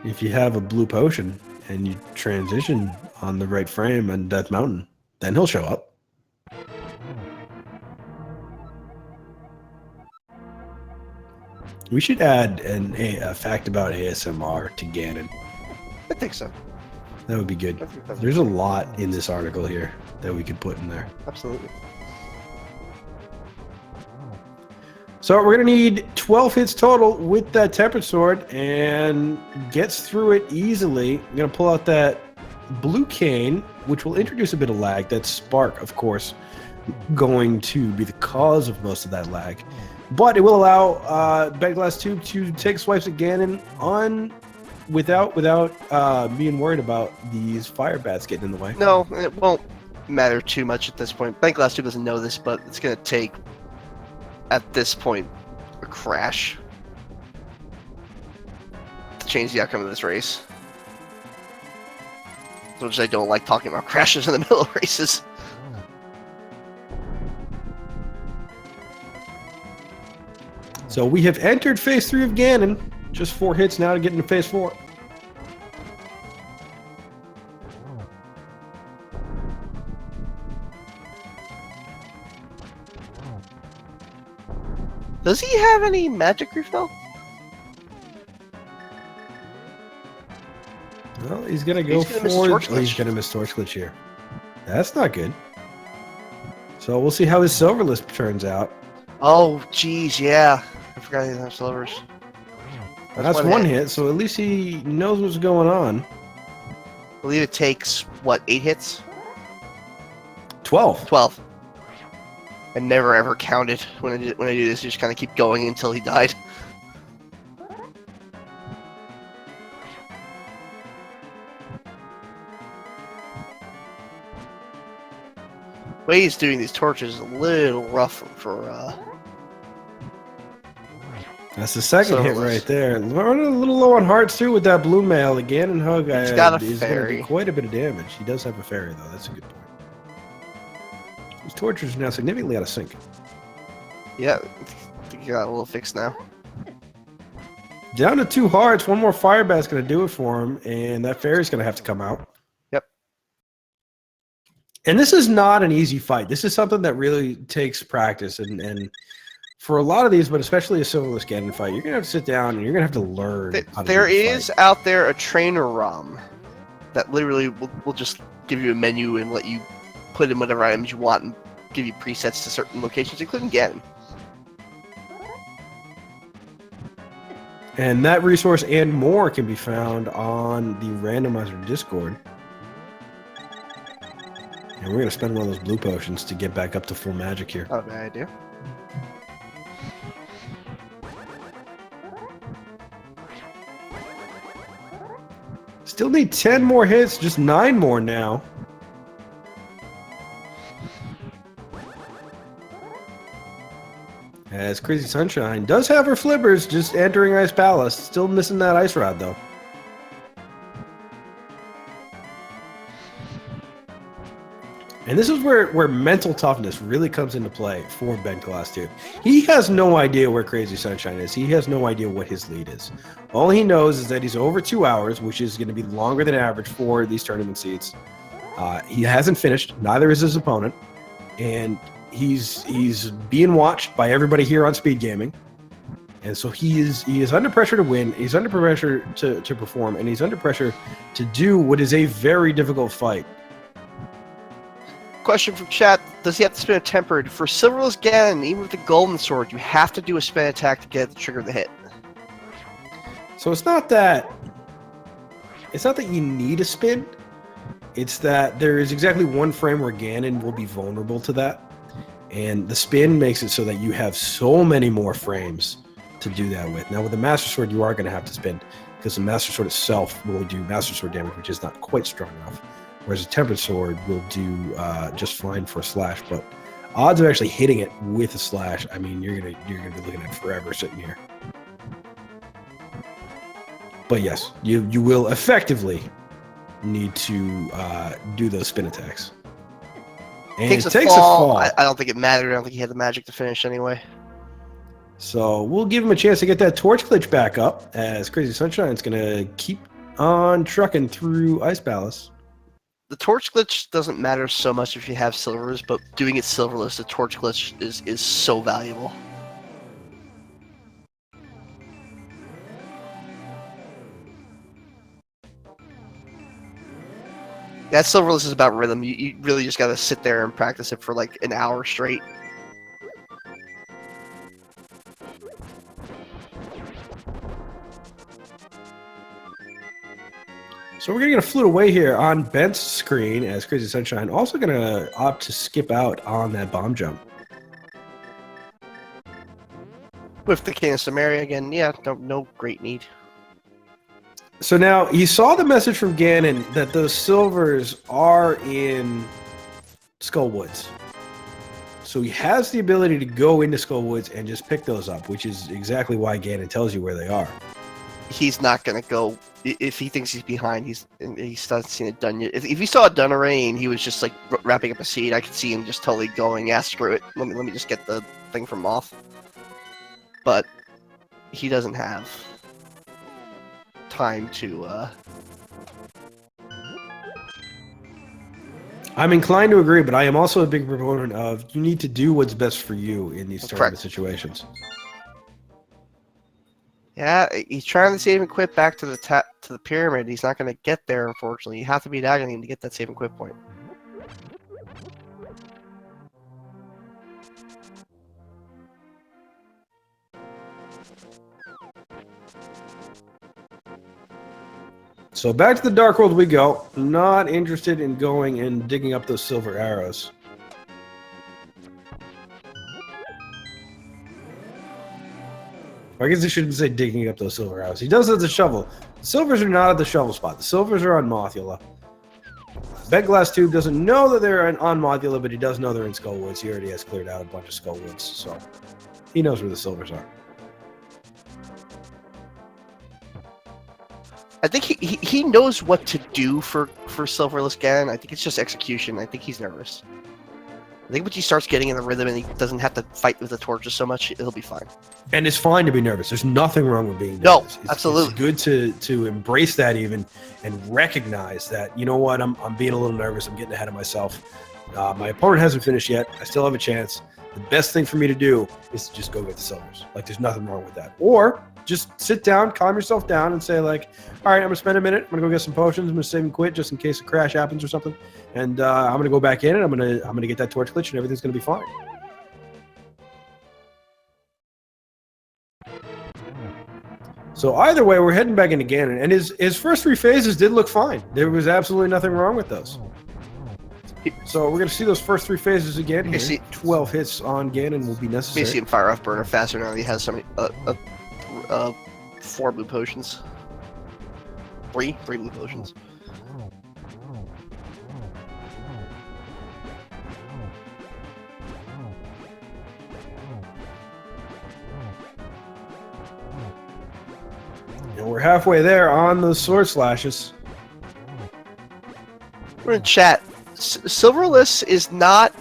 If you have a blue potion and you transition on the right frame on Death Mountain, then he'll show up. We should add a fact about ASMR to Ganon. I think so. That would be good. I think that's There's a lot in this article here that we could put in there. absolutely. So we're going to need 12 hits total with that Tempered Sword and gets through it easily. I'm going to pull out that Blue Cane, which will introduce a bit of lag. That Spark, of course, going to be the cause of most of that lag. But it will allow bentglasstube to take swipes at Ganon on without being worried about these fire bats getting in the way. No, it won't matter too much at this point. bentglasstube doesn't know this, but it's going to take, at this point, a crash to change the outcome of this race. Which I don't like talking about crashes in the middle of races. So we have entered phase 3 of Ganon. Just 4 hits now to get into phase 4. Does he have any magic refill? Well, he's going to go He's gonna miss for... Torch Oh, he's Glitch. going to miss Torch Glitch here. That's not good. So we'll see how his Silver Lisp turns out. Oh, geez, yeah. I forgot he didn't have silvers. That's one hit, so at least he knows what's going on. I believe it takes, what, 8 hits? 12. 12. I never ever counted when I do this. You just kind of keep going until he died. The way he's doing these torches is a little rough for That's the second hit Silverless. right there. Running a little low on hearts too with that blue mail. Again, and Hug He's got a is going to fairy. do quite a bit of damage. He does have a fairy though. That's a good point. His torches are now significantly out of sync. yeah. I think you got a little fix now. Down to 2 hearts. One more fire bat's going to do it for him, and that fairy's going to have to come out. Yep. And this is not an easy fight. This is something that really takes practice, and for a lot of these, but especially a Silverless Ganon fight, you're going to have to sit down and you're going to have to learn. How to There do the is fight. out there a trainer ROM that literally will just give you a menu and let you put in whatever items you want and give you presets to certain locations, including Ganon. And that resource and more can be found on the Randomizer Discord. And we're going to spend one of those blue potions to get back up to full magic here. Oh, bad idea. Still need 10 more hits, just 9 more now. As Crazy Sunshine does have her flippers, just entering Ice Palace. Still missing that Ice Rod, though. And this is where mental toughness really comes into play for bentglasstube. He has no idea where Crazy Sunshine is. He has no idea what his lead is. All he knows is that he's over 2 hours, which is going to be longer than average for these tournament seats. He hasn't finished. Neither is his opponent. And he's being watched by everybody here on Speed Gaming. And so he is under pressure to win. He's under pressure to perform. And he's under pressure to do what is a very difficult fight. question from chat. Does he have to spin a tempered? For Silverless Ganon, even with the golden sword, you have to do a spin attack to get the trigger the hit. So it's not that you need a spin. It's that there is exactly one frame where Ganon will be vulnerable to that. And the spin makes it so that you have so many more frames to do that with. Now with the Master Sword, you are going to have to spin, because the Master Sword itself will do Master Sword damage, which is not quite strong enough. Whereas a Tempered Sword will do just fine for a slash. But odds of actually hitting it with a slash, I mean, you're gonna be looking at forever sitting here. But yes, you will effectively need to do those spin attacks. And Takes it a takes fall. a fall. I don't think it mattered. I don't think he had the magic to finish anyway. So we'll give him a chance to get that torch glitch back up, as Crazy Sunshine's going to keep on trucking through Ice Palace. The torch glitch doesn't matter so much if you have silvers, but doing it silverless, the torch glitch is so valuable. That silverless is about rhythm. You really just gotta sit there and practice it for like an hour straight. So we're going to get a flute away here on Bent's screen, as Crazy Sunshine also going to opt to skip out on that bomb jump. With the King of Samaria again, yeah, no great need. So now he saw the message from Ganon that those silvers are in Skull Woods. So he has the ability to go into Skull Woods and just pick those up, which is exactly why Ganon tells you where they are. He's not gonna go if he thinks he's behind. He hasn't seen it done yet. If he saw it done already and he was just like wrapping up a seed, I could see him just totally going, "Yeah, screw it. Let me just get the thing from off." But he doesn't have time to. I'm inclined to agree, but I am also a big proponent of you need to do what's best for you in these tournament situations. Yeah, he's trying to save and quit back to the pyramid. He's not going to get there, unfortunately. You have to beat Agony to get that save and quit point. So back to the Dark World we go. Not interested in going and digging up those silver arrows. I guess I shouldn't say digging up those silver arrows. He does it with the shovel. The silvers are not at the shovel spot. The silvers are on Mothula. bentglasstube doesn't know that they're on Mothula, but he does know they're in Skull Woods. He already has cleared out a bunch of Skull Woods, so he knows where the silvers are. I think he knows what to do for Silverless Ganon. I think it's just execution. I think he's nervous. I think once he starts getting in the rhythm and he doesn't have to fight with the torches so much, he'll be fine. And it's fine to be nervous. There's nothing wrong with being nervous. No, absolutely. It's good to embrace that even and recognize that, you know what, I'm being a little nervous. I'm getting ahead of myself. My opponent hasn't finished yet. I still have a chance. The best thing for me to do is to just go get the silvers. Like, there's nothing wrong with that. Or just sit down, calm yourself down, and say, like, all right, I'm going to spend a minute. I'm going to go get some potions. I'm going to save and quit just in case a crash happens or something. And I'm going to go back in, and I'm going to get that torch glitch, and everything's going to be fine. So either way, we're heading back into Ganon. And his first three phases did look fine. There was absolutely nothing wrong with those. So we're going to see those first three phases again here. 12 hits on Ganon will be necessary. You see him fire off burner faster now that he has so many 4 blue potions. 3 blue potions. And we're halfway there on those sword slashes. We're in chat. Silverless is not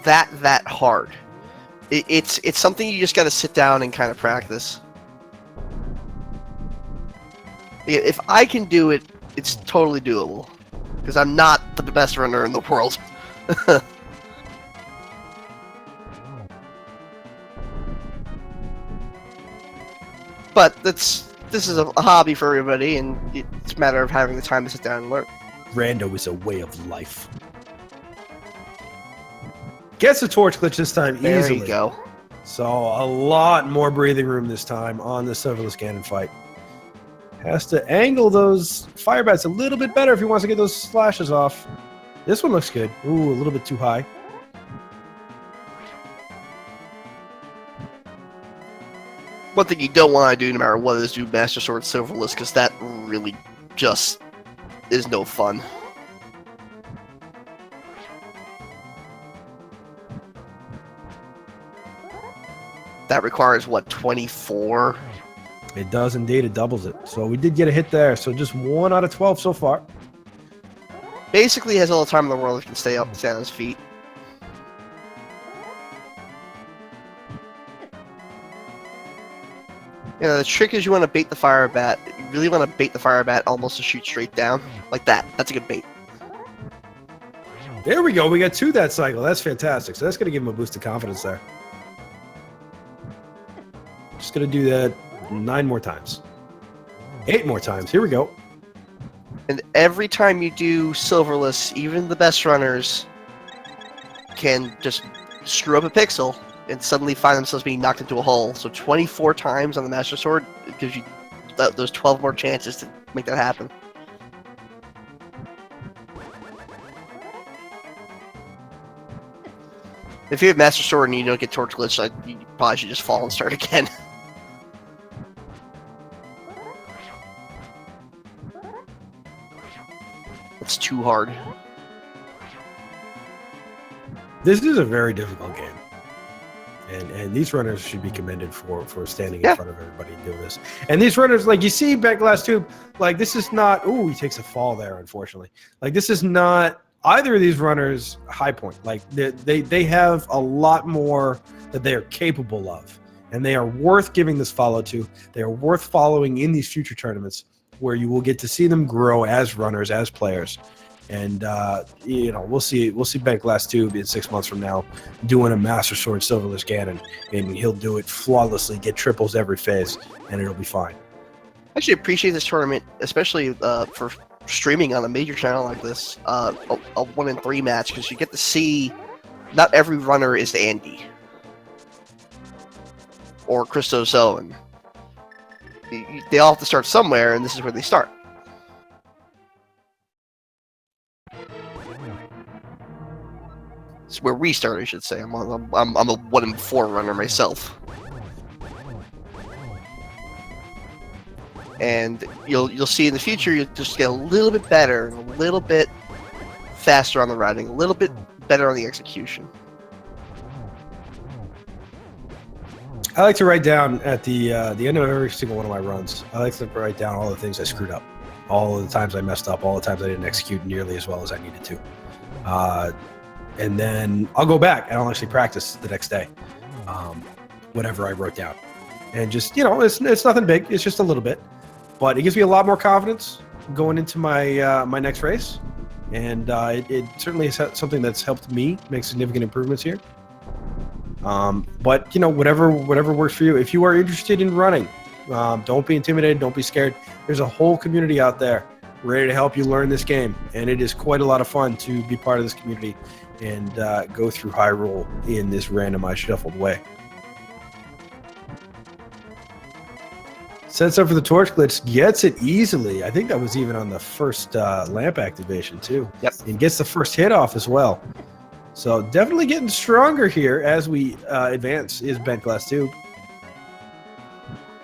that hard. It's something you just got to sit down and kind of practice. If I can do it, it's totally doable. Because I'm not the best runner in the world. But this is a hobby for everybody, and it's a matter of having the time to sit down and learn. Rando is a way of life. Gets the torch glitch this time There easily. you go. So a lot more breathing room this time on the Silverless Ganon fight. Has to angle those fire bats a little bit better if he wants to get those slashes off. This one looks good. Ooh, a little bit too high. One thing you don't want to do no matter what is do Master Sword Silverless, because that really just is no fun. That requires, what, 24? It does indeed. It doubles it. So we did get a hit there. So just 1 out of 12 so far. Basically has all the time in the world if he can stay up and stay on his feet. You know, the trick is you want to bait the fire bat. You really want to bait the fire bat almost to shoot straight down. Like that. That's a good bait. There we go. We got 2 that cycle. That's fantastic. So that's going to give him a boost of confidence there. Just going to do that 9 more times. 8 more times. Here we go. And every time you do Silverless, even the best runners can just screw up a pixel and suddenly find themselves being knocked into a hole. So 24 times on the Master Sword, it gives you those 12 more chances to make that happen. If you have Master Sword and you don't get Torch Glitch, you probably should just fall and start again. It's too hard. This is a very difficult game. And these runners should be commended for standing in front of everybody and doing this. And these runners, like you see bentglasstube, like this is not, ooh, he takes a fall there, unfortunately. Like this is not either of these runners high point. Like they have a lot more that they are capable of. And they are worth giving this follow to. They are worth following in these future tournaments where you will get to see them grow as runners, as players. And you know, we'll see bentglasstube in 6 months from now doing a Master Sword Silverless Ganon, and he'll do it flawlessly, get triples every phase, and it'll be fine. I actually appreciate this tournament, especially for streaming on a major channel like this, a 1 in 3 match, because you get to see not every runner is Andy or Christos Owen. They all have to start somewhere, and this is where they start. It's where we start, I should say. I'm a 1 in 4 runner myself, and you'll see in the future you'll just get a little bit better, a little bit faster on the riding, a little bit better on the execution. I like to write down at the end of every single one of my runs. I like to write down all the things I screwed up, all of the times I messed up, all the times I didn't execute nearly as well as I needed to. And then I'll go back and I'll actually practice the next day, whatever I wrote down. And just, you know, it's nothing big. It's just a little bit. But it gives me a lot more confidence going into my my next race. And it certainly is something that's helped me make significant improvements here. But, you know, whatever works for you. If you are interested in running, don't be intimidated. Don't be scared. There's a whole community out there ready to help you learn this game. And it is quite a lot of fun to be part of this community and go through Hyrule in this randomized shuffled way. Sets up for the torch glitch, gets it easily. I think that was even on the first lamp activation too. Yep. And gets the first hit off as well. So definitely getting stronger here as we advance is bentglasstube.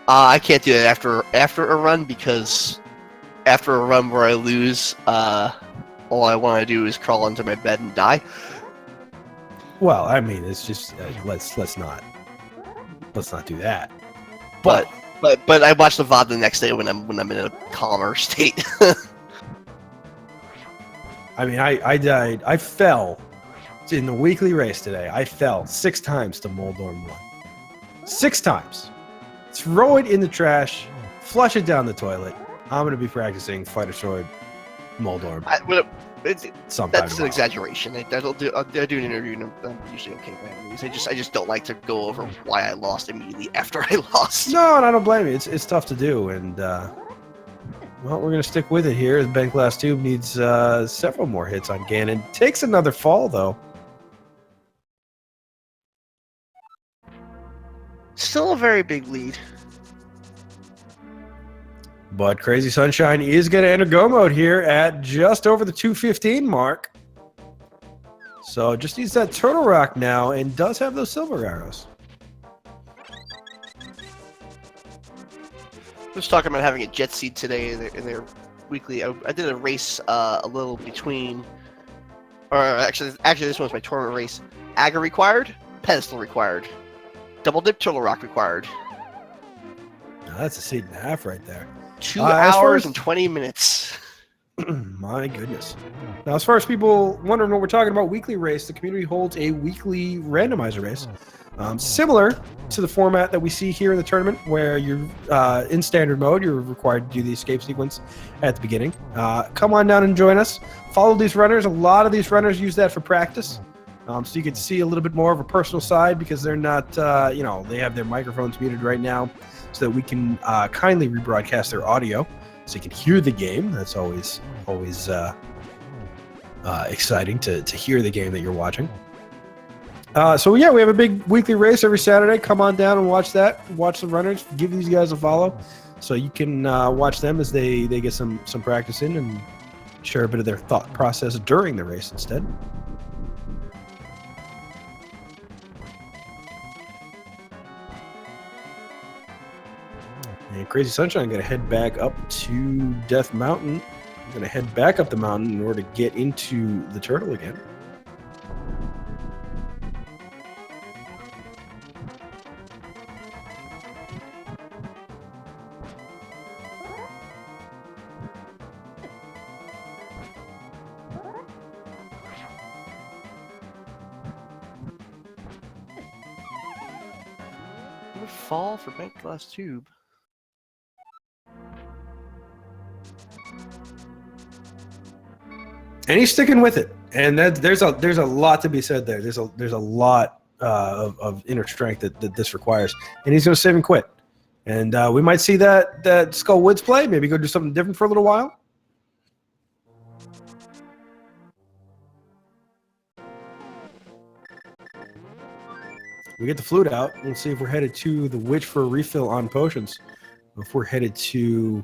I can't do that after a run, because after a run where I lose, all I want to do is crawl into my bed and die. Well, I mean, it's just let's not do that. But I watch the VOD the next day when I'm in a calmer state. I mean, I fell in the weekly race today. I fell 6 times to Moldorm 1. 6 times. Throw it in the trash. Flush it down the toilet. I'm going to be practicing Fighter Sword Moldorm. That's an exaggeration. They'll do an interview, and I'm usually okay with that. I just don't like to go over why I lost immediately after I lost. No, and I don't blame you. It's tough to do, and well, we're going to stick with it here. bentglasstube needs several more hits on Ganon. Takes another fall, though. Still a very big lead. But Crazy Sunshine is going to enter go mode here at just over the 215 mark. So just needs that Turtle Rock now and does have those silver arrows. I was talking about having a jet seed today in their weekly. I did a race a little between, or actually this one's my tournament race. Agar required, pedestal required, double dip turtle rock required. Now that's a seed and a half right there. 2 hours and 20 minutes. My goodness. Now, as far as people wondering what we're talking about, weekly race, the community holds a weekly randomizer race. Similar to the format that we see here in the tournament, where you're in standard mode, you're required to do the escape sequence at the beginning. Come on down and join us. Follow these runners. A lot of these runners use that for practice. So you can see a little bit more of a personal side because they're not, they have their microphones muted right now so that we can kindly rebroadcast their audio so you can hear the game. That's always exciting to hear the game that you're watching. So yeah, we have a big weekly race every Saturday. Come on down and watch that. Watch the runners. Give these guys a follow, so you can watch them as they get some practice in and share a bit of their thought process during the race instead. And Crazy Sunshine going to head back up to Death Mountain. Going to head back up the mountain in order to get into the turtle again. Fall for bentglasstube. And he's sticking with it, and there's a lot to be said there. There's a lot of inner strength that this requires, and he's going to save and quit. And we might see that Skull Woods play. Maybe go do something different for a little while. We get the flute out. We'll see if we're headed to the Witch for a refill on potions. If we're headed to,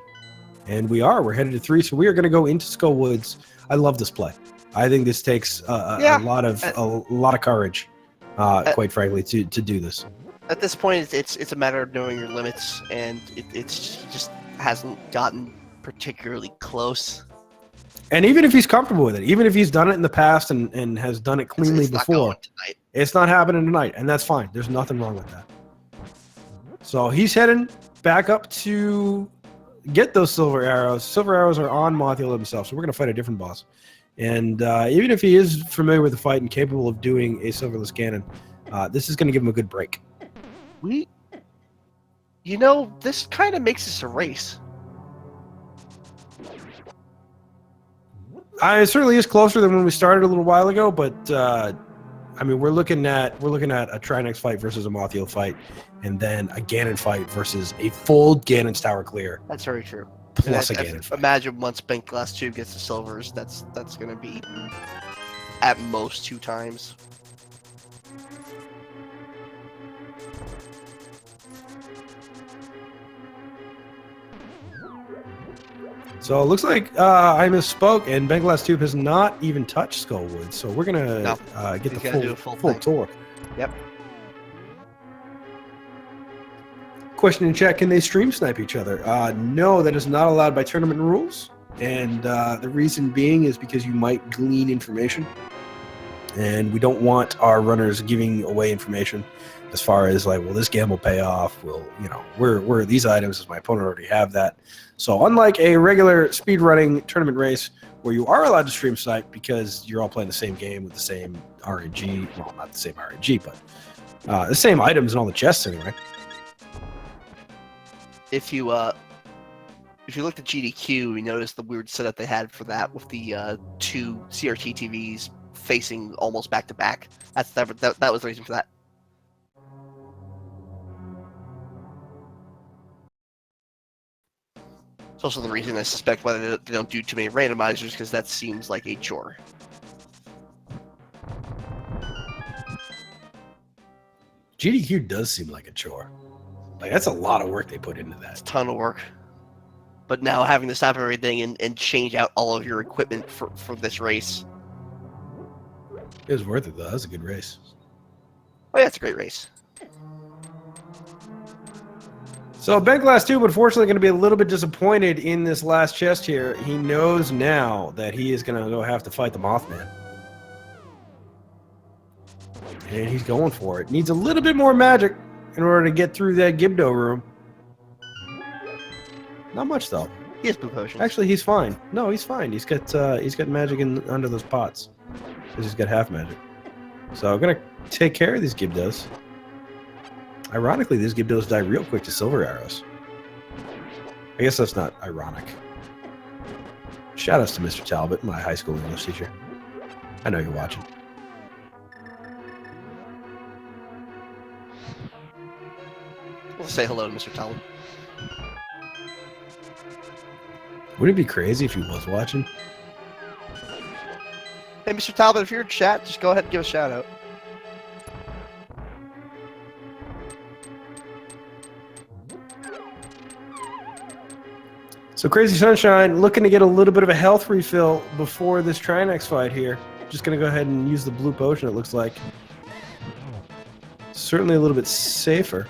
and we are. We're headed to 3, so we are going to go into Skull Woods. I love this play. I think this takes a lot of courage, quite frankly, to do this. At this point, it's a matter of knowing your limits, and it's just hasn't gotten particularly close. And even if he's comfortable with it, even if he's done it in the past and has done it cleanly before, it's not happening tonight, and that's fine. There's nothing wrong with that. So he's heading back up to get those silver arrows. Silver arrows are on Mothiel himself, so we're going to fight a different boss. And even if he is familiar with the fight and capable of doing a silverless Ganon, this is going to give him a good break. This kind of makes this a race. It certainly is closer than when we started a little while ago, but I mean, we're looking at a Trinex fight versus a Mothiel fight, and then a Ganon fight versus a full Ganon's Tower clear. That's very true. Plus a Ganon fight. Imagine once bentglasstube gets the silvers, that's going to be at most 2 times. So it looks like I misspoke, and bentglasstube has not even touched Skullwood. So we're gonna get the full tour. Yep. Question in chat: can they stream snipe each other? No, that is not allowed by tournament rules, and the reason being is because you might glean information, and we don't want our runners giving away information as far as like, will this gamble pay off? Will, where are these items? Does my opponent already have that? So unlike a regular speedrunning tournament race where you are allowed to stream snipe because you're all playing the same game with the same RNG, well, not the same RNG, but the same items and all the chests anyway. If you looked at GDQ, we noticed the weird setup they had for that with the 2 CRT TVs facing almost back to back. That was the reason for that. It's also the reason I suspect why they don't do too many randomizers, because that seems like a chore. GDQ does seem like a chore. Like, that's a lot of work they put into It's that. a ton of work. But now having to stop everything and change out all of your equipment for this race. It was worth it, though. That was a good race. Oh yeah, it's a great race. So bentglasstube, unfortunately, going to be a little bit disappointed in this last chest here. He knows now that he is going to go have to fight the Mothman. And he's going for it. Needs a little bit more magic in order to get through that Gibdo room. Not much, though. He has blue potions. Actually, he's fine. No, he's fine. He's got magic in under those pots. Because he's got half magic. So I'm going to take care of these Gibdos. Ironically, these Gibdos die real quick to silver arrows. I guess that's not ironic. Shoutouts to Mr. Talbot, my high school English teacher. I know you're watching. We'll say hello to Mr. Talbot. Wouldn't it be crazy if he was watching? Hey, Mr. Talbot, if you're in chat, just go ahead and give a shout out. So Crazy Sunshine looking to get a little bit of a health refill before this Trinex fight here. Just going to go ahead and use the blue potion, it looks like. Certainly a little bit safer.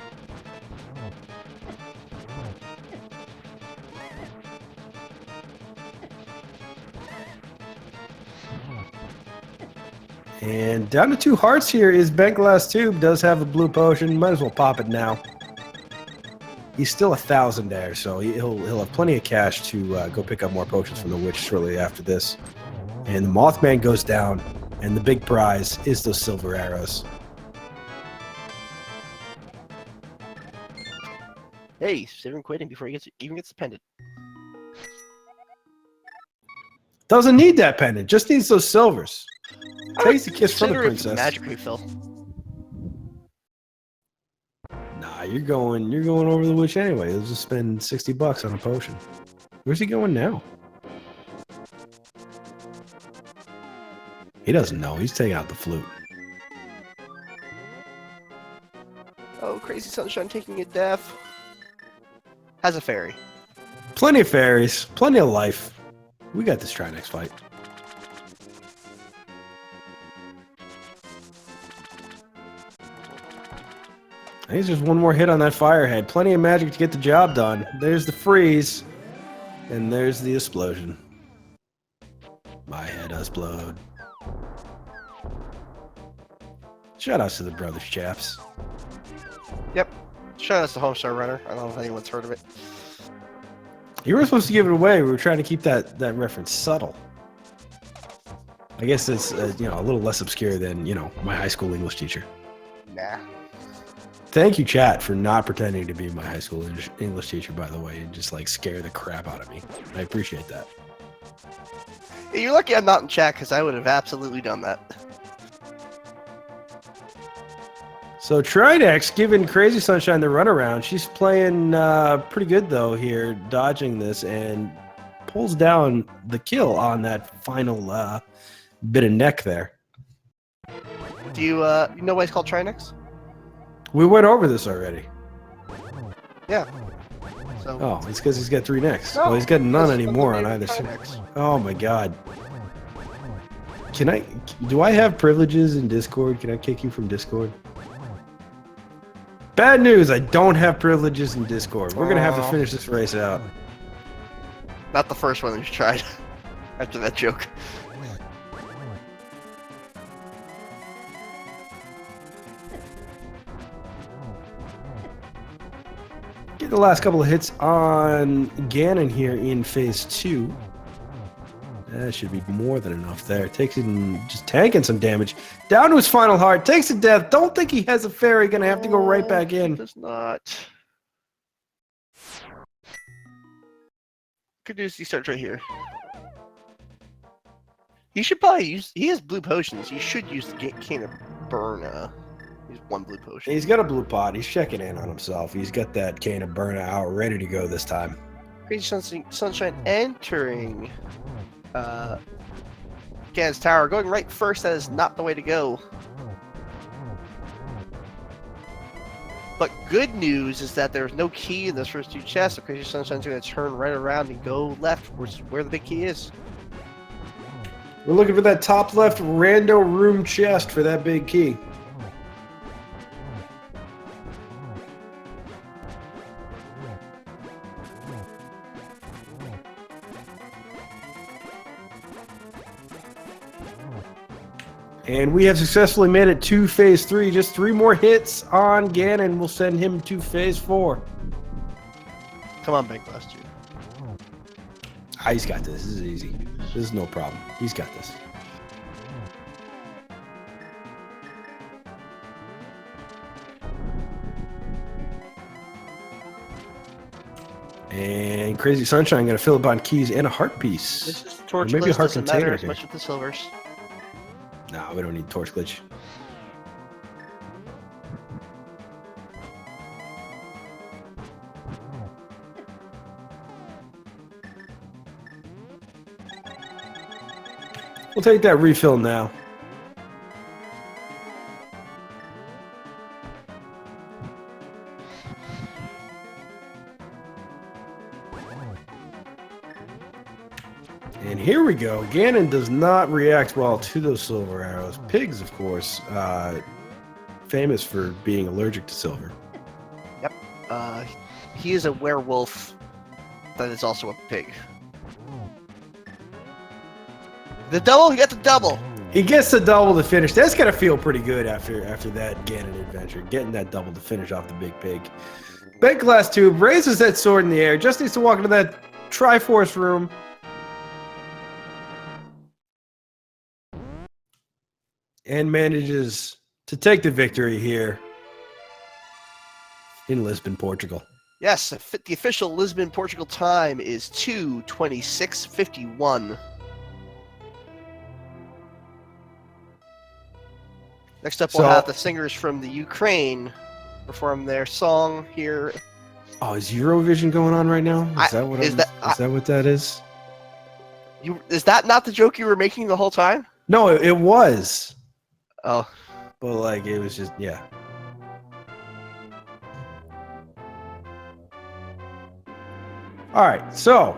And down to 2 hearts here is bentglasstube. Does have a blue potion. Might as well pop it now. He's still 1,000 there, so he'll have plenty of cash to go pick up more potions from the witch shortly after this. And the Mothman goes down, and the big prize is those silver arrows. Hey, save him quitting before he even gets the pendant. Doesn't need that pendant, just needs those silvers. Takes the kiss from the Consider it for princess. Magic refill. Nah, you're going over the witch anyway. He'll just spend $60 on a potion. Where's he going now? He doesn't know. He's taking out the flute. Oh, Crazy Sunshine taking a death. Has a fairy. Plenty of fairies. Plenty of life. We got this Trinex fight. I think there's one more hit on that firehead. Plenty of magic to get the job done. There's the freeze. And there's the explosion. My head explode. Shout outs to the brothers, chaps. Yep. Shout out to Homestar Runner. I don't know if anyone's heard of it. You were supposed to give it away. We were trying to keep that reference subtle. I guess it's a little less obscure than my high school English teacher. Nah. Thank you, chat, for not pretending to be my high school English teacher, by the way, and just scare the crap out of me. I appreciate that. Yeah, you're lucky I'm not in chat because I would have absolutely done that. So Trinex giving Crazy Sunshine the runaround. She's playing pretty good though here, dodging this, and pulls down the kill on that final bit of neck there. Do you know why it's called Trinex? We went over this already. Yeah. So. Oh, it's because he's got 3 necks. No, well, he's got none that's anymore from on the either side. Trinex. Oh my god. Do I have privileges in Discord? Can I kick you from Discord? Bad news, I don't have privileges in Discord. We're gonna have to finish this race out. Not the first one that you tried after that joke. Get the last couple of hits on Ganon here in phase 2. That should be more than enough there. Takes him just tanking some damage. Down to his final heart. Takes a death. Don't think he has a fairy. Gonna have to go right back in. He does not. Good news, he starts right here. He should probably use. He has blue potions. He should use the cane of burn. He's 1 blue potion. He's got a blue pot. He's checking in on himself. He's got that cane of burn out ready to go this time. Crazy Sunshine entering Ganon's tower. Going right first. That is not the way to go. But good news is that there's no key in those first two chests. So Crazy Sunshine's going to turn right around and go left, which is where the big key is. We're looking for that top left rando room chest for that big key. And we have successfully made it to phase 3. Just 3 more hits on Ganon will send him to phase 4. Come on, bentglasstube. Ah, he's got this. This is easy. This is no problem. He's got this. And Crazy Sunshine going to fill up on keys and a heart piece. This is torch maybe a glitch, heart doesn't matter container as here. much with the silvers. No, we don't need torch glitch. We'll take that refill now. And here we go. Ganon does not react well to those silver arrows. Pigs, of course, famous for being allergic to silver. Yep. He is a werewolf that is also a pig. The double? He got the double! He gets the double to finish. That's got to feel pretty good after that Ganon adventure. Getting that double to finish off the big pig. Bentglasstube raises that sword in the air. Just needs to walk into that Triforce room. And manages to take the victory here in Lisbon, Portugal. Yes, the official Lisbon, Portugal time is 2:26:51. Next up, we'll have the singers from the Ukraine perform their song here. Oh, is Eurovision going on right now? Is that what that is? Is that not the joke you were making the whole time? No, it was. Oh. But, like, it was just, yeah. All right, so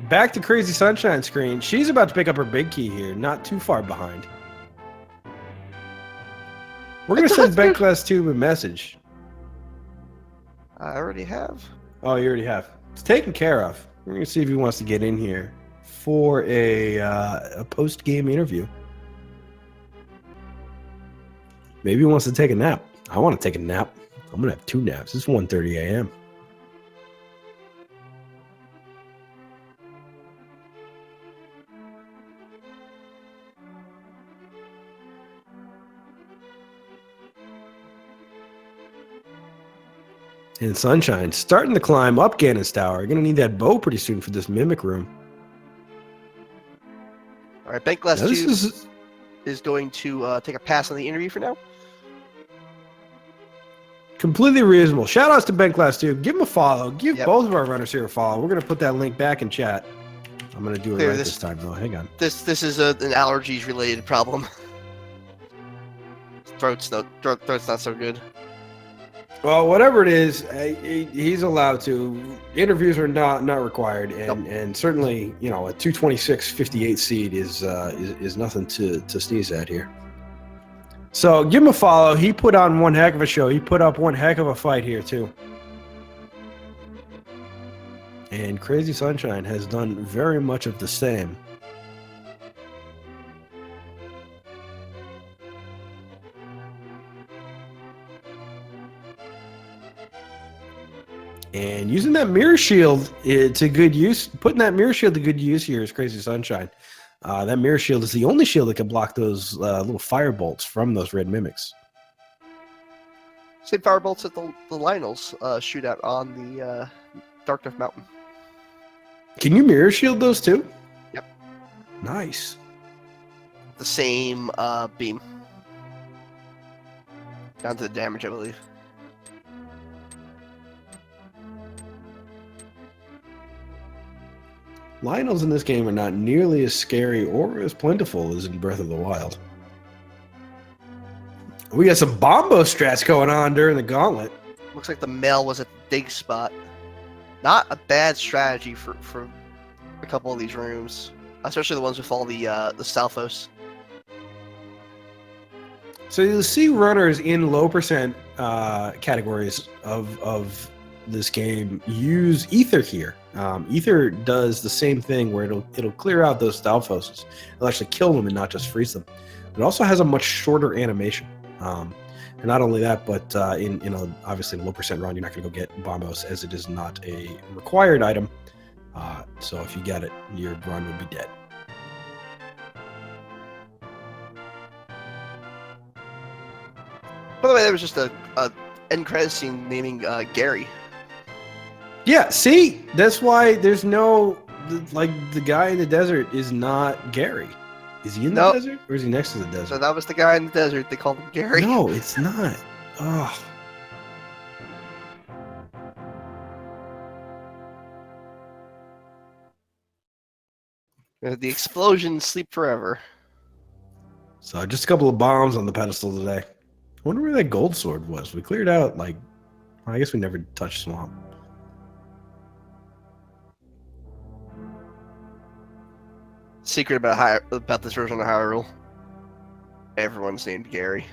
back to Crazy Sunshine screen. She's about to pick up her big key here, not too far behind. We're going to send bentglasstube a message. I already have. Oh, you already have. It's taken care of. We're going to see if he wants to get in here for a post-game interview. Maybe he wants to take a nap. I want to take a nap. I'm going to have 2 naps. It's 1:30 a.m. And Sunshine starting to climb up Ganon's tower. You're going to need that bow pretty soon for this mimic room. All right, bentglasstube is going to take a pass on the interview for now. Completely reasonable. Shout outs to bentglasstube. Give him a follow. Give both of our runners here a follow. We're going to put that link back in chat. I'm going to do it right this time, though. Hang on. This is an allergies related problem. Throat's not so good. Well, whatever it is, he's allowed to. Interviews are not required, and certainly, you know, a 226-58 seed is nothing to sneeze at here. So give him a follow. He put on one heck of a show. He put up one heck of a fight here too. And Crazy Sunshine has done very much of the same. And using that mirror shield to good use, putting that mirror shield to good use here is Crazy Sunshine. That mirror shield is the only shield that can block those little fire bolts from those red mimics. Same fire bolts that the Lionels shoot out on the Darkness Mountain. Can you mirror shield those too? Yep. Nice. The same beam. Down to the damage, I believe. Lionels in this game are not nearly as scary or as plentiful as in Breath of the Wild. We got some bombo strats going on during the gauntlet. Looks like the male was at the dig spot. Not a bad strategy for a couple of these rooms, especially the ones with all the Stalfos. So you'll see runners in low percent categories of this game use Ether here. Ether does the same thing where it'll clear out those Stalfoses. It'll actually kill them and not just freeze them. It also has a much shorter animation. And not only that, but in obviously in a low percent run, you're not going to go get Bombos as it is not a required item. So if you get it, your run would be dead. By the way, there was just a end credit scene naming Gary. Yeah, see, that's why there's no the guy in the desert is not Gary. Is he in the desert or is he next to the desert? So that was the guy in the desert. They called him Gary. No, it's not. Oh. The explosion, sleep forever. So just a couple of bombs on the pedestal today. I wonder where that gold sword was. We cleared out I guess we never touched swamp. Secret about this version of Hyrule. Everyone's named Gary.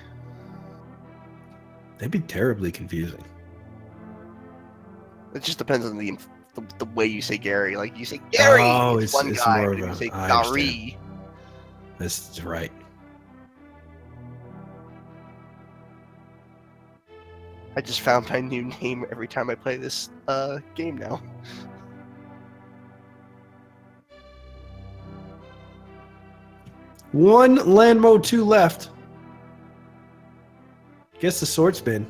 That'd be terribly confusing. It just depends on the way you say Gary. Like you say Gary, it's one guy. More But of you say I Gary. That's right. I just found my new name every time I play this game now. One land mode 2 left. Guess the sword spin.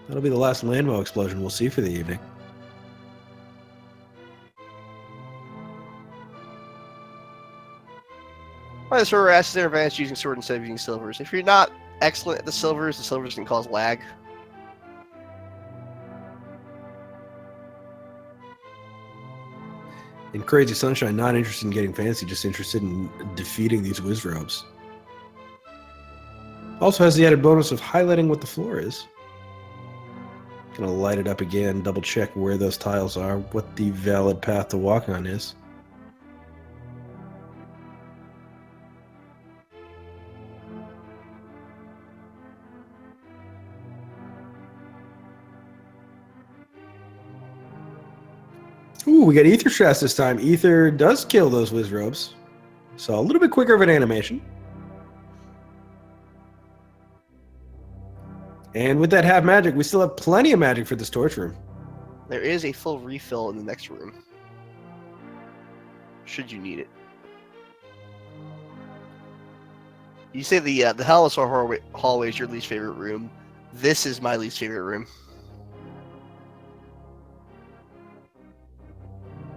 That'll be the last Landmo explosion we'll see for the evening. Alright, so we're asked their advantage using sword instead of using silvers. If you're not excellent at the silvers can cause lag. In Crazy Sunshine, not interested in getting fancy, just interested in defeating these Wizrobes. Also has the added bonus of highlighting what the floor is. Gonna light it up again, double check where those tiles are, what the valid path to walk on is. Ooh, we got Ether Stress this time. Ether does kill those Wizrobes. So a little bit quicker of an animation. And with that half magic, we still have plenty of magic for this torch room. There is a full refill in the next room. Should you need it. You say the Halosaur hallway is your least favorite room. This is my least favorite room.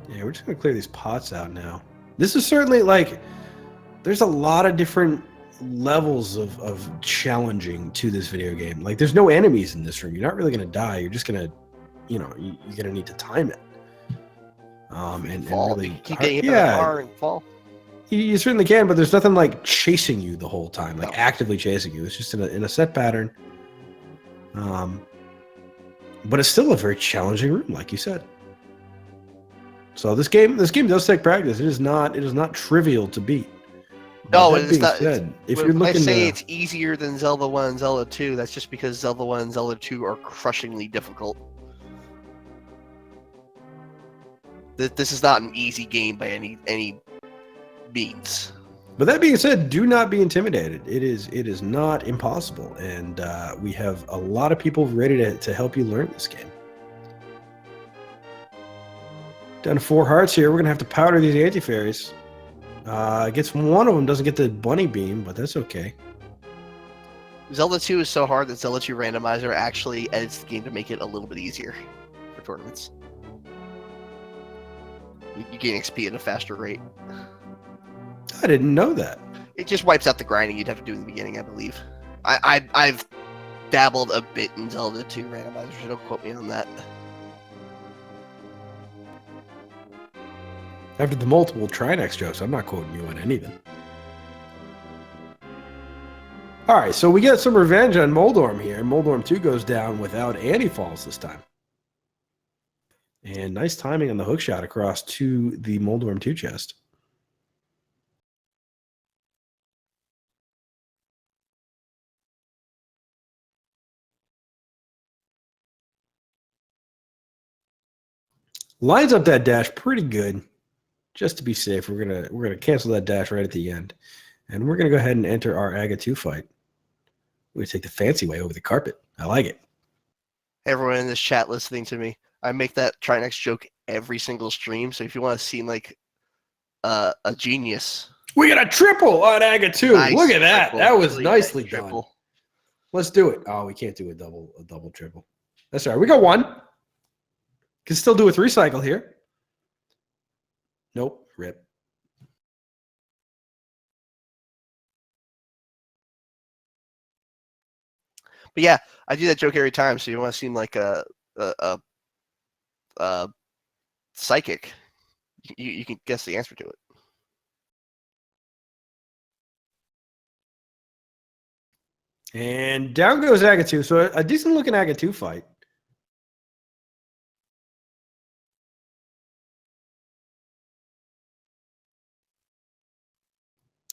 Yeah, we're just going to clear these pots out now. This is certainly there's a lot of different levels of challenging to this video game. There's no enemies in this room. You're not really going to die. You're just going to, you're going to need to time it. And really keep getting hit by the car and fall. You certainly can, but there's nothing chasing you the whole time, actively chasing you. It's just in a set pattern. But it's still a very challenging room, like you said. So this game does take practice. It is not trivial to beat. No, it's not. If you're looking, I say it's easier than Zelda 1 and Zelda 2. That's just because Zelda 1 and Zelda 2 are crushingly difficult. This is not an easy game by any means. But that being said, do not be intimidated. It is not impossible, and we have a lot of people ready to help you learn this game. Down to 4 hearts here. We're gonna have to powder these anti-fairies. Gets one of them, doesn't get the bunny beam, but that's okay. Zelda 2 is so hard that Zelda 2 Randomizer actually edits the game to make it a little bit easier for tournaments. You gain XP at a faster rate. I didn't know that. It just wipes out the grinding you'd have to do in the beginning, I believe. I've dabbled a bit in Zelda 2 Randomizer, so don't quote me on that. After the multiple Trinex jokes, I'm not quoting you on anything. All right, so we get some revenge on Moldorm here. Moldorm 2 goes down without any falls this time. And nice timing on the hook shot across to the Moldorm 2 chest. Lines up that dash pretty good. Just to be safe, we're gonna cancel that dash right at the end. And we're gonna go ahead and enter our Aga 2 fight. We're gonna take the fancy way over the carpet. I like it. Everyone in this chat listening to me, I make that try next joke every single stream. So if you want to seem like a genius, We got a triple on Aga 2. nice Look at that. triple, That was really nicely nice done. triple. Let's do it. Oh, we can't do a double triple. That's all right. We got one. Can still do with recycle here. Nope. Rip. But yeah, I do that joke every time. So you want to seem like a psychic, you can guess the answer to it. And down goes Aga 2. So a decent looking Aga 2 fight.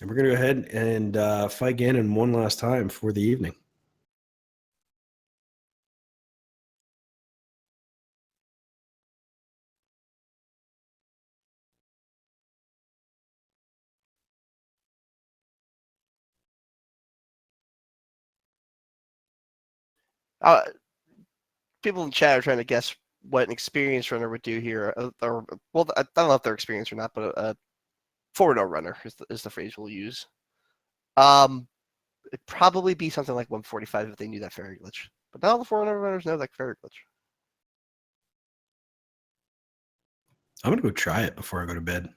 And we're going to go ahead and fight Ganon one last time for the evening. People in chat are trying to guess what an experienced runner would do here. Or, well, I don't know if they're experienced or not, but a 4-0 runner is the phrase we'll use. It'd probably be something like 145 if they knew that fairy glitch. But not all the 4-0 runners know that fairy glitch. I'm going to go try it before I go to bed.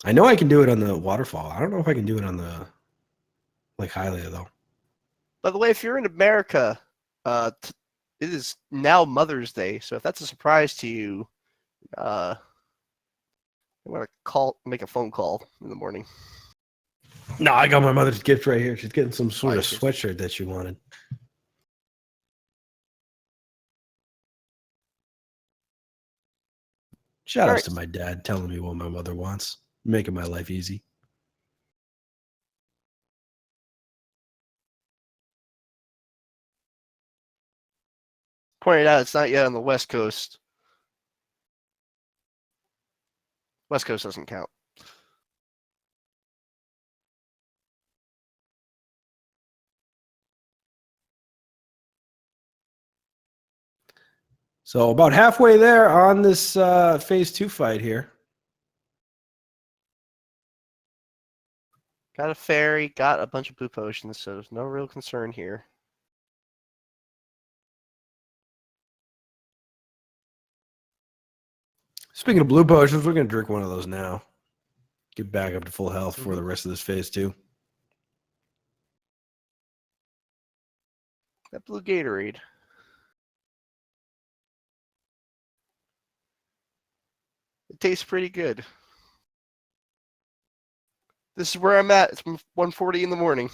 I know I can do it on the waterfall. I don't know if I can do it on the Hylia, though. By the way, if you're in America, it is now Mother's Day. So if that's a surprise to you, I'm going to make a phone call in the morning. No, I got my mother's gift right here. She's getting some sort of sweatshirt that she wanted. Shout outs to my dad telling me what my mother wants, making my life easy. Pointed out it's not yet on the West Coast. West Coast doesn't count. So about halfway there on this phase 2 fight here. Got a fairy, got a bunch of blue potions, so there's no real concern here. Speaking of blue potions, we're going to drink one of those now. Get back up to full health for the rest of this phase 2. That blue Gatorade. It tastes pretty good. This is where I'm at. It's 1:40 in the morning.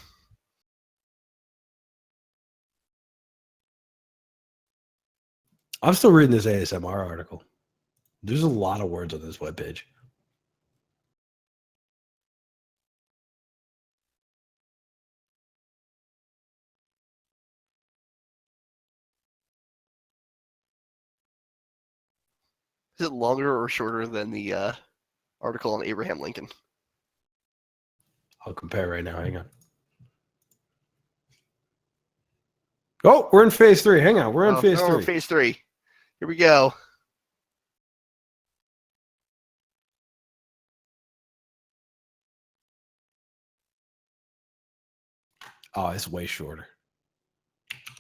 I'm still reading this ASMR article. There's a lot of words on this webpage. Is it longer or shorter than the article on Abraham Lincoln? I'll compare right now. Hang on. Oh, we're in phase 3. Hang on. We're in phase 3. We're in phase 3. Here we go. Oh, it's way shorter.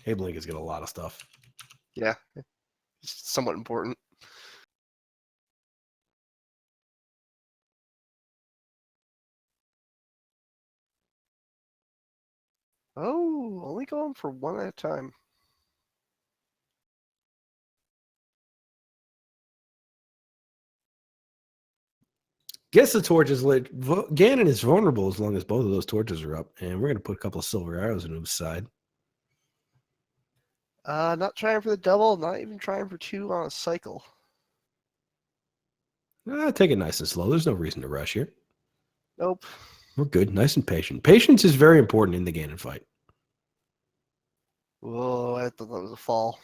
Abe Lincoln's got a lot of stuff. Yeah. It's somewhat important. Oh, only going for one at a time. Gets the torches lit. Ganon is vulnerable as long as both of those torches are up. And we're going to put a couple of silver arrows into his side. Not trying for the double, not even trying for 2 on a cycle. Take it nice and slow. There's no reason to rush here. Nope. We're good. Nice and patient. Patience is very important in the Ganon fight. Whoa, I thought that was a fall.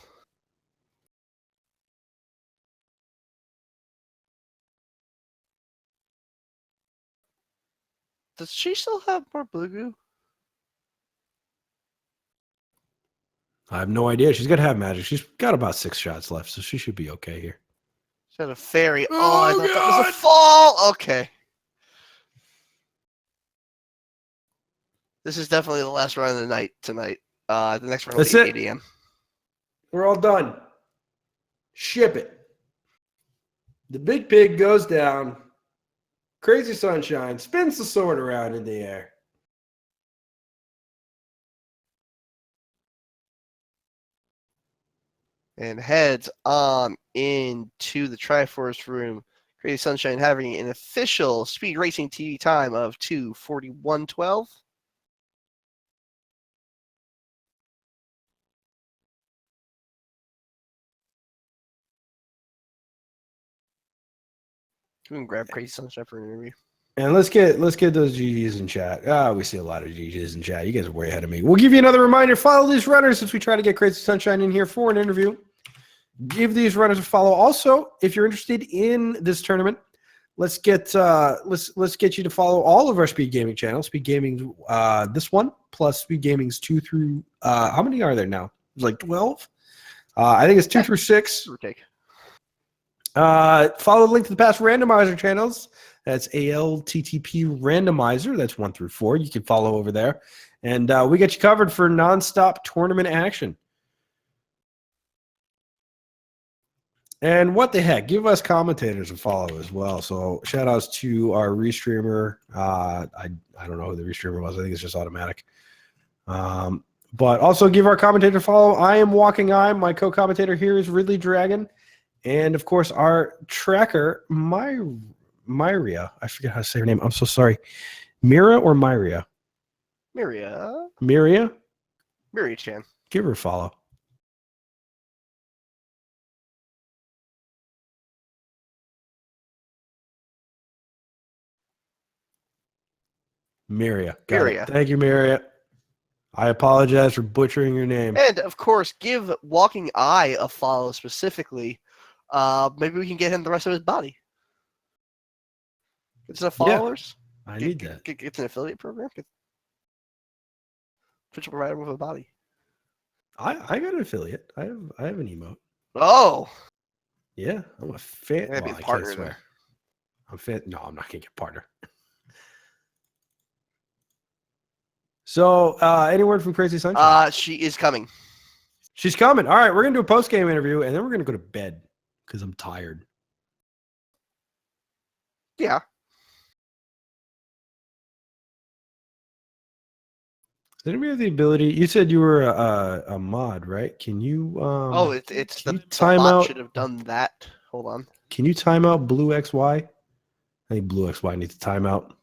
Does she still have more blue goo? I have no idea. She's got to have magic. She's got about 6 shots left, so she should be okay here. She had a fairy. Oh, I thought that was a God! fall. Okay. This is definitely the last run of the night tonight. The next run will be 8 a.m. We're all done. Ship it. The big pig goes down. Crazy Sunshine spins the sword around in the air. And heads on into the Triforce room. Crazy Sunshine having an official speed racing TV time of 2:41.12. We can grab Crazy Sunshine for an interview. And let's get those GGs in chat. We see a lot of GGs in chat. You guys are way ahead of me. We'll give you another reminder. Follow these runners since we try to get Crazy Sunshine in here for an interview. Give these runners a follow. Also, if you're interested in this tournament, let's get you to follow all of our Speed Gaming channels. Speed Gaming, this one plus Speed Gaming's 2 through how many are there now? It's like 12. I think it's 2 through 6. Okay. Follow the link to the past randomizer channels. That's ALTTP Randomizer. That's 1 through 4. You can follow over there, and we got you covered for nonstop tournament action. And what the heck? Give us commentators a follow as well. So shout outs to our restreamer. I don't know who the restreamer was. I think it's just automatic. But also give our commentator a follow. I am Walking Eye. My co-commentator here is Ridley Dragon. And of course, our tracker, Myria. I forget how to say her name. I'm so sorry. Mira or Myria? Myria. Myria? Myria-chan. Give her a follow. Myria. Myria. Thank you, Myria. I apologize for butchering your name. And of course, give Walking Eye a follow specifically. Maybe we can get him the rest of his body. Get some followers. I need that. Get an affiliate program. Put your provider with a body. I got an affiliate. I have an emote. Oh. Yeah, I'm a fan. Well, I can't swear. I'm fan. No, I'm not gonna get partner. So, any word from Crazy Sunshine? She is coming. She's coming. All right, we're gonna do a post-game interview, and then we're gonna go to bed because I'm tired. Yeah. Does anybody have the ability? You said you were a mod, right? Can you? It's can the you time bot out. should have done that. Hold on. Can you time out Blue XY? I think Blue XY needs to time out.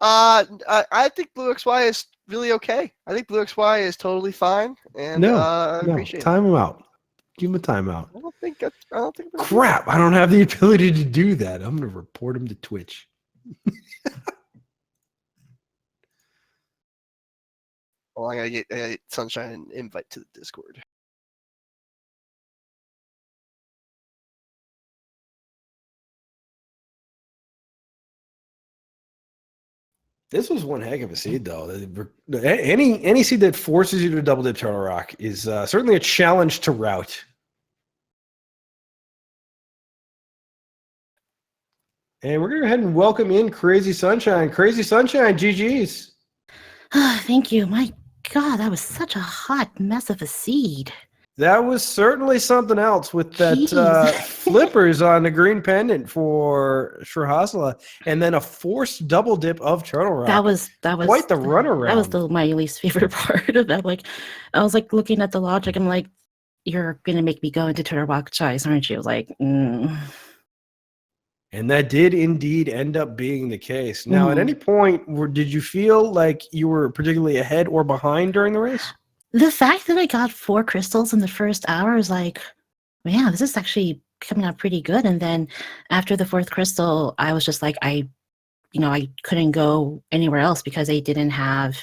I think Blue XY is really okay. I think Blue XY is totally fine, and I appreciate time him out. Give him a timeout. I don't think. Crap! I don't have the ability to do that. I'm gonna report him to Twitch. Well, I'm gonna get Sunshine an invite to the Discord. This was one heck of a seed, though. Any seed that forces you to double dip Turtle Rock is certainly a challenge to route. And we're going to go ahead and welcome in Crazy Sunshine. Crazy Sunshine, GG's. Thank you. My God, that was such a hot mess of a seed. That was certainly something else with that flippers on the green pendant for Shrihasala, and then a forced double dip of Turtle Rock. That was quite the runaround. That was my least favorite part of that. Like, I was like looking at the logic. I'm like, you're gonna make me go into Turtle Rock Choice, aren't you? Like, And that did indeed end up being the case. Now, at any point, did you feel like you were particularly ahead or behind during the race? The fact that I got 4 crystals in the first hour is like, man, this is actually coming out pretty good. And then after the 4th crystal, I was just like, I couldn't go anywhere else because I didn't have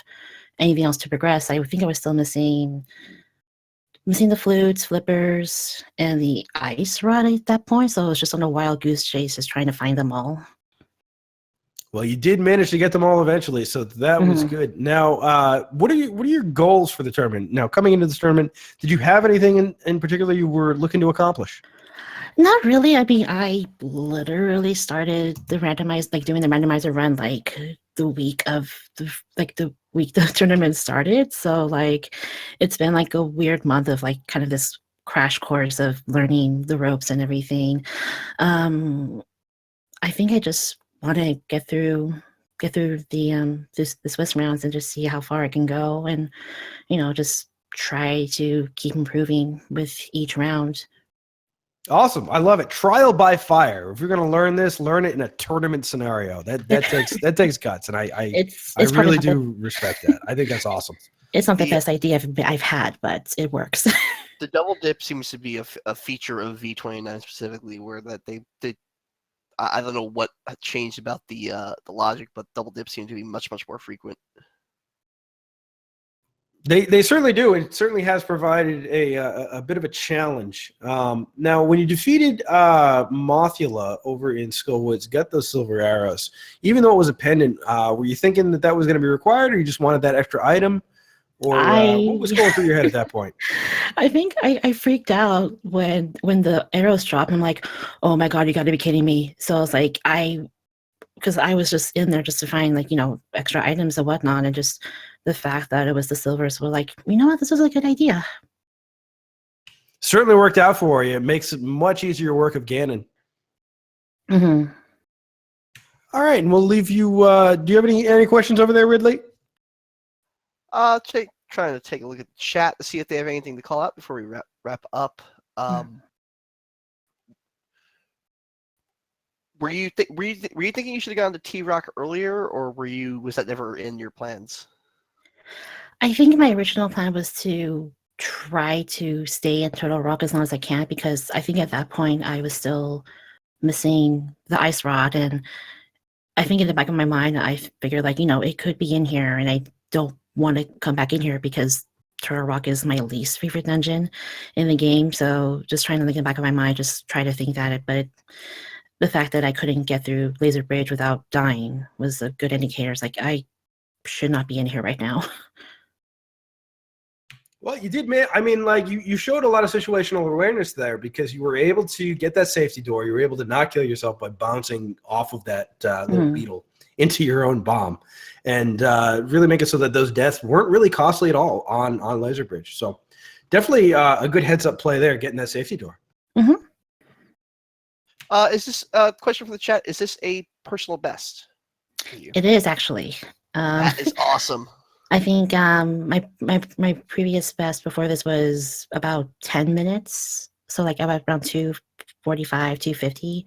anything else to progress. I think I was still missing the flutes, flippers, and the ice rod at that point. So I was just on a wild goose chase, just trying to find them all. Well, you did manage to get them all eventually, so that was good. Now, what are your goals for the tournament? Now, coming into this tournament, did you have anything in particular you were looking to accomplish? Not really. I mean, I literally started the doing the randomizer run like the week the tournament started. So like, it's been like a weird month of like kind of this crash course of learning the ropes and everything. I think I just want to get through the Swiss rounds and just see how far I can go, and just try to keep improving with each round. Awesome. I love it. Trial by fire. If you're going to learn this, learn it in a tournament scenario. That takes guts, and I really do respect that. I think that's awesome. It's not the best idea I've had, but it works. The double dip seems to be a feature of V29 specifically, where that they I don't know what changed about the logic, but double dips seem to be much more frequent. They certainly do. It certainly has provided a bit of a challenge. Now, when you defeated Mothula over in Skullwoods, got those silver arrows, even though it was a pendant, were you thinking that was going to be required, or you just wanted that extra item? Or what was going through your head at that point? I think I freaked out when the arrows dropped. I'm like, oh my God, you got to be kidding me. So I was like, because I was just in there just to find like, extra items and whatnot. And just the fact that it was the silvers were like, you know what, this is a good idea. Certainly worked out for you. It makes it much easier work of Ganon. Mm-hmm. All right, and we'll leave you. Do you have any questions over there, Ridley? Trying to take a look at the chat to see if they have anything to call out before we wrap up. Were you thinking you should have gone to T-Rock earlier, or was that never in your plans? I think my original plan was to try to stay in Turtle Rock as long as I can, because I think at that point I was still missing the ice rod, and I think in the back of my mind I figured like, it could be in here, and I don't want to come back in here because Turtle Rock is my least favorite dungeon in the game. So just trying to think in the back of my mind, just try to think that but the fact that I couldn't get through Laser Bridge without dying was a good indicator. It's like, I should not be in here right now. Well, you did, man. I mean, like, you showed a lot of situational awareness there, because you were able to get that safety door. You were able to not kill yourself by bouncing off of that little beetle into your own bomb, and really make it so that those deaths weren't really costly at all on Laser Bridge. So definitely a good heads-up play there, getting that safety door. Mm-hmm. Is this a question from the chat? Is this a personal best for you? It is actually. That is awesome. I think my previous best before this was about 10 minutes. So like about around 2:45, 2:50.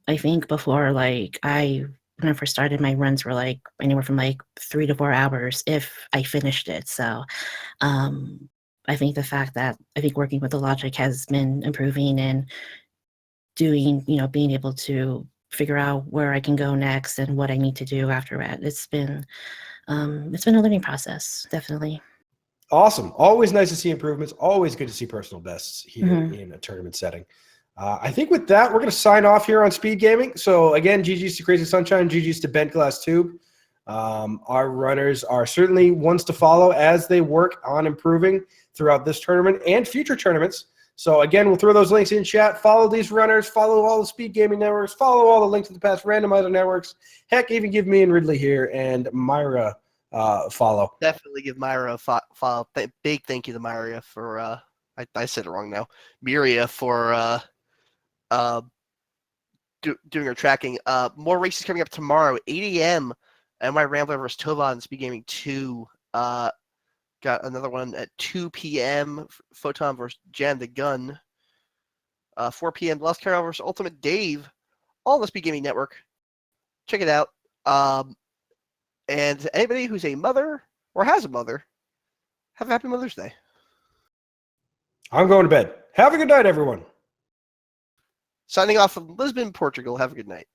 I think before, like, when I first started, my runs were like anywhere from like 3 to 4 hours if I finished it. So I think the fact that working with the logic has been improving, and doing, being able to figure out where I can go next and what I need to do after that. It's been a learning process, definitely. Awesome. Always nice to see improvements. Always good to see personal bests here in a tournament setting. I think with that, we're going to sign off here on Speed Gaming. So again, GG's to Crazy Sunshine, GG's to bentglasstube. Our runners are certainly ones to follow as they work on improving throughout this tournament and future tournaments. So again, we'll throw those links in chat. Follow these runners. Follow all the Speed Gaming networks. Follow all the links to the past Randomizer networks. Heck, even give me and Ridley here and Myra follow. Definitely give Myra a follow. Big thank you to Myra for I said it wrong now. Miria for doing her tracking. More races coming up tomorrow, 8 a.m. My Rambler versus Tova and Speed Gaming 2. Got another one at 2 p.m. Photon versus Jan the Gun. 4 p.m. Lost Carol vs. Ultimate Dave, all on the Speed Gaming Network. Check it out. And anybody who's a mother or has a mother, have a happy Mother's Day. I'm going to bed. Have a good night, everyone. Signing off from Lisbon, Portugal. Have a good night.